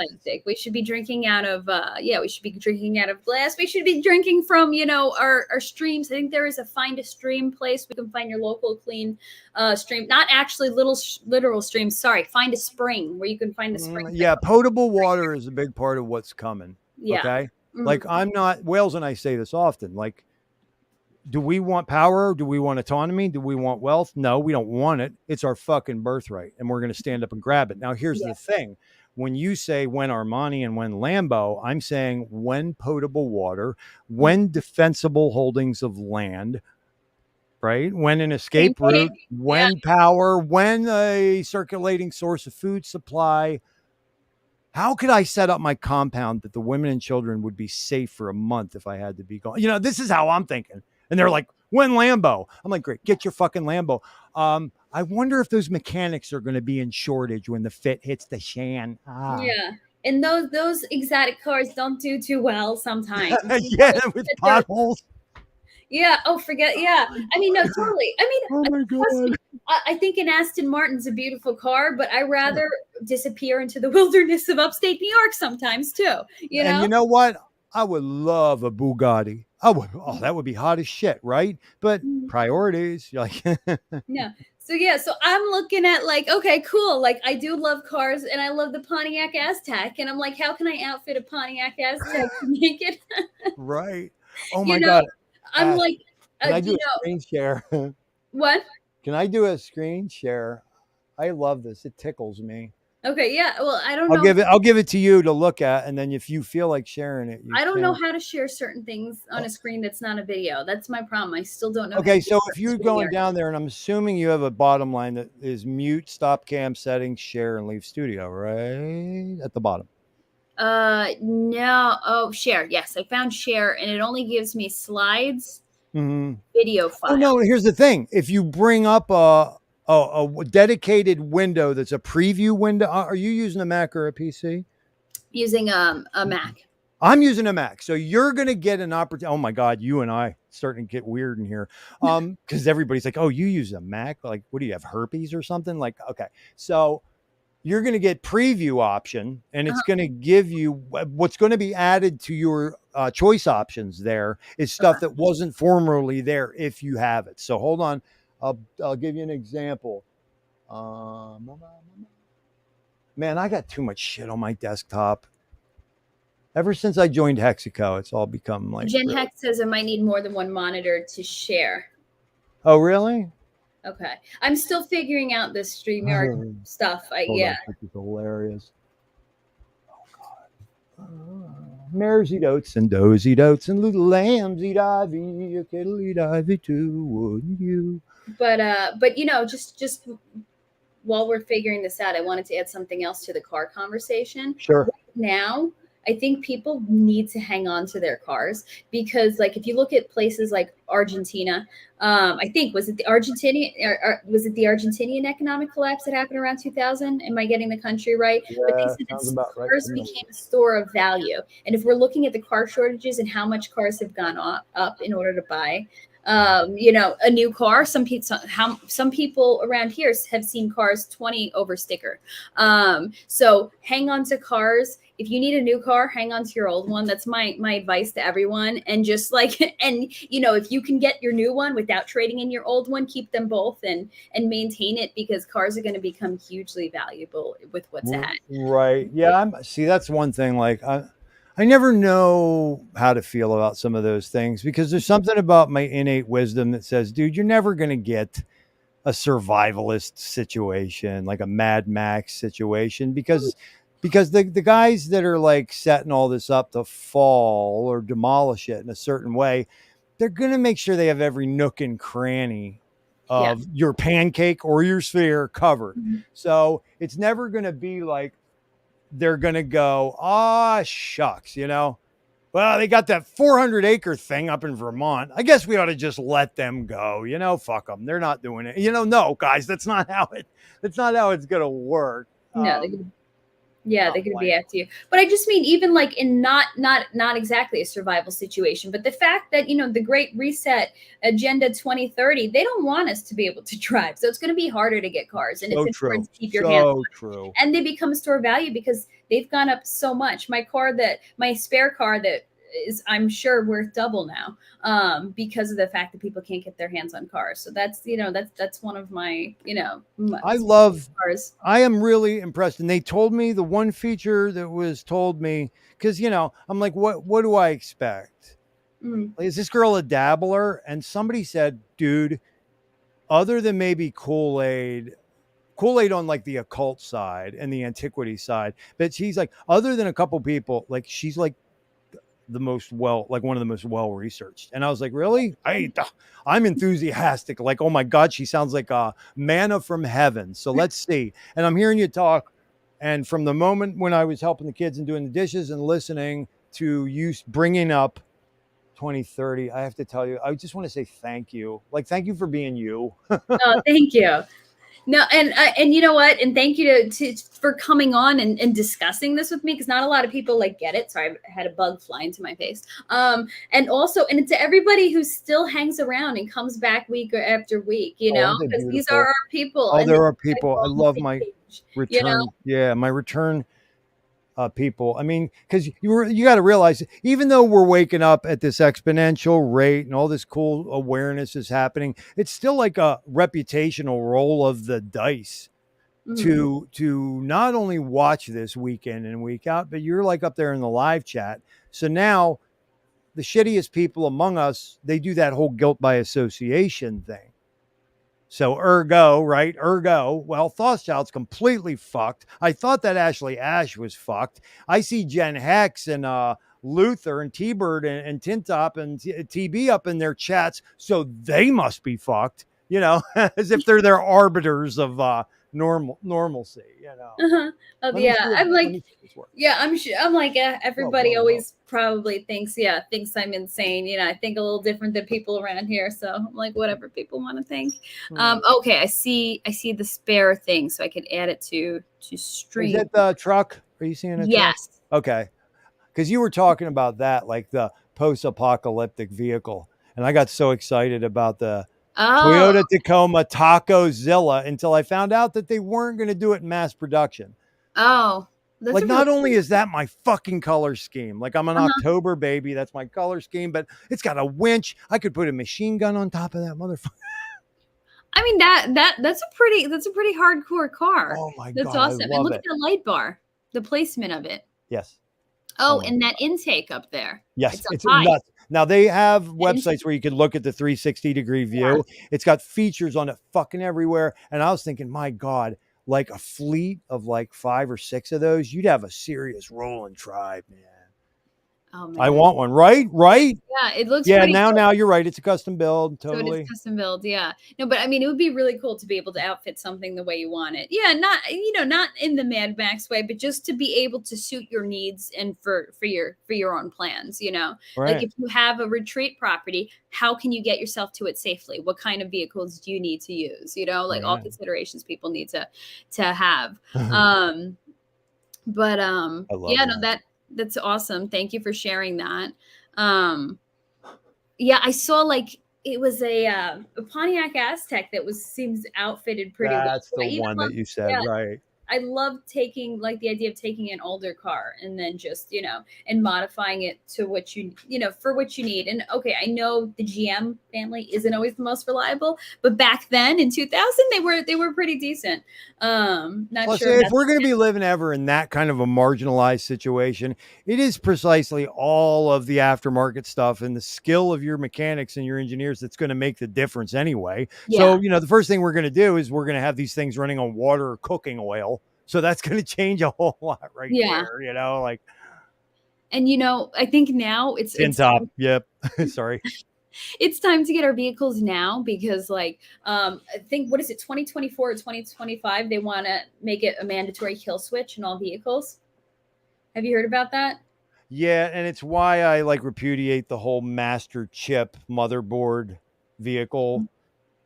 We should be drinking out of, we should be drinking out of glass. We should be drinking from, our streams. I think there is a find a stream place. We can find your local clean stream, not actually literal streams. Sorry, find a spring where you can find the spring. Yeah, potable water is a big part of what's coming. Yeah. Okay. Like I'm not, Wales and I say this often, like, Do we want power? Do we want autonomy? Do we want wealth? No, we don't want it. It's our fucking birthright, and we're going to stand up and grab it. Now, here's Yeah. the thing. When you say when Armani and when Lambo, I'm saying when potable water, when defensible holdings of land, right? When an Same escape route, page. Yeah. when power, when a circulating source of food supply. How could I set up my compound that the women and children would be safe for a month if I had to be gone? This is how I'm thinking. And they're like, when Lambo? I'm like, great, get your fucking Lambo. I wonder if those mechanics are going to be in shortage when the fit hits the shan. Yeah. And those exotic cars don't do too well sometimes. Yeah, with potholes. Yeah. Oh, forget. Yeah. I mean, no, totally. I mean, Oh my God. I think an Aston Martin's a beautiful car, but I rather disappear into the wilderness of upstate New York sometimes too. And you know what? I would love a Bugatti. I would. Oh, that would be hot as shit, right? But priorities, you're like, Yeah. So I'm looking at like, okay, cool. Like I do love cars and I love the Pontiac Aztek. And I'm like, how can I outfit a Pontiac Aztek to make it? right. Oh my God. I'm like, can I do a screen share? What? Can I do a screen share? I love this. It tickles me. Okay, yeah. Well, I don't know. I'll give it to you to look at, and then if you feel like sharing it, I don't know how to share certain things on a screen that's not a video. That's my problem. I still don't know. Okay, so if you're going down there, and I'm assuming you have a bottom line that is mute, stop cam settings, share, and leave studio, right at the bottom. No. Oh, share. Yes, I found share, and it only gives me slides, video file. Oh no, here's the thing. If you bring up a dedicated window that's a preview window, are you using a Mac or a PC? Using a Mac. I'm using a Mac. So you're going to get an opportunity. Oh my God, you and I starting to get weird in here. Because everybody's like, oh, you use a Mac? Like, what do you have, herpes or something? Like, okay. So you're going to get preview option, and it's going to give you what's going to be added to your choice options. There is stuff that wasn't formerly there if you have it. So hold on. I'll give you an example. Man, I got too much shit on my desktop. Ever since I joined Hexico, it's all become like. Jen Hex says I might need more than one monitor to share. Oh, really? Okay. I'm still figuring out this StreamYard stuff. Yeah. This is hilarious. Oh, God. Mares eat oats and does eat oats and little lambs eat ivy. A kettle eat ivy too, wouldn't you? But just while we're figuring this out, I wanted to add something else to the car conversation. Sure. Right now, I think people need to hang on to their cars because, like, if you look at places like Argentina, I think was it the Argentinian economic collapse that happened around 2000? Am I getting the country right? Yeah, but they said that cars became a store of value, and if we're looking at the car shortages and how much cars have gone up in order to buy. A new car. Some people around here have seen cars 20 over sticker. So hang on to cars. If you need a new car, hang on to your old one. That's my advice to everyone. And just like, and if you can get your new one without trading in your old one, keep them both and maintain it because cars are going to become hugely valuable with what's ahead. Right. Yeah. See, that's one thing. Like I never know how to feel about some of those things because there's something about my innate wisdom that says, dude, you're never going to get a survivalist situation, like a Mad Max situation, because the guys that are like setting all this up to fall or demolish it in a certain way, they're going to make sure they have every nook and cranny of your pancake or your sphere covered. Mm-hmm. So it's never going to be like, they're going to go, shucks, well, they got that 400-acre thing up in Vermont. I guess we ought to just let them go, fuck them. They're not doing it. No, guys, that's not how it's going to work. No, they're going to be after you. But I just mean, even like in not exactly a survival situation, but the fact that, the Great Reset Agenda 2030, they don't want us to be able to drive. So it's going to be harder to get cars. And it's important to keep your hands on. True. And they become store value because they've gone up so much. My spare car that is, I'm sure, worth double now because of the fact that people can't get their hands on cars. So that's one of my, cars. I am really impressed. And they told me the one feature that was told me, because, I'm like, what do I expect? Like, is this girl a dabbler? And somebody said, dude, other than maybe Kool-Aid on like the occult side and the antiquity side, but she's like, other than a couple people, like she's like one of the most well researched. And I was like, really? I'm enthusiastic. Like, oh my God, she sounds like a manna from heaven. So let's see. And I'm hearing you talk. And from the moment when I was helping the kids and doing the dishes and listening to you bringing up 2030, I have to tell you, I just want to say thank you. Like, thank you for being you. Oh, thank you. No, and you know what? And thank you for coming on and discussing this with me, because not a lot of people like get it. Sorry, I had a bug fly into my face. And also, and to everybody who still hangs around and comes back week after week, you know, because these are our people. Oh, and there are people. I love my return. you know? Yeah, my return people. I mean, because you got to realize, even though we're waking up at this exponential rate and all this cool awareness is happening, it's still like a reputational roll of the dice to not only watch this week in and week out, but you're like up there in the live chat. So now the shittiest people among us, they do that whole guilt by association thing. So well, Thothschild's completely fucked. I thought that Ashley Ash was fucked. I see Jen Hex and Luther and T-Bird and Tintop and TB up in their chats, so they must be fucked, you know, as if they're their arbiters of normalcy, you know. I'm like, I'm sure. I'm like, everybody always probably thinks I'm insane. You know, I think a little different than people around here. So I'm like, whatever people want to think. Okay, I see the spare thing, so I can add it to stream. Is it the truck? Are you seeing it? Yes. Truck? Okay. Because you were talking about that, like the post-apocalyptic vehicle. And I got so excited about the Toyota Tacoma Tacozilla until I found out that they weren't going to do it in mass production. Oh. Like, not only is that my fucking color scheme, like I'm an October baby, that's my color scheme, but it's got a winch. I could put a machine gun on top of that motherfucker. I mean, that's a pretty hardcore car. Oh my God. That's awesome. And look at the light bar, the placement of it. Yes. Oh, and that intake up there. Yes, it's nuts. Now they have websites where you can look at the 360-degree view. Yeah. It's got features on it fucking everywhere. And I was thinking, my God, like a fleet of like 5 or 6 of those, you'd have a serious rolling tribe, man. Oh, man. I want one, right? Yeah, it looks. Yeah, now you're right. It's a custom build, totally. So it is custom build, yeah. No, but I mean, it would be really cool to be able to outfit something the way you want it. Yeah, not in the Mad Max way, but just to be able to suit your needs and for your own plans. You know, right. Like if you have a retreat property, how can you get yourself to it safely? What kind of vehicles do you need to use? You know, like all considerations people need to have. But yeah, no, that's awesome. Thank you for sharing that. Yeah, I saw like it was a Pontiac Aztec that seems outfitted pretty well. That's the one that you said, right? I love taking like the idea of taking an older car and then just, and modifying it to what for what you need. And okay, I know the GM family isn't always the most reliable, but back then in 2000, they were pretty decent. Not sure if we're going to be living ever in that kind of a marginalized situation, it is precisely all of the aftermarket stuff and the skill of your mechanics and your engineers that's going to make the difference anyway. Yeah. So, the first thing we're going to do is we're going to have these things running on water or cooking oil. So that's going to change a whole lot there, like. And, I think now it's top. Yep. Sorry. It's time to get our vehicles now because I think, what is it, 2024 or 2025? They want to make it a mandatory kill switch in all vehicles. Have you heard about that? Yeah. And it's why I repudiate the whole master chip motherboard vehicle,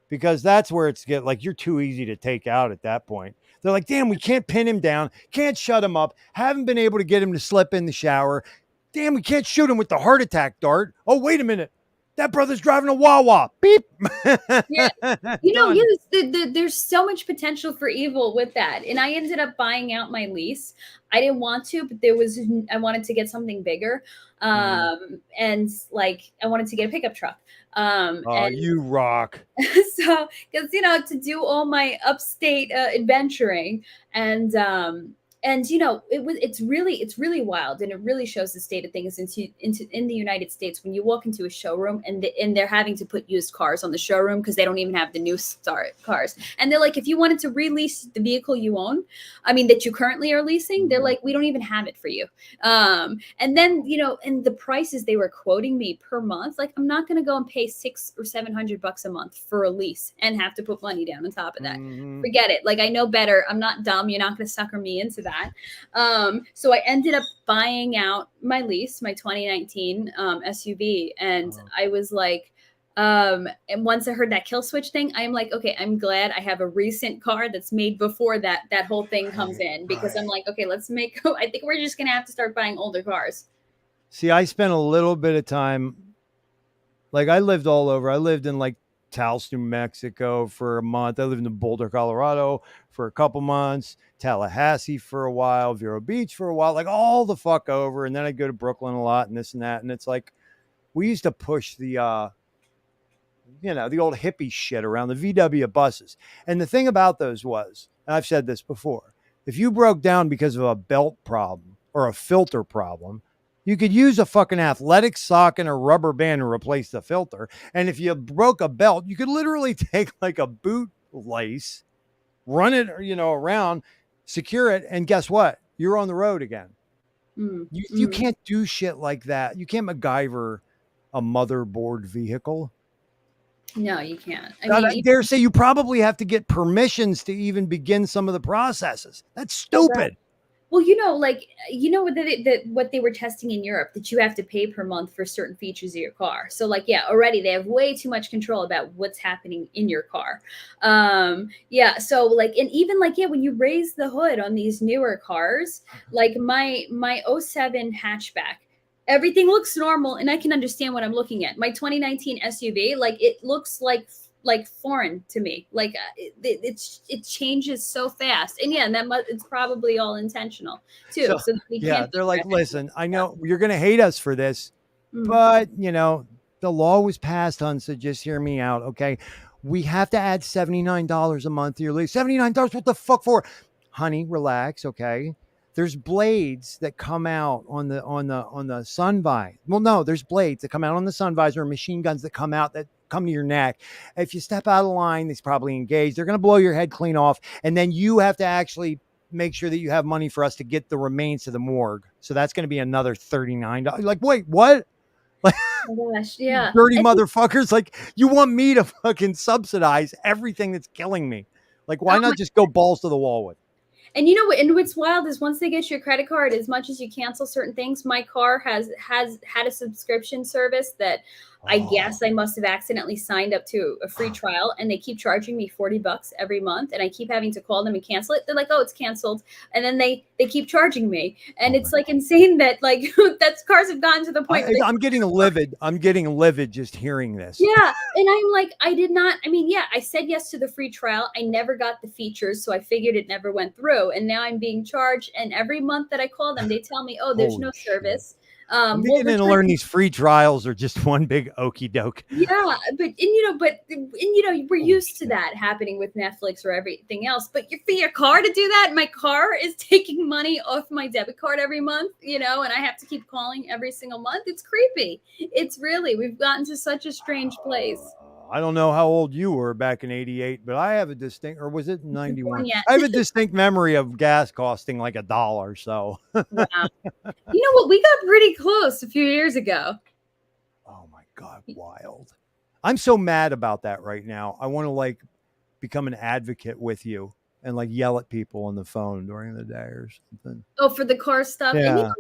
because that's where it's you're too easy to take out at that point. They're like, damn, we can't pin him down. Can't shut him up. Haven't been able to get him to slip in the shower. Damn, we can't shoot him with the heart attack dart. Oh, wait a minute. That brother's driving a Wawa. Beep. Yeah. There's so much potential for evil with that. And I ended up buying out my lease. I didn't want to, but I wanted to get something bigger. And I wanted to get a pickup truck. And you rock. So, because, to do all my upstate adventuring and, And it's really wild, and it really shows the state of things in the United States when you walk into a showroom and they're having to put used cars on the showroom because they don't even have the new start cars, and they're like, if you wanted to release the vehicle you own, I mean that you currently are leasing, they're like, we don't even have it for you. And then and the prices they were quoting me per month, like I'm not going to go and pay $600 or $700 a month for a lease and have to put money down on top of that. Mhm. Forget it. Like, I know better. I'm not dumb. You're not going to sucker me into that. So I ended up buying out my lease, my 2019 SUV, and I was like, and once I heard that kill switch thing, I'm like, okay, I'm glad I have a recent car that's made before that whole thing comes in, because I'm like, okay, let's make. I think we're just gonna have to start buying older cars. See, I spent a little bit of time, like I lived all over. I lived in like Taos, New Mexico for a month. I lived in Boulder, Colorado for a couple months, Tallahassee for a while, Vero Beach for a while, like all the fuck over. And then I'd go to Brooklyn a lot and this and that. And it's like, we used to push the the old hippie shit around the VW buses. And the thing about those was, and I've said this before, if you broke down because of a belt problem or a filter problem, you could use a fucking athletic sock and a rubber band to replace the filter. And if you broke a belt, you could literally take like a boot lace, run it, around, secure it, and guess what? You're on the road again. You can't do shit like that. You can't MacGyver a motherboard vehicle. No, you can't. I dare say you probably have to get permissions to even begin some of the processes. That's stupid. Well, what they were testing in Europe, that you have to pay per month for certain features of your car. So like, yeah, already they have way too much control about what's happening in your car. Yeah. So like, and even like, yeah, when you raise the hood on these newer cars, like my '07 hatchback, everything looks normal, and I can understand what I'm looking at. My 2019 SUV, like it looks like foreign to me. Like it changes so fast, and yeah, and it's probably all intentional too. So they're like, listen, I know you're gonna hate us for this, but the law was passed on, so just hear me out, okay? We have to add $79 a month to your lease. $79, what the fuck for? Honey, relax, okay? There's blades that come out on the sun visor. Well, no, there's blades that come out on the sun visor, and machine guns that come out that come to your neck. If you step out of line, these probably engaged. They're going to blow your head clean off, and then you have to actually make sure that you have money for us to get the remains to the morgue. So that's going to be another $39. Like, wait, what? Like, oh gosh, yeah, dirty motherfuckers! Like, you want me to fucking subsidize everything that's killing me? Like, why not just go balls to the wall with? And and what's wild is once they get your credit card, as much as you cancel certain things, my car has had a subscription service that I guess I must have accidentally signed up to a free trial, and they keep charging me $40 every month, and I keep having to call them and cancel it. They're like, "Oh, it's canceled," and then they keep charging me, and it's like insane that like that's cars have gotten to the point. I'm getting livid. I'm getting livid just hearing this. Yeah, and I'm like, I did not. I mean, yeah, I said yes to the free trial. I never got the features, so I figured it never went through, and now I'm being charged. And every month that I call them, they tell me, "Oh, there's no service." I'm beginning to learn these free trials are just one big okie doke. Yeah, but we're used to that happening with Netflix or everything else. But for your car to do that, my car is taking money off my debit card every month, and I have to keep calling every single month. It's creepy. It's really, we've gotten to such a strange place. I don't know how old you were back in '88, but I have a distinct, or was it '91? I have a distinct memory of gas costing like $1. So, wow. You know what? We got pretty close a few years ago. Oh my God, wild! I'm so mad about that right now. I want to like become an advocate with you and like yell at people on the phone during the day or something. Oh, for the car stuff. Yeah.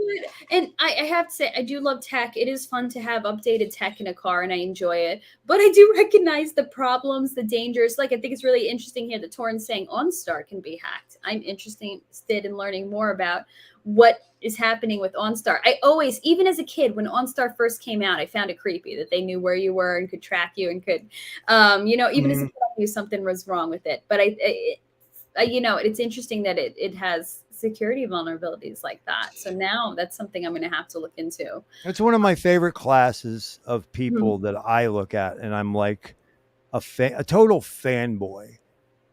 And I have to say, I do love tech. It is fun to have updated tech in a car, and I enjoy it. But I do recognize the problems, the dangers. Like, I think it's really interesting here that Torrin's saying OnStar can be hacked. I'm interested in learning more about what is happening with OnStar. I always, even as a kid, when OnStar first came out, I found it creepy that they knew where you were and could track you and could, even as a kid, I knew something was wrong with it. But it's interesting that it has security vulnerabilities like that. So now that's something I'm going to have to look into. It's one of my favorite classes of people that I look at, and I'm like a total fanboy,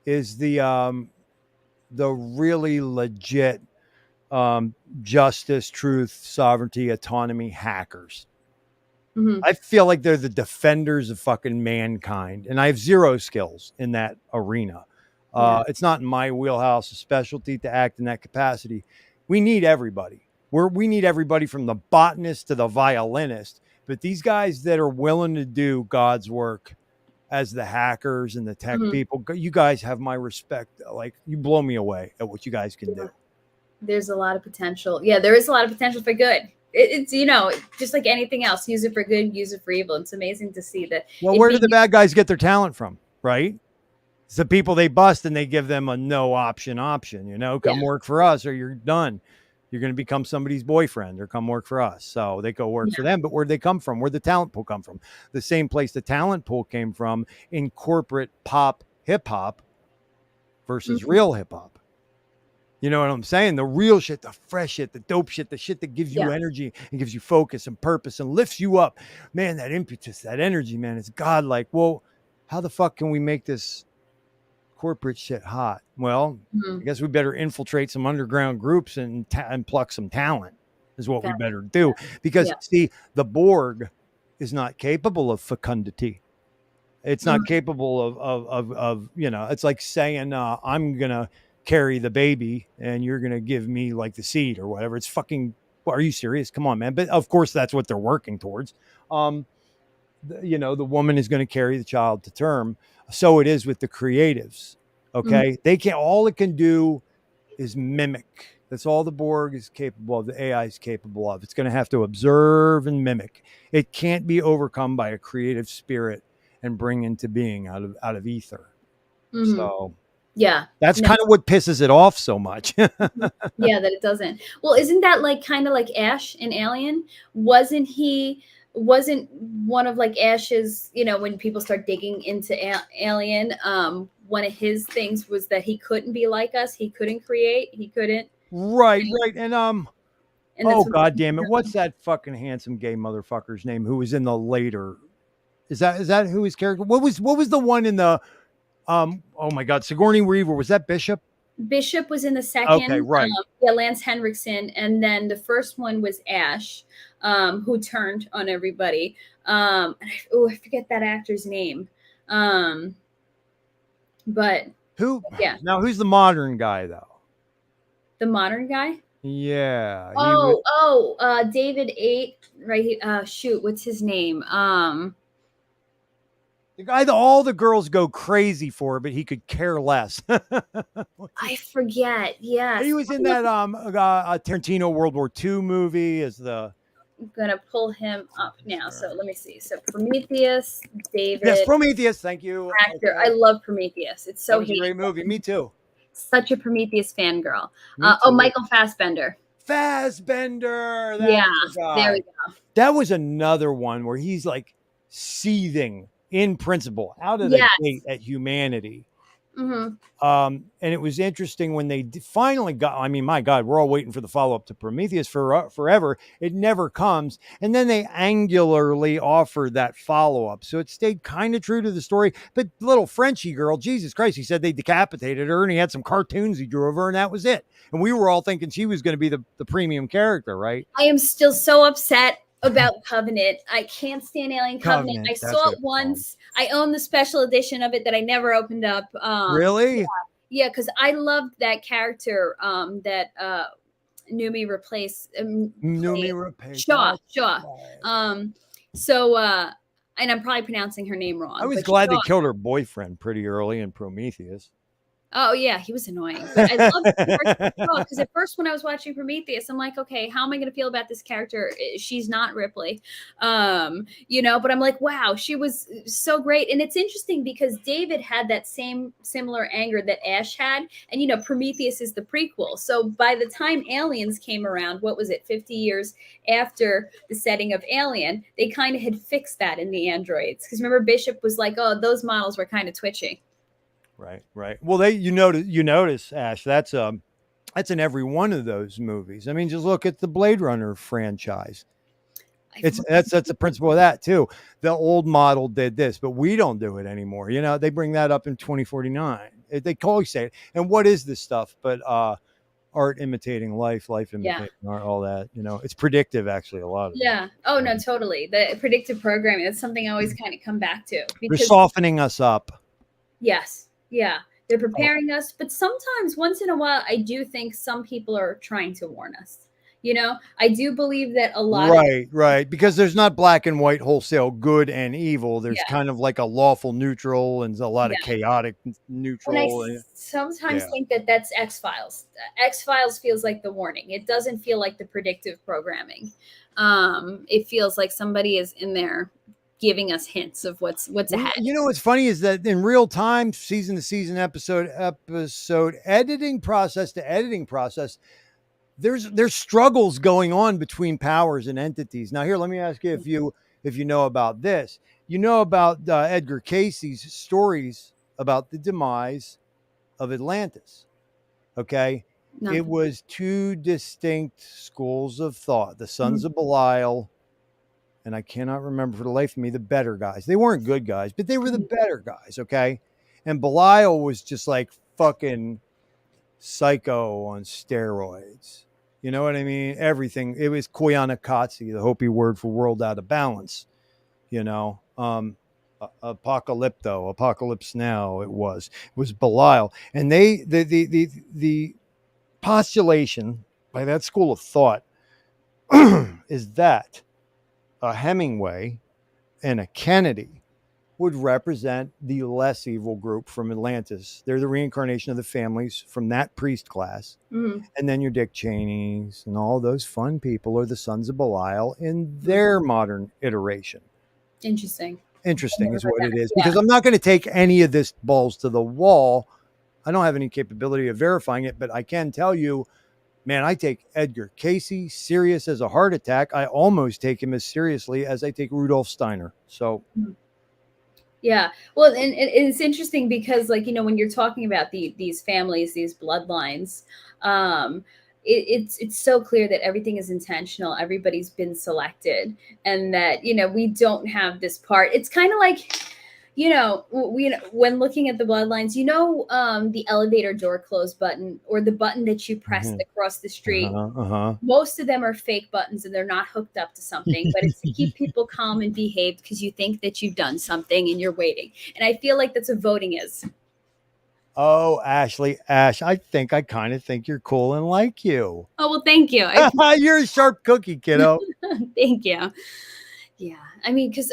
is the really legit justice, truth, sovereignty, autonomy, hackers. Mhm. I feel like they're the defenders of fucking mankind, and I have zero skills in that arena. Yeah. It's not in my wheelhouse, a specialty to act in that capacity. We need everybody. We need everybody from the botanist to the violinist. But these guys that are willing to do God's work as the hackers and the tech Mhm. people, you guys have my respect. Like, you blow me away at what you guys can do. There's a lot of potential. Yeah, there is a lot of potential for good. It's just like anything else. Use it for good, use it for evil. It's amazing to see that. Well, It where do being the bad guys get their talent from? Right? It's the people they bust and they give them a no option, come Yeah. work for us or you're done. You're going to become somebody's boyfriend or come work for us. So they go work Yeah. for them. But where'd they come from? Where'd the talent pool come from? The same place the talent pool came from in corporate pop hip hop versus Mhm. real hip hop. You know what I'm saying? The real shit, the fresh shit, the dope shit, the shit that gives you Yeah. energy and gives you focus and purpose and lifts you up. Man, that impetus, that energy, man, it's godlike. Well, how the fuck can we make this corporate shit hot? Well, I Mhm. guess we better infiltrate some underground groups and pluck some talent is what we Got it. better do. Because Yeah. see, the Borg is not capable of fecundity. It's not Mhm. capable of it's like saying I'm gonna carry the baby and you're gonna give me like the seed or whatever. It's fucking. Are you serious? Come on, man. But of course, that's what they're working towards. The woman is going to carry the child to term. So it is with the creatives. Mhm. Okay. They can't, all it can do is mimic. That's all the Borg is capable of, the AI is capable of. It's going to have to observe and mimic. It can't be overcome by a creative spirit and bring into being out of ether. Mhm. So Yeah. that's No. kind of what pisses it off so much. Yeah, that it doesn't. Well, isn't that like kind of like Ash in Alien? Wasn't one of like Ash's, when people start digging into Alien, one of his things was that he couldn't be like us. He couldn't create. He couldn't. Right. And And oh that's what god damn it. What's that fucking handsome gay motherfucker's name who was in the later? Is that who his character? What was the one in the oh my god, Sigourney Weaver, was that Bishop? Bishop was in the Okay, second. right. Yeah, Lance Henriksen, and then the first one was Ash, who turned on everybody. I forget that actor's name. But Who yeah, now who's the modern guy though? the modern guy. Yeah, he was David Eight, right? Shoot, what's his name? the guy that all the girls go crazy for, but he could care less. I forget. Yes, He was in that Tarantino World War II movie as the I'm gonna pull him up now. So let me see. So Prometheus, yes, David, Prometheus. Thank you. actor. I Okay, love Prometheus. It's that so was a great movie. Me too. such a Prometheus fangirl. Me too. Michael Fassbender. Fassbender, Yeah, that's the there we guy. go. That was another one where he's like seething in principle out of the gate Yes. at humanity. Hmm. And it was interesting when they finally got, I mean, my God, we're all waiting for the follow-up to Prometheus for forever. It never comes. And then they angularly offered that follow-up. So it stayed kind of true to the story. But little Frenchy girl, Jesus Christ, he said they decapitated her and he had some cartoons he drew of her and that was it. And we were all thinking she was going to be the premium character, right? I am still so upset about Covenant. I can't stand Alien Covenant. I That's saw what it it's called. once. I own the special edition of it that I never opened up. Really? Yeah, because I loved that character that Numi replaced Numi played. Rapace. Shaw. Um, so and I'm probably pronouncing her name wrong. I was But glad they Shaw, killed her boyfriend pretty early in Prometheus. oh yeah, he was annoying. But I love the character because at first when I was watching Prometheus, I'm like, okay, how am I going to feel about this character? She's not Ripley, But I'm like, wow, she was so great, and it's interesting because David had that same similar anger that Ash had, and Prometheus is the prequel. So by the time Aliens came around, what was it, 50 years after the setting of Alien, they kind of had fixed that in the androids. Because remember, Bishop was like, oh, those models were kind of twitchy. Right. Well, you notice, Ash, that's in every one of those movies. I mean, just look at the Blade Runner franchise. That's the principle of that too. The old model did this, but we don't do it anymore. They bring that up in 2049. They always say it. And what is this stuff? But art imitating life, life Yeah. imitating art, all that. It's predictive, actually, a lot of it. Yeah. Oh no, totally. The predictive programming, that's something I always kind of come back to They're because softening us up. yes. Yeah. They're Oh, preparing us, but sometimes once in a while I do think some people are trying to warn us. I do believe that a lot of right. Because there's not black and white wholesale good and evil. There's yeah, kind of like a lawful neutral and a lot of yeah. chaotic And neutral. sometimes Yeah. think that that's X-Files. X-Files feels like the warning. It doesn't feel like the predictive programming. It feels like somebody is in there giving us hints of what's Well, ahead. what's funny is that in real time, season to season, episode editing process to editing process, there's struggles going on between powers and entities. Now, here, let me ask you if you know about this. You know about Edgar Casey's stories about the demise of Atlantis. Okay, Not it was two distinct schools of thought: the Mhm. Sons of Belial, and I cannot remember for the life of me the better guys. They weren't good guys, but they were the better guys. Okay, and Belial was just like fucking psycho on steroids. You know what I mean? Everything. It was Koyaanisqatsi, the Hopi word for world out of balance. You know, apocalypto, apocalypse now. It was Belial, and the postulation by that school of thought is that a Hemingway and a Kennedy would represent the less evil group from Atlantis. They're the reincarnation of the families from that priest class. Mhm. And then your Dick Cheneys and all those fun people are the Sons of Belial in their modern iteration. Interesting. I've Interesting never is heard what that. it is, Yeah. because I'm not going to take any of this balls to the wall. I don't have any capability of verifying it, but I can tell you, man, I take Edgar Casey serious as a heart attack. I almost take him as seriously as I take Rudolf Steiner. So, Mhm. Yeah. Well, and it's interesting because, like, when you're talking about these families, these bloodlines, it's so clear that everything is intentional. Everybody's been selected, and that we don't have this part. It's kind of like we when looking at the bloodlines, the elevator door close button or the button that you press uh-huh, across the street. uh-huh. Most of them are fake buttons and they're not hooked up to something, but it's to keep people calm and behaved because you think that you've done something and you're waiting. And I feel like that's what voting is. Oh, Ashley, I think I kind of think you're cool and like you. Oh, well, thank you. You're a sharp cookie, kiddo. Thank you. Yeah. Because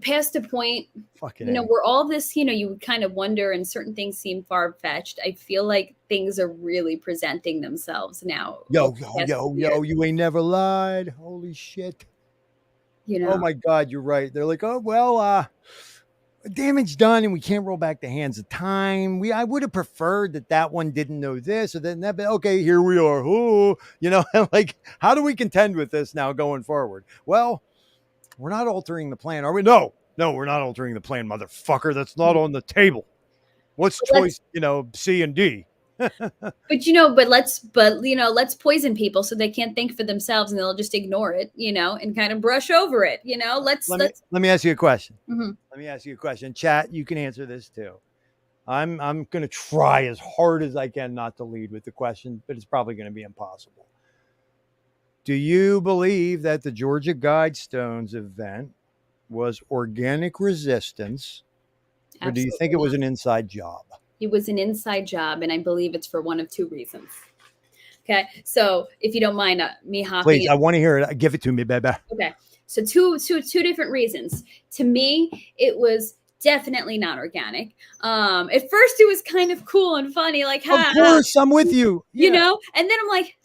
past a point, Fucking A. we're all this, you would kind of wonder, and certain things seem far fetched. I feel like things are really presenting themselves now over Yo, the yo, past yo, few years, yo, you ain't never lied. Holy shit. you Oh know. my God, you're right. They're like, oh, well, damage done and we can't roll back the hands of time. I would have preferred that one didn't know this or that, but okay, here we are. Ooh, like, how do we contend with this now going forward? Well, we're not altering the plan, are we? No, we're not altering the plan, motherfucker. That's not on the table. What's But let's choice, C and D? but let's poison people so they can't think for themselves and they'll just ignore it, and kind of brush over it. Let's Let me ask you a question. Mhm. Let me ask you a question. Chat, you can answer this too. I'm gonna try as hard as I can not to lead with the question, but it's probably gonna be impossible. Do you believe that the Georgia Guidestones event was organic resistance, or do you think Absolutely it was not. an inside job? It was an inside job, and I believe it's for one of two reasons. Okay, so if you don't mind me hopping Please, in. I want to hear it. Give it to me, baby. Okay. So two different reasons. To me, it was definitely not organic. At first it was kind of cool and funny, like, Of ha, ha, course, I'm with you. Yeah. and then I'm like,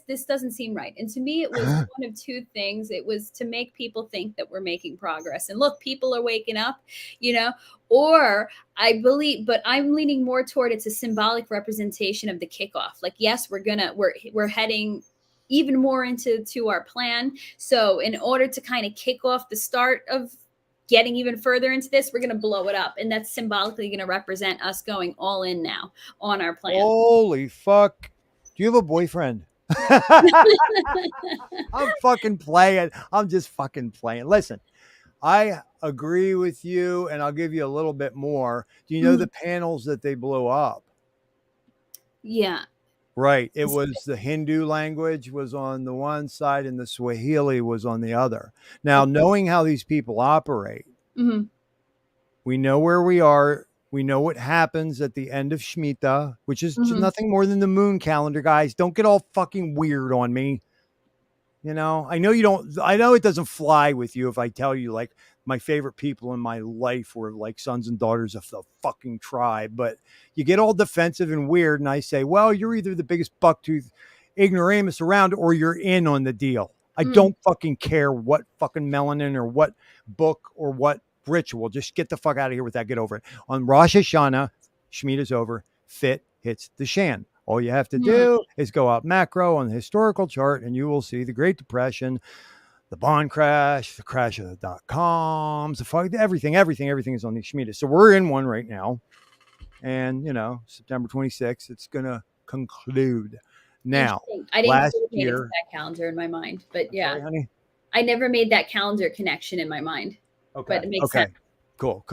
this doesn't seem right. And to me, it was one of two things. It was to make people think that we're making progress. And look, people are waking up, you know, or I believe, but I'm leaning more toward it's a symbolic representation of the kickoff. Like, yes, we're heading even more into our plan. So in order to kind of kick off the start of getting even further into this, we're going to blow it up. And that's symbolically going to represent us going all in now on our plan. Holy fuck. Do you have a boyfriend? I'm fucking playing. I'm just fucking playing. Listen, I agree with you, and I'll give you a little bit more. Do you know Mhm. the panels that they blew up? Yeah. Right. It was the Hindu language was on the one side and the Swahili was on the other. Now, knowing how these people operate, Mm-hmm. we know where we are. We know what happens at the end of Shemitah, which is Mm-hmm. nothing more than the moon calendar, guys. Don't get all fucking weird on me. You know, I know you don't, I know it doesn't fly with you if I tell you like my favorite people in my life were like sons and daughters of the fucking tribe, but you get all defensive and weird. And I say, well, you're either the biggest bucktooth ignoramus around or you're in on the deal. I Mm-hmm. don't fucking care what fucking melanin or what book or what ritual. Just get the fuck out of here with that. Get over it. On Rosh Hashanah, Shemitah's over. Fit hits the shan. All you have to do is go out macro on the historical chart and you will see the Great Depression, the bond crash, the crash of the dot-coms, the fuck, everything is on the Shemitah. So we're in one right now. And, you know, September 26th, it's going to conclude. Now, I didn't last coordinate it year, with that calendar in my mind, but yeah, sorry, honey. I never made that calendar connection in my mind. Okay. But it makes sense. Cool.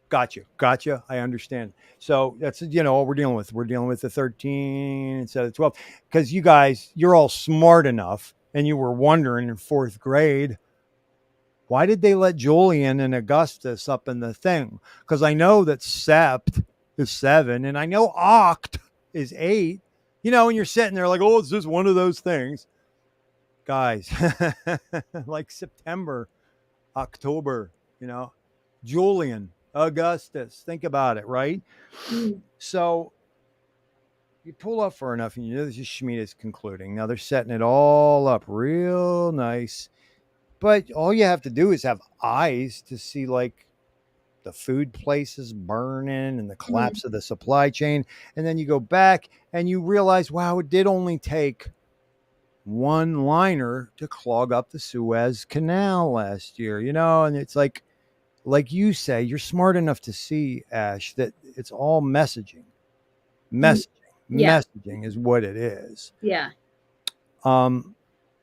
Gotcha. I understand. So that's, you know, what we're dealing with. We're dealing with the 13 instead of 12 because you guys, you're all smart enough and you were wondering in fourth grade, why did they let Julian and Augustus up in the thing? Because I know that Sept is 7 and I know Oct is 8, you know, and you're sitting there like, oh, it's just one of those things. Guys, like September, October, you know, Julian, Augustus. Think about it, right? So you pull up far enough and you know this is Shemitah's concluding. Now they're setting it all up real nice. But all you have to do is have eyes to see like the food places burning and the collapse of the supply chain. And then you go back and you realize, wow, it did only take one liner to clog up the Suez Canal last year, you know, and it's like you say, you're smart enough to see, Ash, that it's all messaging. Messaging is what it is. Yeah. And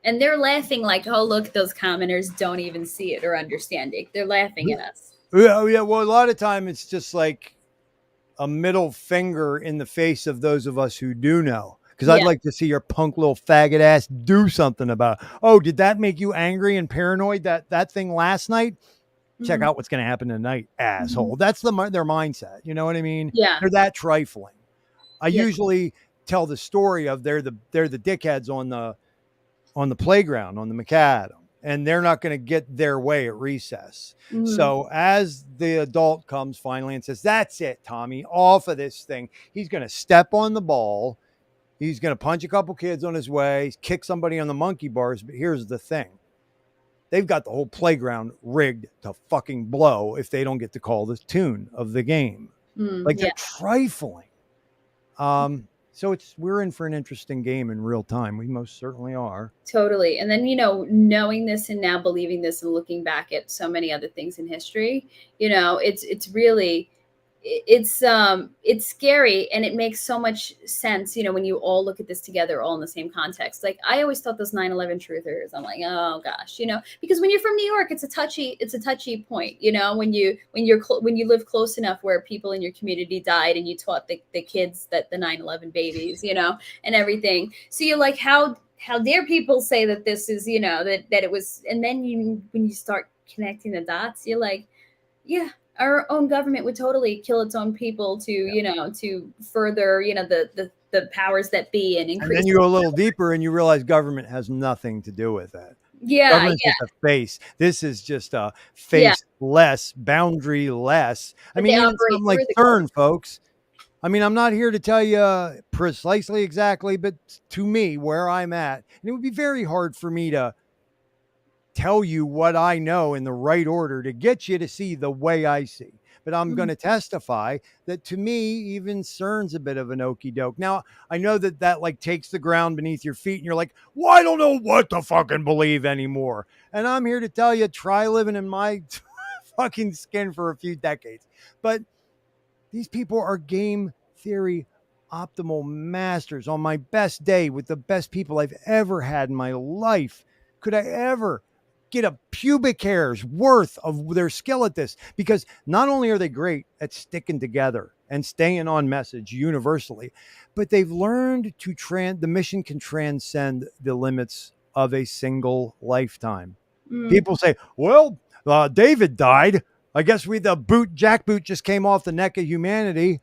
they're laughing like, oh, look, those commenters don't even see it or understand it. They're laughing at us. Yeah. Well, a lot of time it's just like a middle finger in the face of those of us who do know. Because I'd like to see your punk little faggot ass do something about it. Oh, did that make you angry and paranoid that thing last night? Check out what's going to happen tonight, asshole. That's their mindset. You know what I mean? Yeah. They're that trifling. I usually tell the story of they're the dickheads on the playground, on the macadam, and they're not going to get their way at recess. So as the adult comes finally and says, that's it, Tommy, off of this thing, he's going to step on the ball. He's going to punch a couple kids on his way, kick somebody on the monkey bars. But here's the thing. They've got the whole playground rigged to fucking blow if they don't get to call the tune of the game. They're trifling. So we're in for an interesting game in real time. We most certainly are. Totally. And then, you know, knowing this and now believing this and looking back at so many other things in history, you know, it's really, it's scary and it makes so much sense, you know, when you all look at this together, all in the same context. Like I always thought those 9/11 truthers, I'm like, oh gosh, you know, because when you're from New York, it's a touchy point, you know, when you live close enough where people in your community died and you taught the kids that the 9/11 babies, you know, and everything. So you're like, how dare people say that this is, you know, that it was, and then when you start connecting the dots, you're like, yeah, our own government would totally kill its own people to, you know, to further, you know, the powers that be and increase. And then you go a little deeper and you realize government has nothing to do with that. Yeah. Government's just a face. This is just a faceless, boundary-less. I mean, even something like CERN, folks. I mean, I'm not here to tell you precisely exactly, but to me, where I'm at, and it would be very hard for me to tell you what I know in the right order to get you to see the way I see. But I'm going to testify that to me, even CERN's a bit of an okey doke. Now, I know that like takes the ground beneath your feet and you're like, well, I don't know what to fucking believe anymore. And I'm here to tell you, try living in my fucking skin for a few decades. But these people are game theory optimal masters. On my best day with the best people I've ever had in my life, could I ever get a pubic hair's worth of their skill at this? Because not only are they great at sticking together and staying on message universally. But they've learned to the mission can transcend the limits of a single lifetime. Mm. People say, well, David died. I guess the jackboot just came off the neck of humanity.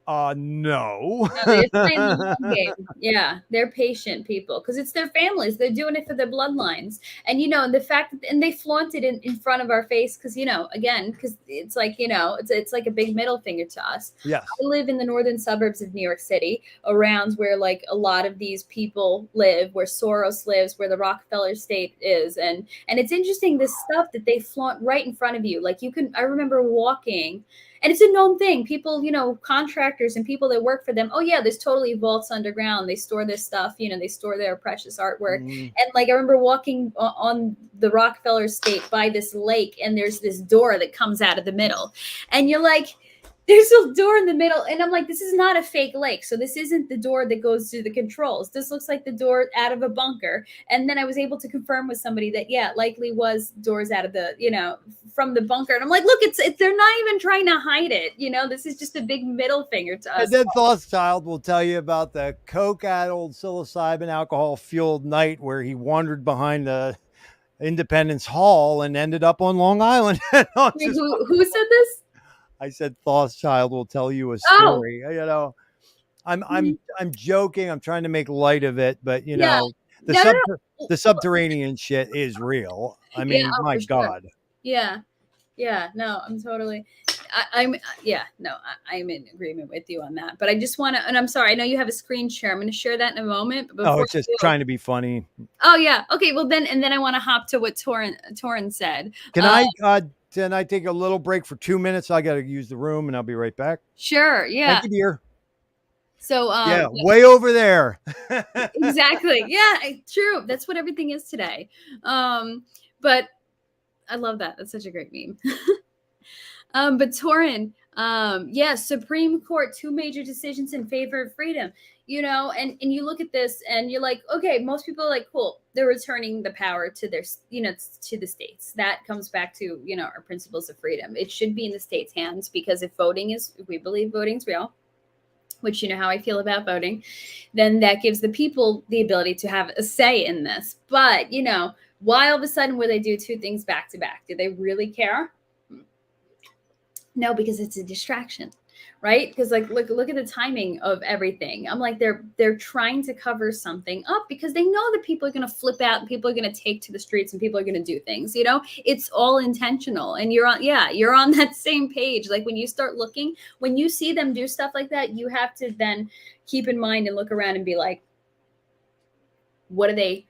No. No, they're playing the long game. Yeah, they're patient people because it's their families. They're doing it for their bloodlines. And, the fact that, and they flaunt it in front of our face because, again, because it's like, it's like a big middle finger to us. Yes. I live in the northern suburbs of New York City, around where like a lot of these people live, where Soros lives, where the Rockefeller state is. And it's interesting, this stuff that they flaunt right in front of you. Like I remember walking. And it's a known thing. People, contractors and people that work for them. Oh yeah, there's totally vaults underground. They store this stuff. They store their precious artwork. And like I remember walking on the Rockefeller estate by this lake, and there's this door that comes out of the middle, and you're like, there's a door in the middle, and I'm like, this is not a fake lake. So this isn't the door that goes to the controls. This looks like the door out of a bunker. And then I was able to confirm with somebody that, yeah, it likely was doors out of the, from the bunker. And I'm like, look, it's they're not even trying to hide it. This is just a big middle finger to us. And then Thothschild will tell you about the coke-addled, psilocybin, alcohol-fueled night where he wandered behind the Independence Hall and ended up on Long Island. Who said this? I said Thothschild will tell you a story. Oh. I'm joking. I'm trying to make light of it, but the subterranean shit is real. I mean, my God. Sure. Yeah. No, I'm totally. I'm in agreement with you on that. But I just want to, and I'm sorry, I know you have a screen share. I'm going to share that in a moment. But it's just trying to be funny. Oh yeah. Okay. Well, then I want to hop to what Torin said. Can I take a little break for 2 minutes? I got to use the room, and I'll be right back. Sure. Yeah. Thank you, dear. So way over there. Exactly. Yeah, true. That's what everything is today. But I love that. That's such a great meme. But Torin, Supreme Court, 2 major decisions in favor of freedom. And you look at this and you're like, okay, most people are like, cool, they're returning the power to their, to the states. That comes back to, our principles of freedom. It should be in the states' hands, because if we believe voting's real, which how I feel about voting, then that gives the people the ability to have a say in this. But, why all of a sudden would they do 2 things back to back? Do they really care? No, because it's a distraction, right? Because like look at the timing of everything. I'm like, they're trying to cover something up because they know that people are going to flip out and people are going to take to the streets and people are going to do things. It's all intentional, and you're on that same page. Like when you start looking, when you see them do stuff like that, you have to then keep in mind and look around and be like, what are they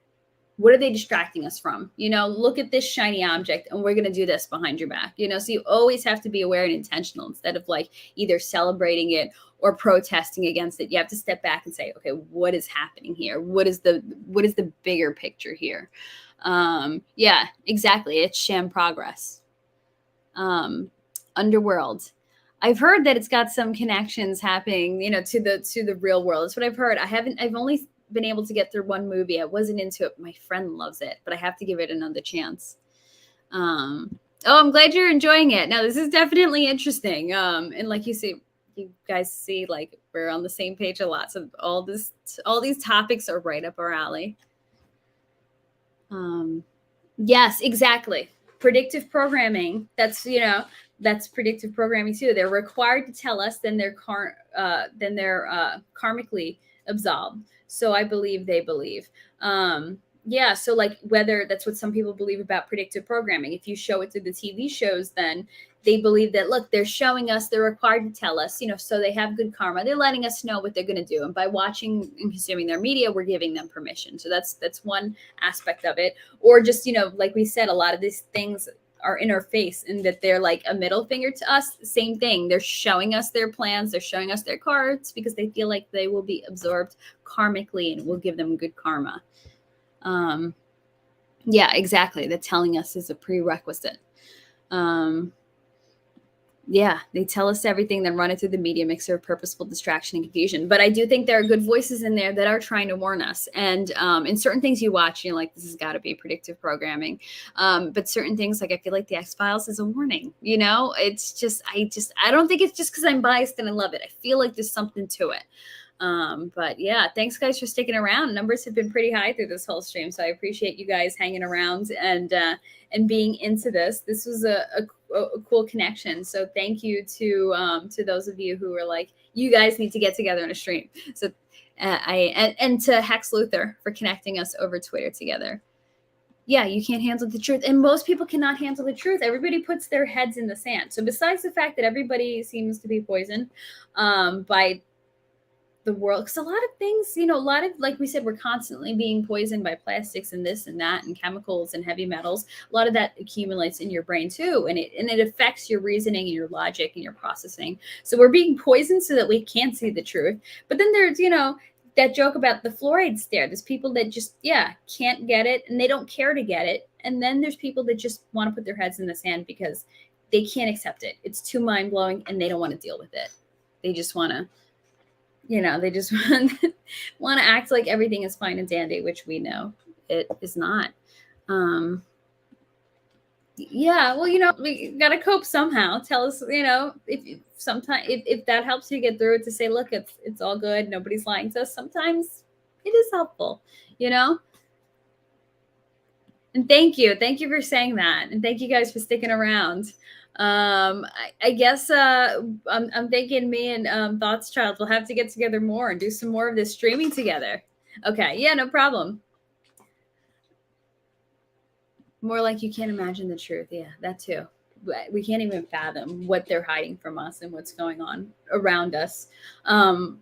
distracting us from? Look at this shiny object and we're going to do this behind your back, so you always have to be aware and intentional instead of like either celebrating it or protesting against it. You have to step back and say, okay, what is happening here? What is the bigger picture here? Yeah, exactly. It's sham progress. Underworld. I've heard that it's got some connections happening, to the real world. That's what I've heard. I've only been able to get through 1 movie. I wasn't into it. My friend loves it, but I have to give it another chance. I'm glad you're enjoying it. Now, this is definitely interesting. And like you guys see, like we're on the same page a lot. So all these topics are right up our alley. Yes, exactly. Predictive programming. That's predictive programming too. They're required to tell us, then they're karmically absolved. So I believe they believe. So like whether that's what some people believe about predictive programming. If you show it through the TV shows, then they believe that, look, they're showing us, they're required to tell us, so they have good karma. They're letting us know what they're going to do. And by watching and consuming their media, we're giving them permission. So that's one aspect of it. Or just, like we said, a lot of these things are in our face and that they're like a middle finger to us. Same thing. They're showing us their plans. They're showing us their cards because they feel like they will be absorbed karmically and will give them good karma. Yeah, exactly. The telling us is a prerequisite. Yeah, they tell us everything, then run it through the media mixer of purposeful distraction and confusion. But I do think there are good voices in there that are trying to warn us. And in certain things you watch, you're like, this has got to be predictive programming. But certain things, like I feel like the X-Files is a warning. You know, it's just, I don't think it's just because I'm biased and I love it. I feel like there's something to it. But yeah, thanks guys for sticking around. Numbers have been pretty high through this whole stream, so I appreciate you guys hanging around and being into this. This was a cool connection. So thank you to those of you who were like, you guys need to get together in a stream. So and to Hex Luther for connecting us over Twitter together. Yeah, you can't handle the truth. And most people cannot handle the truth. Everybody puts their heads in the sand. So besides the fact that everybody seems to be poisoned by the world, because a lot of things, you know, a lot of, like we said, we're constantly being poisoned by plastics and this and that and chemicals and heavy metals. A lot of that accumulates in your brain too, and it affects your reasoning and your logic and your processing. So we're being poisoned so that we can't see the truth. But then there's, you know, that joke about the fluoride stare. There's people that just can't get it and they don't care to get it. And then there's people that just want to put their heads in the sand because they can't accept it. It's too mind-blowing and they don't want to deal with it. They just want to, you know, they just want to act like everything is fine and dandy, which we know it is not. Yeah, well, you know, we got to cope somehow. Tell us, you know, if that helps you get through it, to say, look, it's all good. Nobody's lying to us. Sometimes it is helpful, you know. And thank you for saying that, and thank you guys for sticking around. I guess I'm thinking me and Thotschild will have to get together more and do some more of this streaming together. Okay, yeah, no problem. More like you can't imagine the truth. Yeah, that too. We can't even fathom what they're hiding from us and what's going on around us. And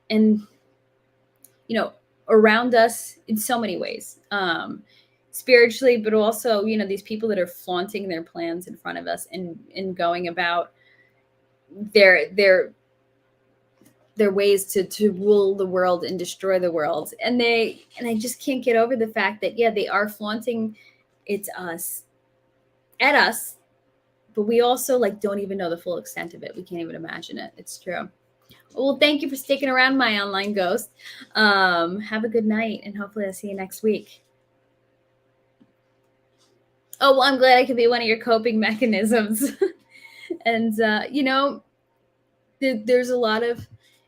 you know, around us in so many ways. Spiritually, but also, you know, these people that are flaunting their plans in front of us and going about their ways to rule the world and destroy the world. And I just can't get over the fact that, yeah, they are flaunting it at us, but we also like don't even know the full extent of it. We can't even imagine it. It's true. Well, thank you for sticking around, my online ghost. Have a good night, and hopefully I'll see you next week. Oh, well, I'm glad I could be one of your coping mechanisms. And, you know, there's a lot of,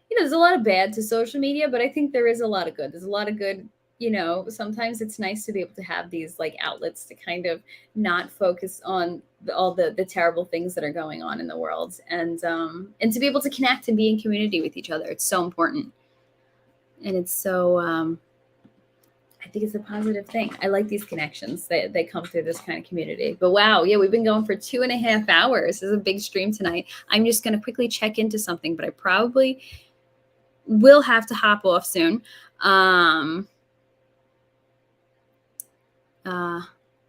there's a lot of bad to social media, but I think there is a lot of good. There's a lot of good, you know, sometimes it's nice to be able to have these like outlets to kind of not focus on all the terrible things that are going on in the world, and to be able to connect and be in community with each other. It's so important. And it's so, I think it's a positive thing. I like these connections that come through this kind of community. But wow, yeah, we've been going for 2.5 hours. This is a big stream tonight. I'm just going to quickly check into something, but I probably will have to hop off soon.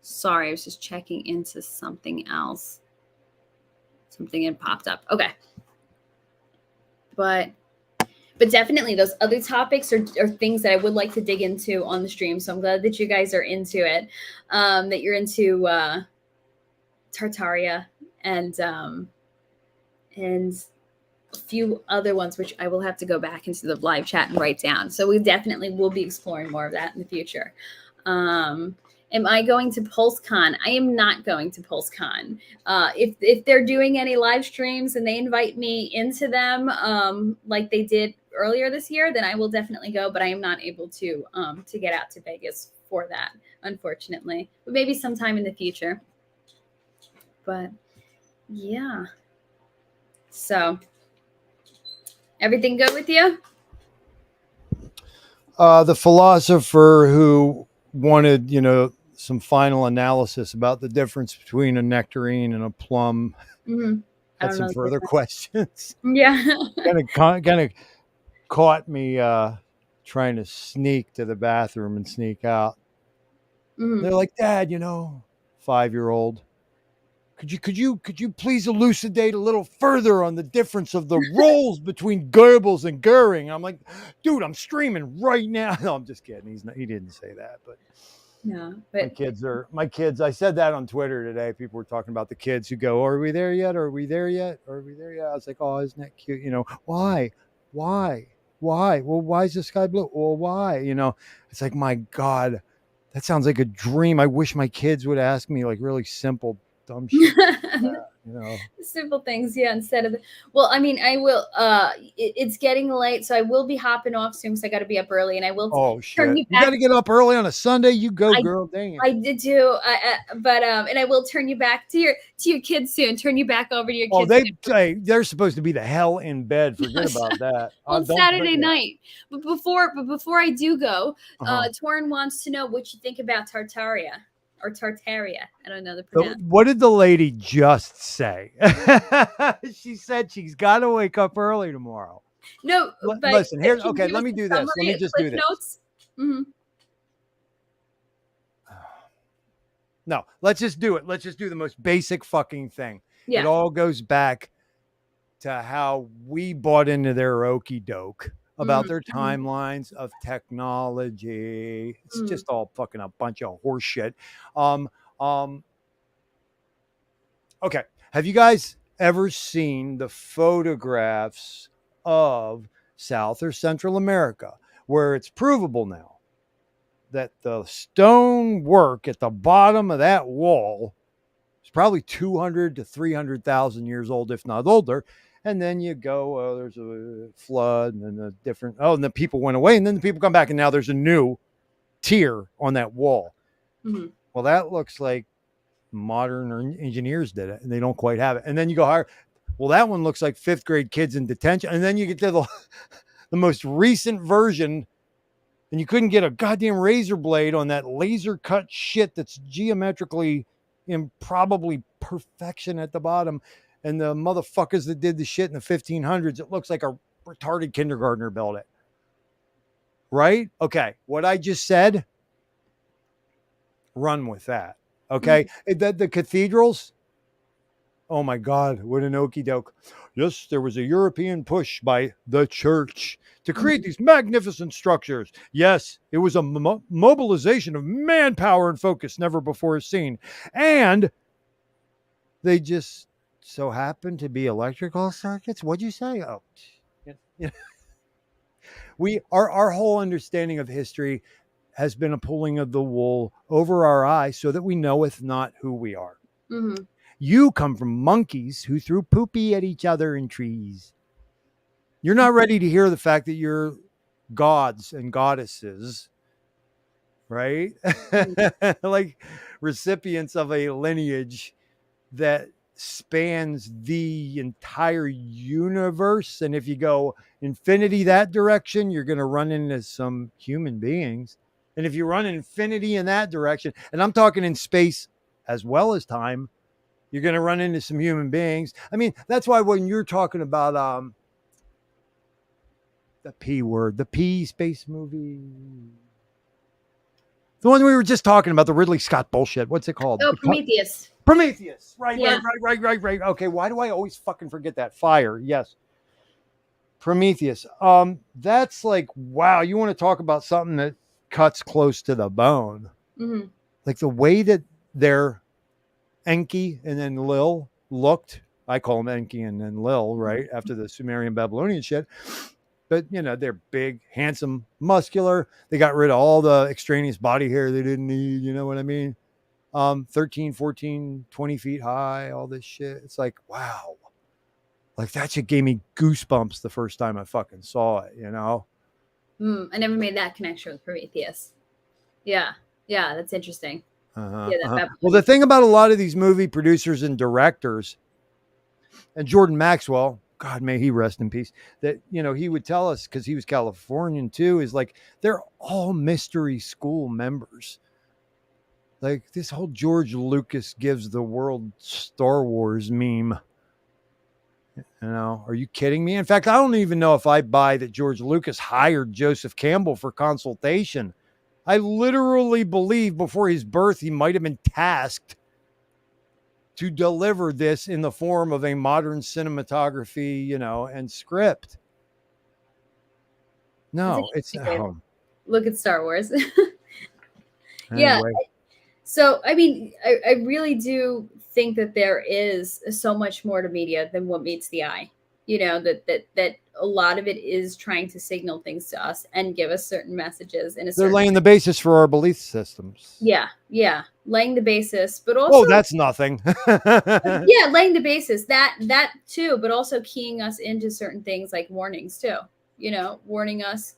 Sorry, I was just checking into something else. Something had popped up. Okay. But definitely those other topics are things that I would like to dig into on the stream. So I'm glad that you guys are into it, that you're into Tartaria and a few other ones, which I will have to go back into the live chat and write down. So we definitely will be exploring more of that in the future. Am I going to PulseCon? I am not going to PulseCon. If they're doing any live streams and they invite me into them, like they did earlier this year, then I will definitely go. But I am not able to get out to Vegas for that, unfortunately. But maybe sometime in the future. But yeah. So everything good with you? The philosopher who wanted, some final analysis about the difference between a nectarine and a plum had some further questions. Yeah. kind of caught me trying to sneak to the bathroom and sneak out. They're like, Dad, 5-year-old, could you please elucidate a little further on the difference of the roles between Goebbels and Goering? I'm like, dude, I'm streaming right now. No, I'm just kidding. He didn't say that, but No, My but kids. I said that on Twitter today. People were talking about the kids who go, "Are we there yet? Are we there yet? Are we there yet?" I was like, "Oh, isn't that cute? Why, why, why? Well, why is the sky blue? Well, why? It's like, my God, that sounds like a dream. I wish my kids would ask me like really simple, dumb shit like that. simple things, yeah, instead of well, I mean, I will it's getting late, so I will be hopping off soon because I got to be up early, and I will Oh turn shit! you You back. got to get up early on a Sunday. You go, I girl. Dang it. I did too, but and I will turn you back to your kids soon. Turn you back over to your Oh, kids. they're supposed to be the hell in bed. Forget about that. Well, it's Don't. But Saturday yeah. night. But before I do go, Uh-huh. Torin wants to know what you think about Tartaria or Tartaria. I don't know the So pronoun. what did the lady just say? She said she's got to wake up early tomorrow. No, but Listen, here. can you Okay, give let us me a do this. Let me summary, just Cliff do this. Notes? Mm-hmm. No, let's just do it. Let's just do the most basic fucking thing. It Yeah. all goes back to how we bought into their okey doke about their Mm-hmm. timelines of technology. It's Mm-hmm. just all fucking a bunch of horse shit. Um, um, okay. Have you guys ever seen the photographs of South or Central America where it's provable now that the stone work at the bottom of that wall is probably 200 to 300,000 years old, if not older? And then you go, oh, there's a flood, and then and the people went away, and then the people come back, and now there's a new tier on that wall. Mm-hmm. Well, that looks like modern engineers did it, and they don't quite have it. And then you go higher. Well, that one looks like fifth grade kids in detention. And then you get to the most recent version, and you couldn't get a goddamn razor blade on that laser cut shit that's geometrically improbably perfection at the bottom. And the motherfuckers that did the shit in the 1500s, it looks like a retarded kindergartner built it. Right? Okay. What I just said, run with that. Okay. The cathedrals, oh my God, what an okey doke. Yes, there was a European push by the church to create these magnificent structures. Yes, it was a mobilization of manpower and focus never before seen. And they just so happen to be electrical circuits. What'd you say? Oh, our whole understanding of history has been a pulling of the wool over our eyes so that we knoweth not who we are. Mm-hmm. You come from monkeys who threw poopy at each other in trees. You're not ready to hear the fact that you're gods and goddesses, right? Like recipients of a lineage that spans the entire universe. And if you go infinity that direction, you're going to run into some human beings. And if you run infinity in that direction, and I'm talking in space as well as time, you're going to run into some human beings. I mean, that's why when you're talking about the P word, the P space movie, the one we were just talking about, the Ridley Scott bullshit. What's it called? Oh, Prometheus. Prometheus. Right. Yeah. Right. Okay. Why do I always fucking forget that? Fire. Yes. Prometheus. That's like, wow. You want to talk about something that cuts close to the bone? Mm-hmm. Like the way that their Enki and then Lil looked. I call them Enki and then Lil, right? After the Sumerian Babylonian shit. But, they're big, handsome, muscular. They got rid of all the extraneous body hair they didn't need. You know what I mean? 13, 14, 20 feet high, all this shit. It's like, wow. Like that shit gave me goosebumps the first time I fucking saw it, I never made that connection with Prometheus. Yeah. Yeah, that's interesting. Well, the thing about a lot of these movie producers and directors, and Jordan Maxwell, God, may he rest in peace, that, he would tell us, because he was Californian too, is like, they're all mystery school members. Like this whole George Lucas gives the world Star Wars meme. Are you kidding me? In fact, I don't even know if I buy that George Lucas hired Joseph Campbell for consultation. I literally believe before his birth, he might have been tasked to deliver this in the form of a modern cinematography, and script. No, it's look at Star Wars. Yeah. Anyway, So, I mean, I really do think that there is so much more to media than what meets the eye. That a lot of it is trying to signal things to us and give us certain messages in a they're certain laying the basis for our belief systems. yeah, laying the basis, but also Oh, that's nothing. yeah, laying the basis that too, but also keying us into certain things like warnings too. Warning us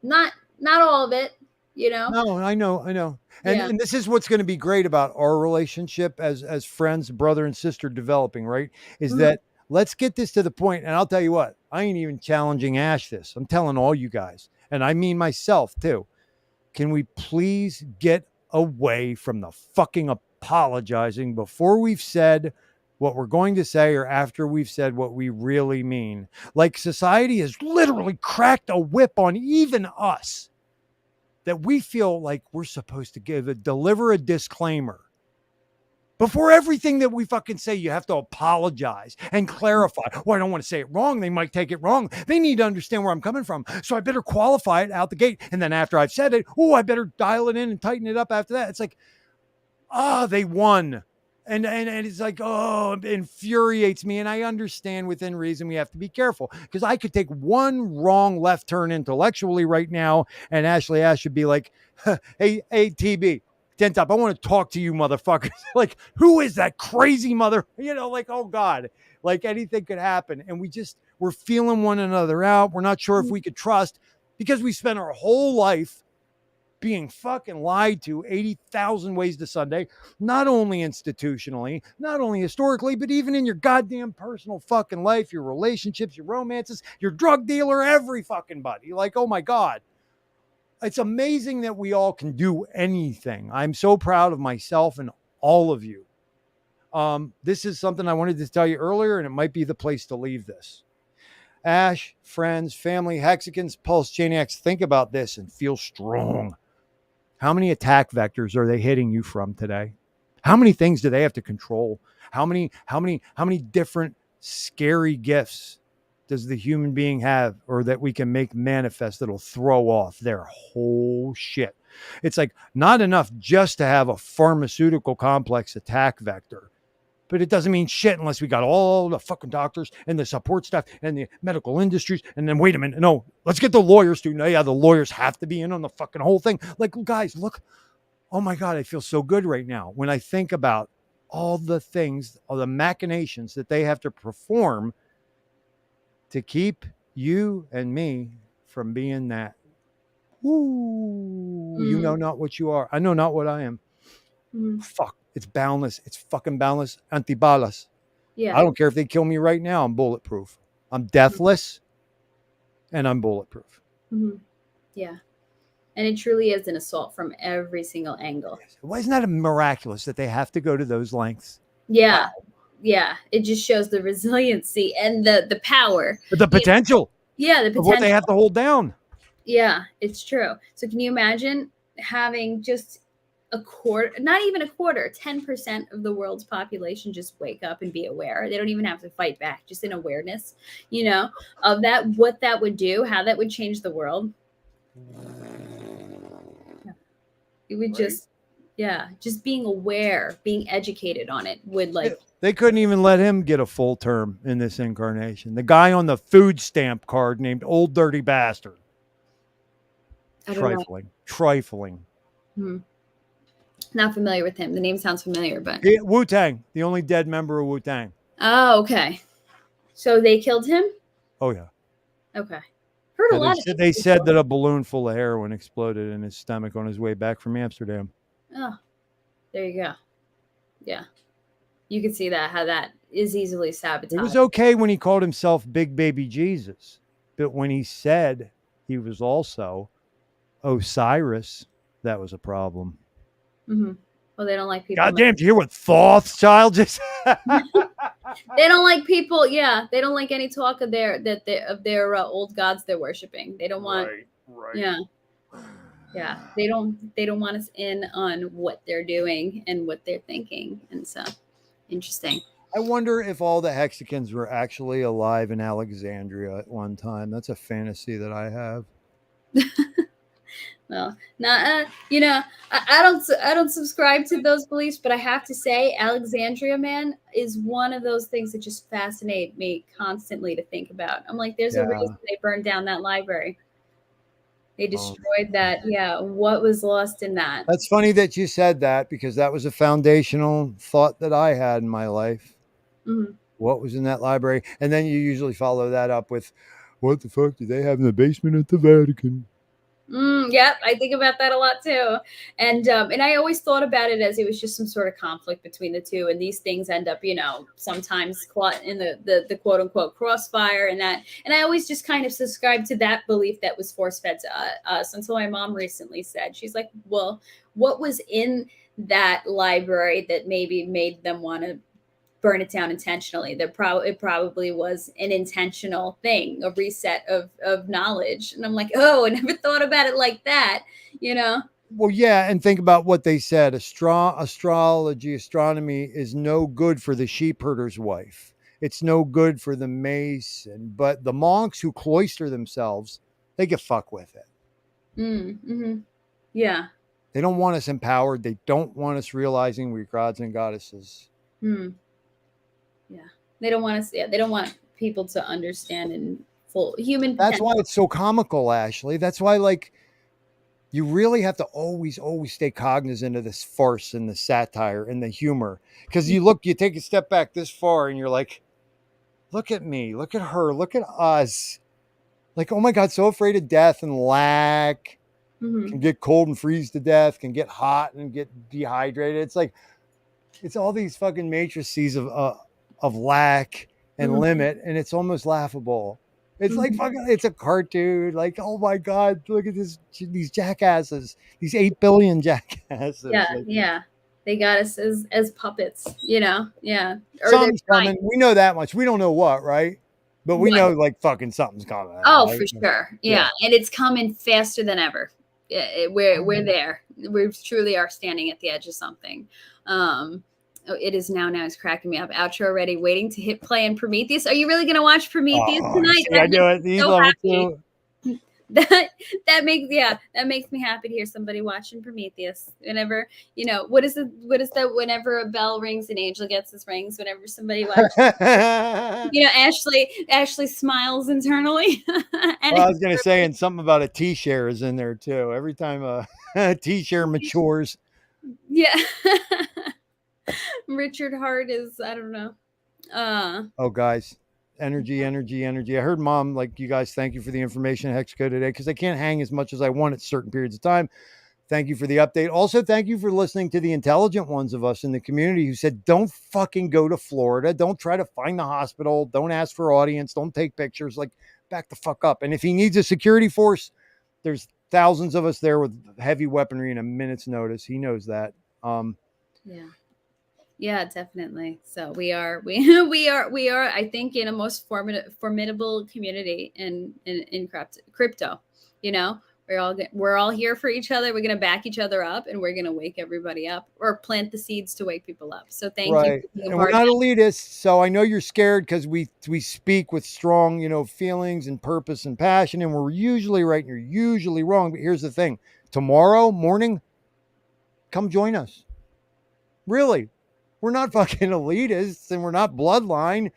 not all of it. You know, No, I know, and yeah. this is what's going to be great about our relationship as friends, brother and sister, developing. Right, is Mhm. that let's get this to the point, and I'll tell you what, I ain't even challenging Ash this. I'm telling all you guys, and I mean myself too. Can we please get away from the fucking apologizing before we've said what we're going to say or after we've said what we really mean? Like society has literally cracked a whip on even us that we feel like we're supposed to deliver a disclaimer. Before everything that we fucking say, you have to apologize and clarify. Oh, I don't want to say it wrong. They might take it wrong. They need to understand where I'm coming from. So I better qualify it out the gate. And then after I've said it, oh, I better dial it in and tighten it up after that. It's like, they won. And it's like, oh, it infuriates me. And I understand within reason we have to be careful because I could take one wrong left turn intellectually right now. And Ashley Ash should be like, hey, TB, Dent Up, I want to talk to you, motherfuckers. Like, who is that crazy mother? Like, oh God, like anything could happen. And we're feeling one another out. We're not sure if we could trust because we spent our whole life being fucking lied to 80,000 ways to Sunday, not only institutionally, not only historically, but even in your goddamn personal fucking life, your relationships, your romances, your drug dealer, every fucking buddy. Like, oh my God. It's amazing that we all can do anything. I'm so proud of myself and all of you. This is something I wanted to tell you earlier, and it might be the place to leave this. Ash, friends, family, Hexicans, Pulse, Chaniacs, think about this and feel strong. How many attack vectors are they hitting you from today? How many things do they have to control? How many different scary gifts does the human being have or that we can make manifest that'll throw off their whole shit? It's like not enough just to have a pharmaceutical complex attack vector. But it doesn't mean shit unless we got all the fucking doctors and the support staff and the medical industries. And then wait a minute. No, let's get the lawyers to know. Yeah, the lawyers have to be in on the fucking whole thing. Like, guys, look. Oh my God, I feel so good right now when I think about all the things, all the machinations that they have to perform to keep you and me from being that. Ooh, you know not what you are. I know not what I am. Fuck. It's boundless. It's fucking boundless. Antibalas. Yeah. I don't care if they kill me right now. I'm bulletproof. I'm deathless and I'm bulletproof. Yeah. And it truly is an assault from every single angle. Why isn't that miraculous that they have to go to those lengths? Yeah. Wow. Yeah. It just shows the resiliency and the power. The potential. Yeah, the potential. Of what they have to hold down. Yeah, it's true. So can you imagine having just a quarter, not even a quarter, 10% of the world's population just wake up and be aware? They don't even have to fight back, just in awareness, of that, what that would do, how that would change the world. It would just being aware, being educated on it would They couldn't even let him get a full term in this incarnation. The guy on the food stamp card named Old Dirty Bastard. Trifling. Not familiar with him. The name sounds familiar, but Wu-Tang, the only dead member of Wu-Tang. Oh, okay. So they killed him? Oh yeah. Okay. Heard a lot of they said that a balloon full of heroin exploded in his stomach on his way back from Amsterdam. Oh, there you go. Yeah. You can see that, how that is easily sabotaged. It was okay when he called himself Big Baby Jesus, but when he said he was also Osiris, that was a problem. Well, they don't like people. Goddamn, do you hear what Thothschild just They don't like people. Yeah, they don't like any talk of their old gods they're worshiping. They don't want. Right. Yeah. They don't want us in on what they're doing and what they're thinking, and so interesting. I wonder if all the Hexicans were actually alive in Alexandria at one time. That's a fantasy that I have. Well, not I don't subscribe to those beliefs, but I have to say, Alexandria Man is one of those things that just fascinate me constantly to think about. I'm like, there's a reason Yeah. they burned down that library. They Oh, destroyed that. Yeah, what was lost in that? that's funny that you said that because that was a foundational thought that I had in my life. Mhm. What was in that library? And then you usually follow that up with, what the fuck do they have in the basement at the Vatican? Yep, I think about that a lot too, and I always thought about it as it was just some sort of conflict between the two, and these things end up, sometimes caught in the quote unquote crossfire, and I always just kind of subscribed to that belief that was force fed to us until my mom recently said, she's like, well, what was in that library that maybe made them want to burn it down intentionally? It probably was an intentional thing, a reset of knowledge. And I'm like, oh, I never thought about it like that, you know. Well, yeah, and think about what they said. Astronomy is no good for the sheep herder's wife. It's no good for the mason, but the monks who cloister themselves, they can fuck with it. Mm-hmm. Yeah. They don't want us empowered. They don't want us realizing we're gods and goddesses. Mm. Yeah. They don't want us. Yeah, they don't want people to understand in full human That's why potential. it's so comical, Ashley. That's why, like, you really have to always stay cognizant of this farce and the satire and the humor. Because you take a step back this far and you're like, look at me, look at her, look at us. Like, oh my God, so afraid of death and lack, Mm-hmm. can get cold and freeze to death, can get hot and get dehydrated. It's like, it's all these fucking matrices of lack and Mm-hmm. limit, and it's almost laughable. It's like Mm-hmm. fucking, it's a cartoon. Like, oh my God, look at these jackasses, these 8 billion jackasses. Yeah. Like, Yeah. They got us as puppets, you know. Yeah. Or they're something's trying. coming. We know that much. We don't know what, right? But we What? know like fucking something's coming. Oh, Right? for sure. Yeah. Yeah, and it's coming faster than ever. We're there. We truly are standing at the edge of something. It is now. Now it's cracking me up. Outro ready, waiting to hit play in Prometheus. Are you really going to watch Prometheus Oh, you tonight? see, That I makes do it. me These so level happy. two. That that makes me happy to hear somebody watching Prometheus. Whenever what is the whenever a bell rings, an angel gets his rings. Whenever somebody watches, Ashley smiles internally, and Well, I was going to say, and something about a T-share is in there too. Every time a T-share matures. yeah. Richard Hart is, I don't know. Uh Oh, guys, energy. I heard Mom, like, you guys, thank you for the information at Hexco today because I can't hang as much as I want at certain periods of time. Thank you for the update. Also, thank you for listening to the intelligent ones of us in the community who said, don't fucking go to Florida. Don't try to find the hospital. Don't ask for audience. Don't take pictures. Like, back the fuck up. And if he needs a security force, there's thousands of us there with heavy weaponry in a minute's notice. He knows that. yeah. Yeah, definitely. So we are I think in a most formidable community in crypto, you know. We're all here for each other. We're going to back each other up, and we're going to wake everybody up or plant the seeds to wake people up. So thank you Right. for being a And we're part of not that. elitists, so I know you're scared because we speak with strong, feelings and purpose and passion, and we're usually right and you're usually wrong. But here's the thing: tomorrow morning, come join us. Really, we're not fucking elitists and we're not bloodline.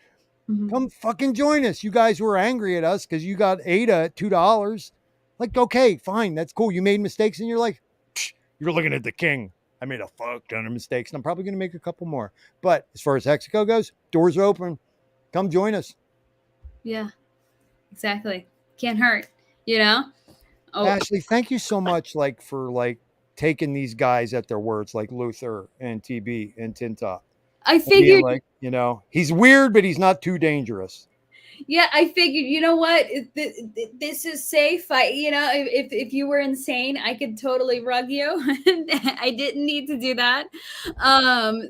Mhm. Come fucking join us. You guys were angry at us because you got Ada at $2. Like, okay, fine, that's cool. You made mistakes, and you're like, you're looking at the king. I made a fuck ton of mistakes, and I'm probably going to make a couple more. But as far as Hexaco goes, doors are open. Come join us. Yeah, exactly. Can't hurt, you know? Oh, Ashley, thank you so much, like, for like taking these guys at their words, like Luther and TB and Tinta, I and being figured like, he's weird, but he's not too dangerous. Yeah, I figured, you know what? This is safe. If you were insane, I could totally rug you. I didn't need to do that.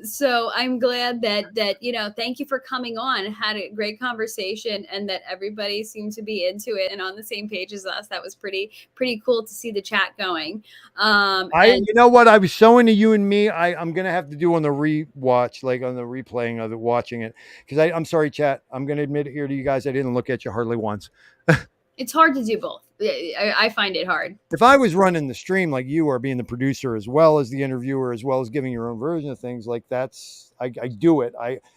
So I'm glad thank you for coming on. Had a great conversation, and that everybody seemed to be into it and on the same page as us. That was pretty cool to see the chat going. And You know what? I was showing to you and me. I'm gonna have to do on the rewatch, like on the replaying of it, watching it. Because I'm sorry, chat. I'm gonna admit it here to you guys. I didn't look at you hardly once. It's hard to do both. I find it hard. If I was running the stream like you are, being the producer as well as the interviewer, as well as giving your own version of things, like that's I do it.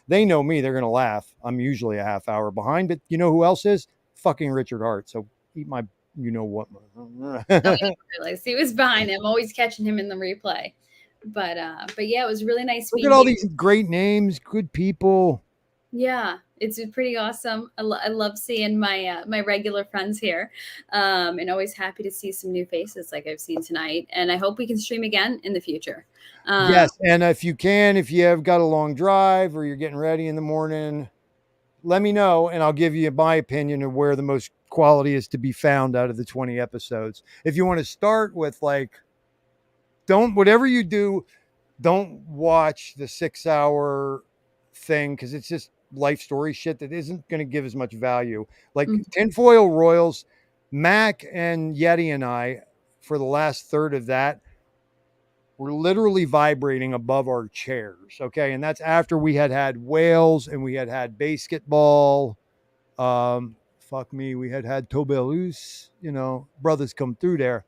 They know me, they're gonna laugh. I'm usually a half hour behind, but you know who else is? Fucking Richard Hart. So eat my you know what. Oh, I didn't realize he was behind him. Always catching him in the replay. But yeah, it was really nice Look being at all here. these great names, good people. Yeah, it's pretty awesome. I love seeing my my regular friends here, and always happy to see some new faces like I've seen tonight. And I hope we can stream again in the future. Yes, and if you can, if you have got a long drive or you're getting ready in the morning, let me know and I'll give you my opinion of where the most quality is to be found out of the 20 episodes. If you want to start with like, don't, whatever you do, don't watch the 6 hour thing because it's just life story shit that isn't going to give as much value. Like Tinfoil Royals, Mac and Yeti and I, for the last third of that, were literally vibrating above our chairs. Okay. And that's after we had whales and we had basketball. Fuck me. We had Tobelus, you know, brothers come through there.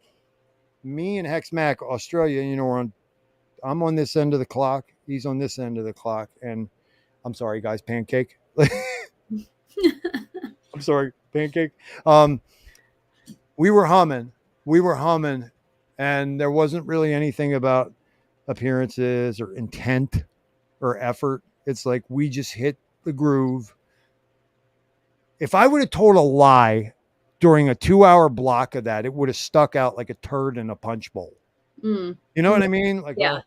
Me and Hex Mac, Australia, you know, I'm on this end of the clock. He's on this end of the clock. And I'm sorry, guys, pancake. I'm sorry, pancake. We were humming. And there wasn't really anything about appearances or intent or effort. It's like we just hit the groove. If I would have told a lie during a 2 hour block of that, it would have stuck out like a turd in a punch bowl. You know what I mean? Like, yeah.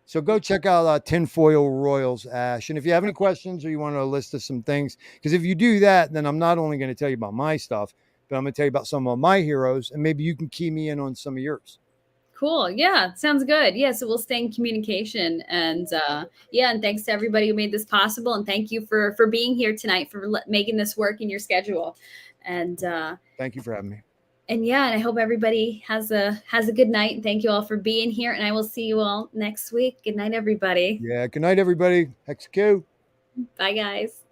So go check out Tinfoil Royals, Ash. And if you have any questions or you want a list of some things, because if you do that, then I'm not only going to tell you about my stuff, but I'm going to tell you about some of my heroes, and maybe you can key me in on some of yours. Cool. Yeah, sounds good. Yeah, so we'll stay in communication. And yeah, and thanks to everybody who made this possible. And thank you for being here tonight, for making this work in your schedule. And thank you for having me. And yeah, and I hope everybody has a good night. And thank you all for being here. And I will see you all next week. Good night, everybody. Yeah, good night, everybody. Hex Q. Bye, guys.